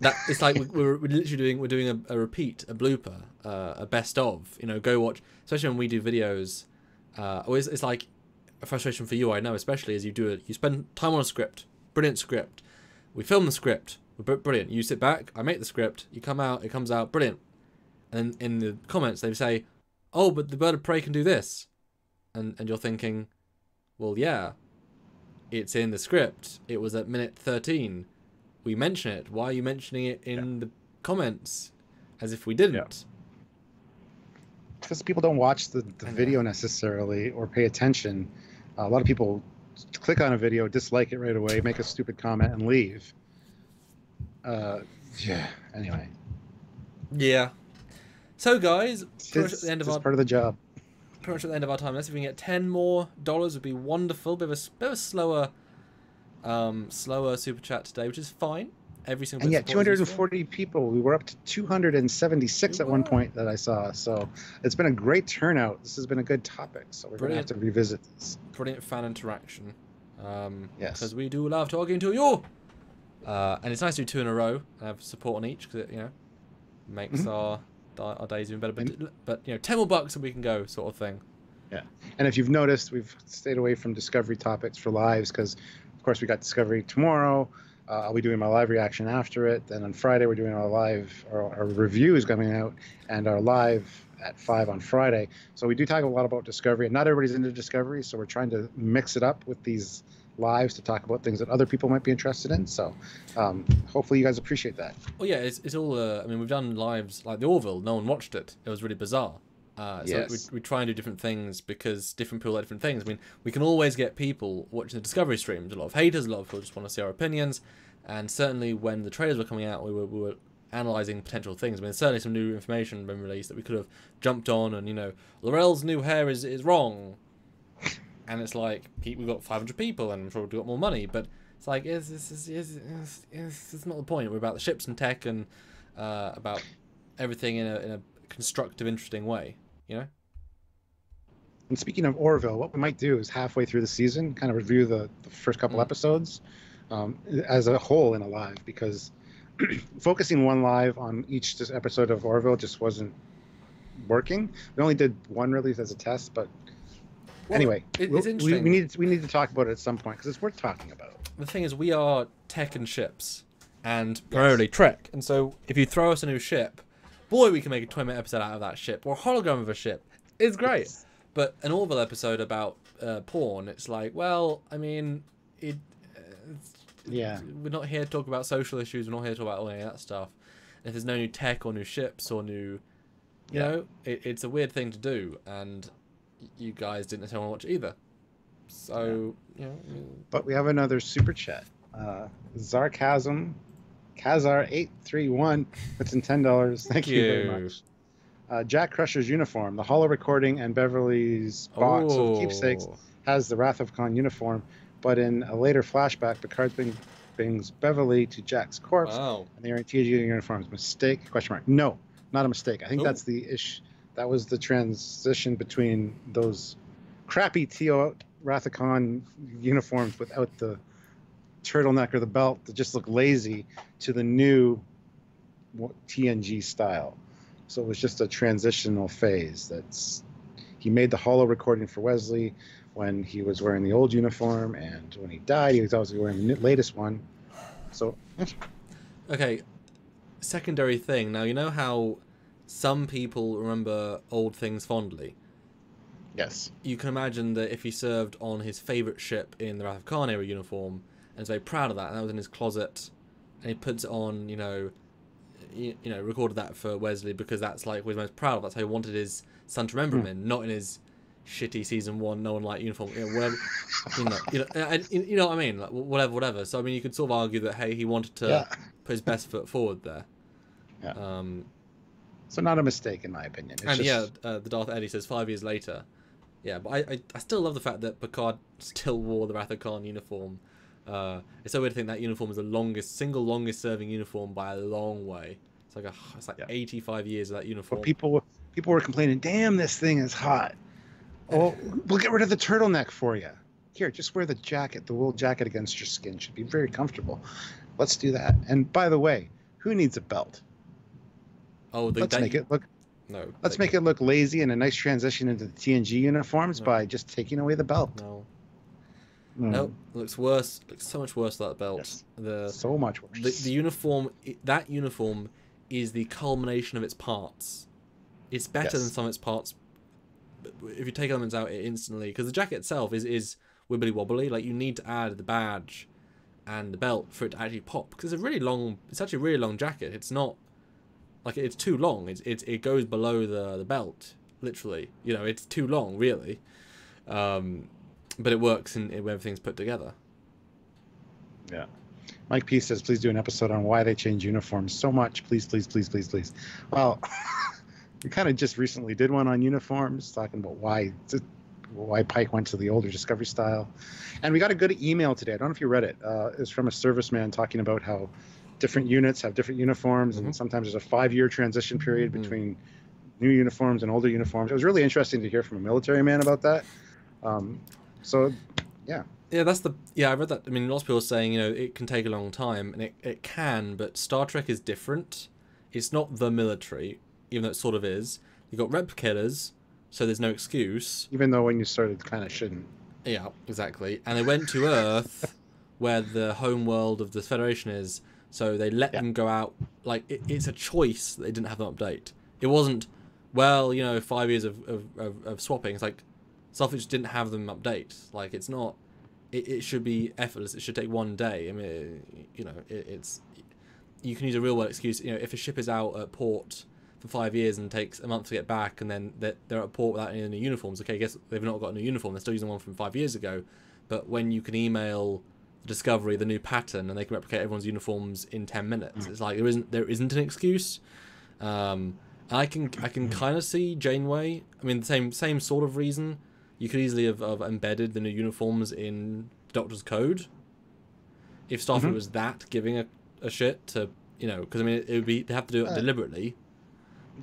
That it's like we're literally doing a repeat, a blooper, a best of. You know, go watch. Especially when we do videos, it's like a frustration for you, I know, especially as you do it. You spend time on a script, brilliant script. We film the script, we're brilliant. You sit back, I make the script, you come out, it comes out, brilliant. And in the comments they say, oh, but the bird of prey can do this. And you're thinking, well, yeah, it's in the script. It was at minute 13. We mention it. Why are you mentioning it in the comments as if we didn't? Because people don't watch the video necessarily or pay attention. A lot of people click on a video, dislike it right away, make a stupid comment, and leave. Anyway. Yeah. So, guys, pretty much at the end of part of the job. Pretty much at the end of our time. Let's see if we can get $10 more would be wonderful. Bit of a slower super chat today, which is fine. Every single. And yet, 240 people. We were up to 276 at one point that I saw. So it's been a great turnout. This has been a good topic. So we're going to have to revisit this. Brilliant fan interaction. Yes. Because we do love talking to you. And it's nice to do 2 in a row and have support on each, because it makes our days even better. But 10 more bucks and we can go, sort of thing. Yeah. And if you've noticed, we've stayed away from Discovery topics for lives because, of course, we got Discovery tomorrow. I'll be doing my live reaction after it. Then on Friday, we're doing our review is coming out, and our live at 5 on Friday. So we do talk a lot about Discovery, and not everybody's into Discovery, so we're trying to mix it up with these lives to talk about things that other people might be interested in. So hopefully you guys appreciate that. Well, yeah, it's all. I mean, we've done lives like the Orville. No one watched it. It was really bizarre. Yes. So we try and do different things because different people like different things. I mean, we can always get people watching the Discovery streams. A lot of haters, a lot of people just want to see our opinions. And certainly when the trailers were coming out, we were analysing potential things. I mean, there's certainly some new information been released that we could have jumped on and, Laurel's new hair is wrong. And it's like, we've got 500 people and I'm sure we've got more money. But it's like, it's not the point. We're about the ships and tech and about everything in a constructive, interesting way. And speaking of Orville, what we might do is halfway through the season, kind of review the first couple episodes as a whole in a live, because focusing one live on each episode of Orville just wasn't working. We only did one release as a test, but anyway, it's interesting. We need to talk about it at some point because it's worth talking about. The thing is, we are tech and ships, and primarily Trek. And so if you throw us a new ship, boy, we can make a 20-minute episode out of that ship, or a hologram of a ship. It's great. Yes. But an Orville episode about porn, it's like, well, I mean, we're not here to talk about social issues. We're not here to talk about all any of that stuff. And if there's no new tech or new ships or new, it's a weird thing to do. And you guys didn't necessarily want to watch it either. So, But we have another super chat. Sarcasm. Kazar831 puts in $10. Thank you very much. Jack Crusher's uniform, the hollow recording, and Beverly's box of keepsakes has the Wrath of Khan uniform, but in a later flashback, Picard brings Beverly to Jack's corpse, and they are in TNG uniforms. Mistake? ? No, not a mistake. I think that's the issue. That was the transition between those crappy TO Wrath of Khan uniforms without the turtleneck or the belt that just look lazy to the new TNG style. So it was just a transitional phase. He made the hollow recording for Wesley when he was wearing the old uniform, and when he died, he was obviously wearing the latest one. So, okay, secondary thing. Now, you know how some people remember old things fondly? Yes. You can imagine that if he served on his favourite ship in the Wrath of Khan era uniform, and is very proud of that, and that was in his closet, and he puts it on, recorded that for Wesley because that's like what he's most proud of. That's how he wanted his son to remember him in, not in his shitty season 1, no one liked uniform, whatever. You know what I mean? Like, whatever. So I mean, you could sort of argue that he wanted to put his best foot forward there. Yeah. So not a mistake in my opinion. It's the Darth Eddie says 5 years later. Yeah, but I still love the fact that Picard still wore the Wrath of Khan uniform. It's so weird to think that uniform is the single longest serving uniform by a long way. It's like 85 years of that uniform. Well, people were complaining, damn, this thing is hot. Oh, we'll get rid of the turtleneck for you. Here, just wear the jacket, the wool jacket against your skin. Should be very comfortable. Let's do that. And by the way, who needs a belt? Let's make it look lazy and a nice transition into the TNG uniforms by just taking away the belt. Nope, it looks worse. It looks so much worse without the belt. Yes. So much worse. The uniform, that uniform is the culmination of its parts. It's better than some of its parts. If you take elements out, it instantly, because the jacket itself is wibbly wobbly. Like, you need to add the badge and the belt for it to actually pop, because it's actually a really long jacket. It's not like it's too long. It goes below the belt, literally. You know, it's too long, really. But it works when everything's put together. Yeah. Mike P says, please do an episode on why they change uniforms so much. Please, please, please, please, please. Well, we kind of just recently did one on uniforms, talking about why Pike went to the older Discovery style. And we got a good email today. I don't know if you read it. It's from a serviceman talking about how different units have different uniforms, and sometimes there's a 5-year transition period between new uniforms and older uniforms. It was really interesting to hear from a military man about that. So, yeah. Yeah, I read that. I mean, lots of people are saying, you know, it can take a long time, and it can, but Star Trek is different. It's not the military, even though it sort of is. You've got replicators, so there's no excuse. Even though when you started, kind of shouldn't. Yeah, exactly. And they went to Earth, where the home world of the Federation is, so they let them go out. Like, it's a choice that they didn't have them update. It wasn't, well, you know, 5 years of swapping. It's like, stuff which didn't have them update. Like, it's not... It should be effortless. It should take 1 day. I mean, you know, it's... You can use a real-world excuse. You know, if a ship is out at port for 5 years and takes a month to get back, and then they're at port without any new uniforms, okay, I guess they've not got a new uniform. They're still using one from 5 years ago. But when you can email Discovery the new pattern, and they can replicate everyone's uniforms in 10 minutes, it's like there isn't an excuse. I can kind of see Janeway. I mean, the same sort of reason. You could easily have embedded the new uniforms in Doctor's code. If Starfleet was that giving a shit to, you know, because I mean, it would be, they have to do it deliberately.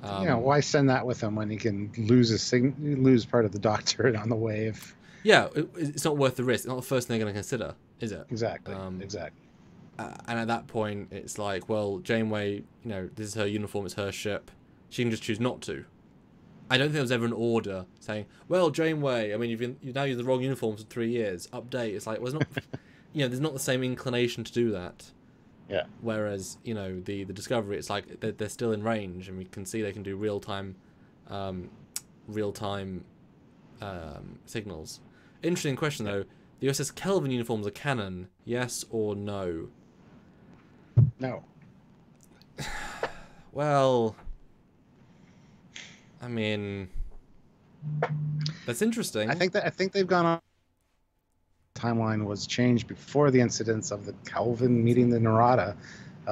You know, why send that with him when he can lose part of the Doctor on the way? Yeah, it's not worth the risk. It's not the first thing they're going to consider, is it? Exactly. Exactly. And at that point, it's like, well, Janeway, you know, this is her uniform, it's her ship. She can just choose not to. I don't think there was ever an order saying, well, Janeway, I mean, you've now used the wrong uniforms for 3 years. Update. It's like, well, it's not, you know, there's not the same inclination to do that. Yeah. Whereas, you know, the Discovery, it's like they're still in range, and we can see they can do real-time signals. Interesting question, though. The USS Kelvin uniforms are canon, yes or no? No. Well... I mean, that's interesting. I think they've gone on. Timeline was changed before the incidents of the Kelvin meeting the Narada.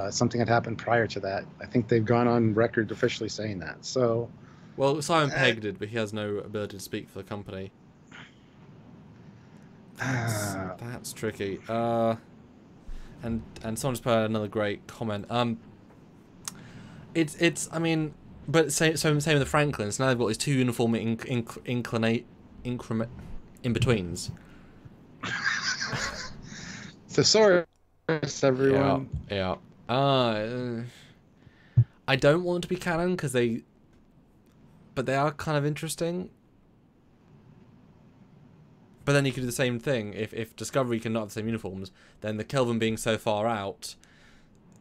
Something had happened prior to that. I think they've gone on record officially saying that. So, well, Simon Pegg did, but he has no ability to speak for the company. That's tricky. And someone just put out another great comment. It's I mean. But same with the Franklins. Now they've got these two uniform increment in-betweens. Thesaurus, everyone. Yeah. I don't want them to be canon but they are kind of interesting. But then you could do the same thing. If Discovery cannot have the same uniforms, then the Kelvin being so far out,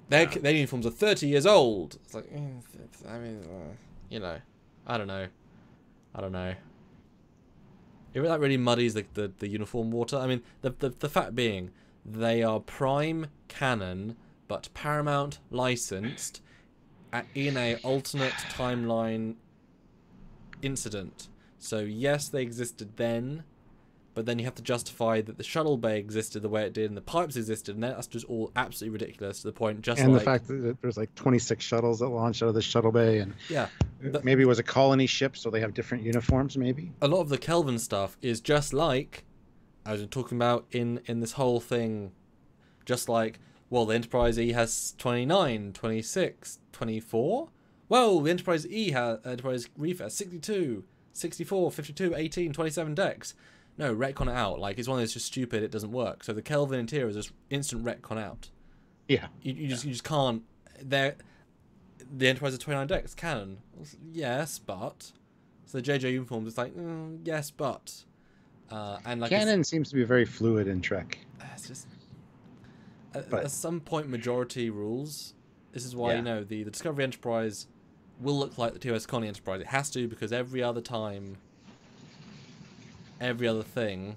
their uniforms are 30 years old. It's like, I mean, you know, I don't know. That really muddies the uniform water. I mean, the fact being, they are Prime canon, but Paramount licensed in a alternate timeline incident. So yes, they existed then, but then you have to justify that the shuttle bay existed the way it did, and the pipes existed, and that's just all absolutely ridiculous to the point. The fact that there's like 26 shuttles that launch out of the shuttle bay, and yeah, maybe it was a colony ship, so they have different uniforms. Maybe a lot of the Kelvin stuff is just like I was talking about in this whole thing, just like, well, the Enterprise E has 29, 26, 24. Well, the Enterprise Reef has 62, 64, 52, 18, 27 decks. No, retcon it out. Like, it's one of those just stupid, it doesn't work. So the Kelvin interior is just instant retcon out. Yeah. You just can't. The Enterprise has 29 decks, canon. Yes, but. So the JJ uniforms, it's like, yes, but. And like Canon seems to be very fluid in Trek. it's just But- at some point majority rules. This is why Yeah. you know the Discovery Enterprise will look like the TOS Connie Enterprise. It has to, because every other time, every other thing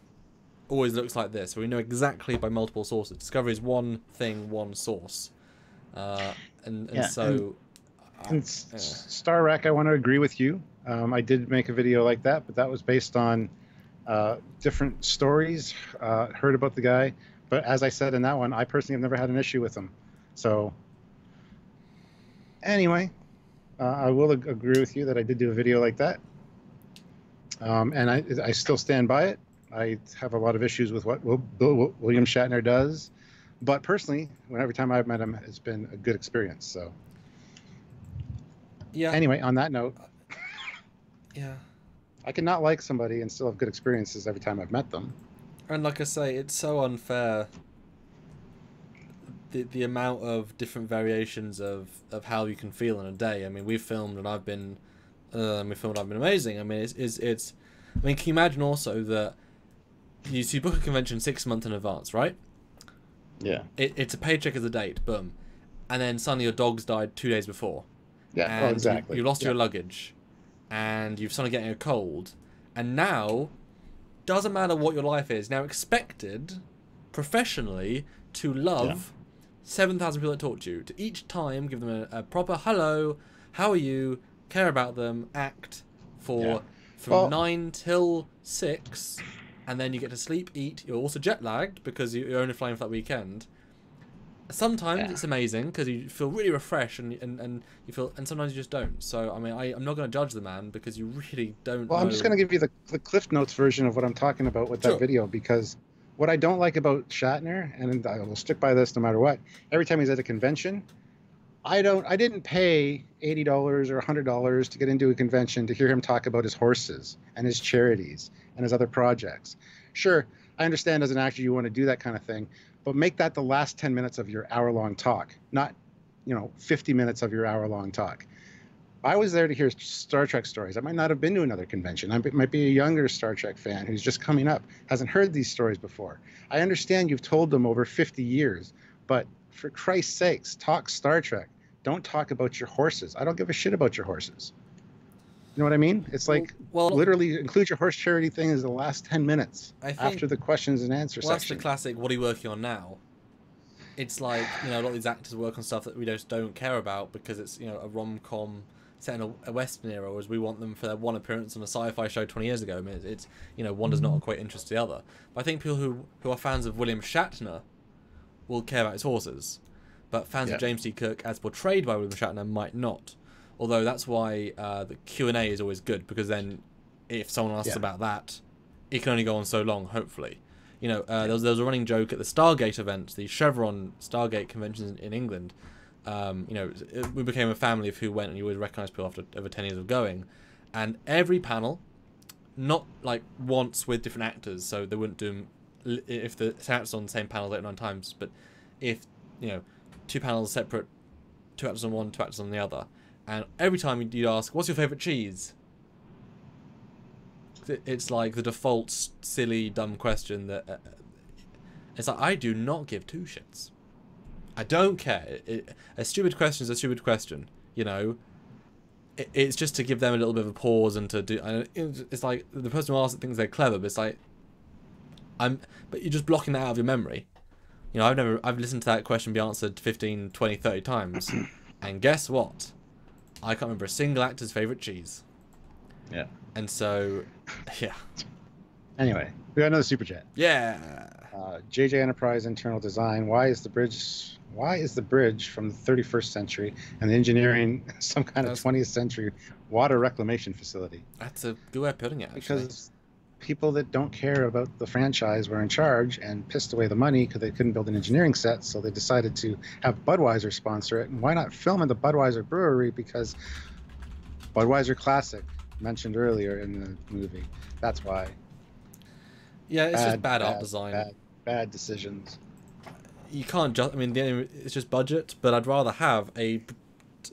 always looks like this. So we know exactly by multiple sources. Discovery is one thing, one source, and Yeah, so. Star Wreck, I want to agree with you. I did make a video like that, but that was based on different stories, heard about the guy. But as I said in that one, I personally have never had an issue with him. So anyway, I will agree with you that I did do a video like that. And I still stand by it. I have a lot of issues with what William Shatner does. But personally, every time I've met him, it's been a good experience. So Yeah. anyway, on that note, Yeah. I can not like somebody and still have good experiences every time I've met them. And like I say, it's so unfair. The amount of different variations of how you can feel in a day. I mean, we've filmed and I've been, amazing. I mean, it's. I mean, can you imagine also that you book a convention 6 months in advance, right? Yeah. It's a paycheck as a date, boom, and then suddenly your dog's died 2 days before. Yeah. And Exactly. you lost your luggage, and you've suddenly getting a cold, and now, doesn't matter what your life is, now expected, professionally, to love 7,000 people that talk to you, to each time give them a proper hello, how are you, care about them, act from 9 till 6, and then you get to sleep, eat. You're also jet lagged because you're only flying for that weekend. Sometimes it's amazing because you feel really refreshed and you feel, and sometimes you just don't. So I mean, I'm not going to judge the man because you really don't. Well, I'm just going to give you the Cliff Notes version of what I'm talking about with that video, because what I don't like about Shatner, and I will stick by this no matter what, every time he's at a convention, I didn't pay $80 or $100 to get into a convention to hear him talk about his horses and his charities and his other projects. Sure, I understand as an actor you want to do that kind of thing, but make that the last 10 minutes of your hour-long talk, not 50 minutes of your hour-long talk. I was there to hear Star Trek stories. I might not have been to another convention. I might be a younger Star Trek fan who's just coming up, hasn't heard these stories before. I understand you've told them over 50 years, but for Christ's sakes, talk Star Trek. Don't talk about your horses. I don't give a shit about your horses. You know what I mean? It's like, literally include your horse charity thing as the last 10 minutes after the questions and answers section. That's the classic, what are you working on now? It's like, a lot of these actors work on stuff that we just don't care about because it's, a rom-com set in a Western era, whereas we want them for their one appearance on a sci-fi show 20 years ago. I mean, it's one does not equate interest to the other. But I think people who are fans of William Shatner will care about his horses. But fans of James T. Kirk, as portrayed by William Shatner, might not. Although that's why the Q&A is always good, because then if someone asks about that, it can only go on so long, hopefully. There was a running joke at the Stargate event, the Chevron Stargate conventions in England. We became a family of who went, and you always recognise people after over 10 years of going. And every panel, not like once with different actors, so they wouldn't do them if the actors on the same panel 8 or 9 times, but if, 2 panels separate, 2 actors on one, 2 actors on the other. And every time you'd ask, what's your favourite cheese? It's like the default silly, dumb question that... it's like, I do not give 2 shits. I don't care. A stupid question is a stupid question, It's just to give them a little bit of a pause and to do... It's like, the person who asks it thinks they're clever, but it's like... But you're just blocking that out of your memory. I've listened to that question be answered 15, 20, 30 times. And guess what? I can't remember a single actor's favourite cheese. Yeah. And so, yeah. Anyway, we got another super chat. Yeah. JJ Enterprise internal design. Why is the bridge from the 31st century and the engineering some kind of 20th century water reclamation facility? That's a good way of putting it, actually. Because people that don't care about the franchise were in charge and pissed away the money because they couldn't build an engineering set, so they decided to have Budweiser sponsor it. And why not film in the Budweiser brewery? Because Budweiser Classic, mentioned earlier in the movie. That's why. Yeah, it's just bad art design. Bad decisions. You can't just... I mean, it's just budget, but I'd rather have a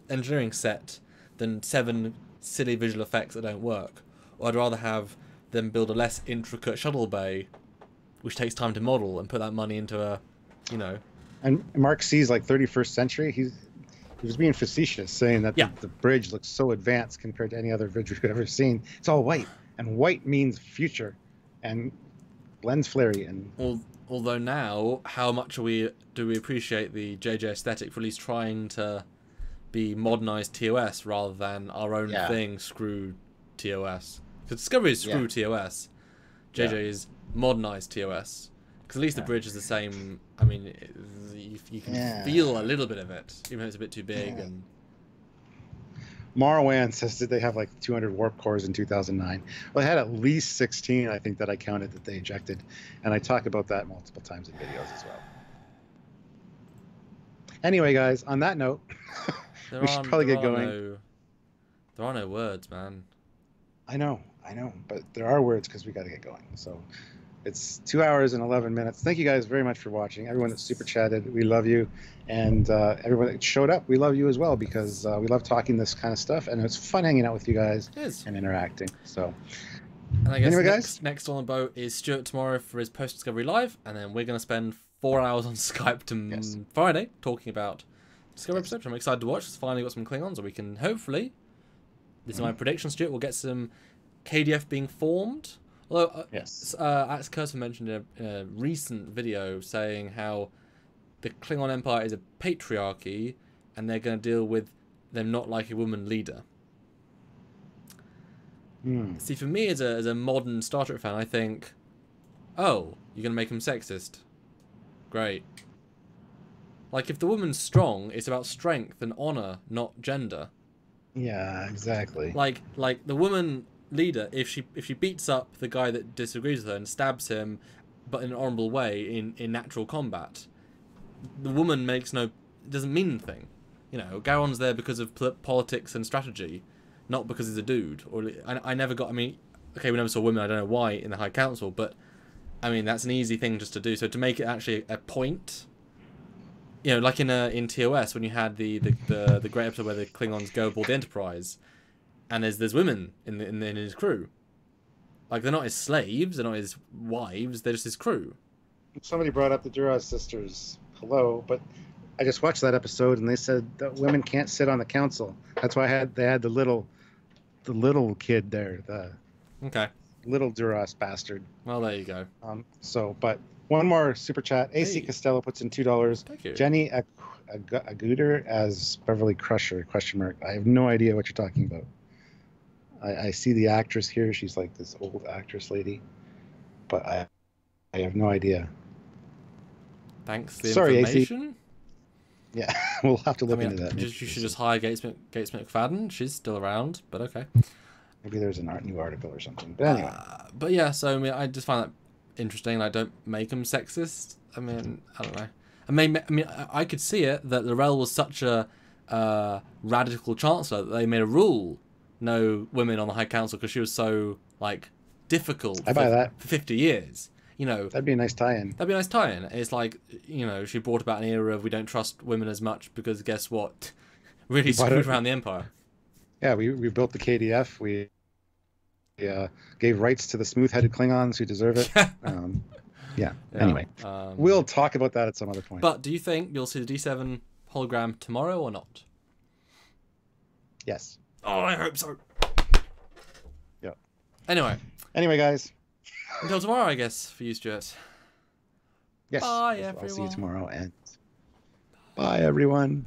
engineering set than 7 silly visual effects that don't work. Or I'd rather have then build a less intricate shuttle bay, which takes time to model, and put that money into a, you know. And Mark sees like 31st century. He was being facetious, saying that the bridge looks so advanced compared to any other bridge we've ever seen. It's all white, and white means future, and lens flary. And although now, how much do we appreciate the JJ aesthetic for at least trying to be modernized TOS rather than our own thing, screw TOS. Because Discovery is screw TOS. JJ is modernized TOS. Because at least the bridge is the same. I mean, you can feel a little bit of it, even though it's a bit too big. And Marwan says that they have like 200 warp cores in 2009. Well, they had at least 16, I think, that I counted that they ejected. And I talk about that multiple times in videos as well. Anyway, guys, on that note, we should probably get going. There are no words, man. I know, but there are words because we got to get going. So it's 2 hours and 11 minutes. Thank you guys very much for watching. Everyone that super chatted, we love you. And everyone that showed up, we love you as well, because we love talking this kind of stuff. And it's fun hanging out with you guys and interacting. So, and I guess anyway, guys, next on the boat is Stuart tomorrow for his post-Discovery Live. And then we're going to spend 4 hours on Skype to Friday talking about Discovery episode. I'm excited to watch. It's finally got some Klingons, so we can hopefully, this is my prediction, Stuart, we'll get some KDF being formed. Although, as Curtin mentioned in a recent video, saying how the Klingon Empire is a patriarchy and they're going to deal with them not like a woman leader. See, for me as a modern Star Trek fan, I think, oh, you're going to make them sexist. Great. Like, if the woman's strong, it's about strength and honor, not gender. Yeah, exactly. Like the woman leader, if she beats up the guy that disagrees with her and stabs him, but in an honorable way in natural combat, the woman doesn't mean anything. You know, Garon's there because of politics and strategy, not because he's a dude. Or I never got. I mean, okay, we never saw women. I don't know why in the High Council, but I mean that's an easy thing just to do. So to make it actually a point. You know, like in TOS when you had the great episode where the Klingons go aboard the Enterprise, and there's women in his crew. Like, they're not his slaves, they're not his wives, they're just his crew. Somebody brought up the Duras sisters. Hello, but I just watched that episode and they said that women can't sit on the council. That's why they had the little kid there, the little Duras bastard. Well, there you go. But one more super chat. AC Costello puts in $2. Thank you. Jenny Aguder as Beverly Crusher, ? I have no idea what you're talking about. I see the actress here. She's like this old actress lady. But I have no idea. Thanks for the information. AC. Yeah, we'll have to look into that. You should just hire Gates McFadden. She's still around, but okay. Maybe there's a new article or something. But anyway. But yeah, so I mean, I just find that interesting. Like, don't make them sexist. I mean, I don't know. I could see it that Lorel was such a radical chancellor that they made a rule no women on the High Council because she was so like difficult. I buy that. For 50 years. You know, that'd be a nice tie-in. That'd be a nice tie-in. It's like, you know, she brought about an era of we don't trust women as much because guess what? Really screwed around the Empire. Yeah, we built the KDF. We gave rights to the smooth-headed Klingons who deserve it. Anyway, we'll talk about that at some other point. But do you think you'll see the D7 hologram tomorrow or not? Yes. Oh, I hope so. Yeah. Anyway, guys. Until tomorrow, I guess, for you, Stuart. Yes. Bye, everyone. I'll see you tomorrow, and bye, everyone.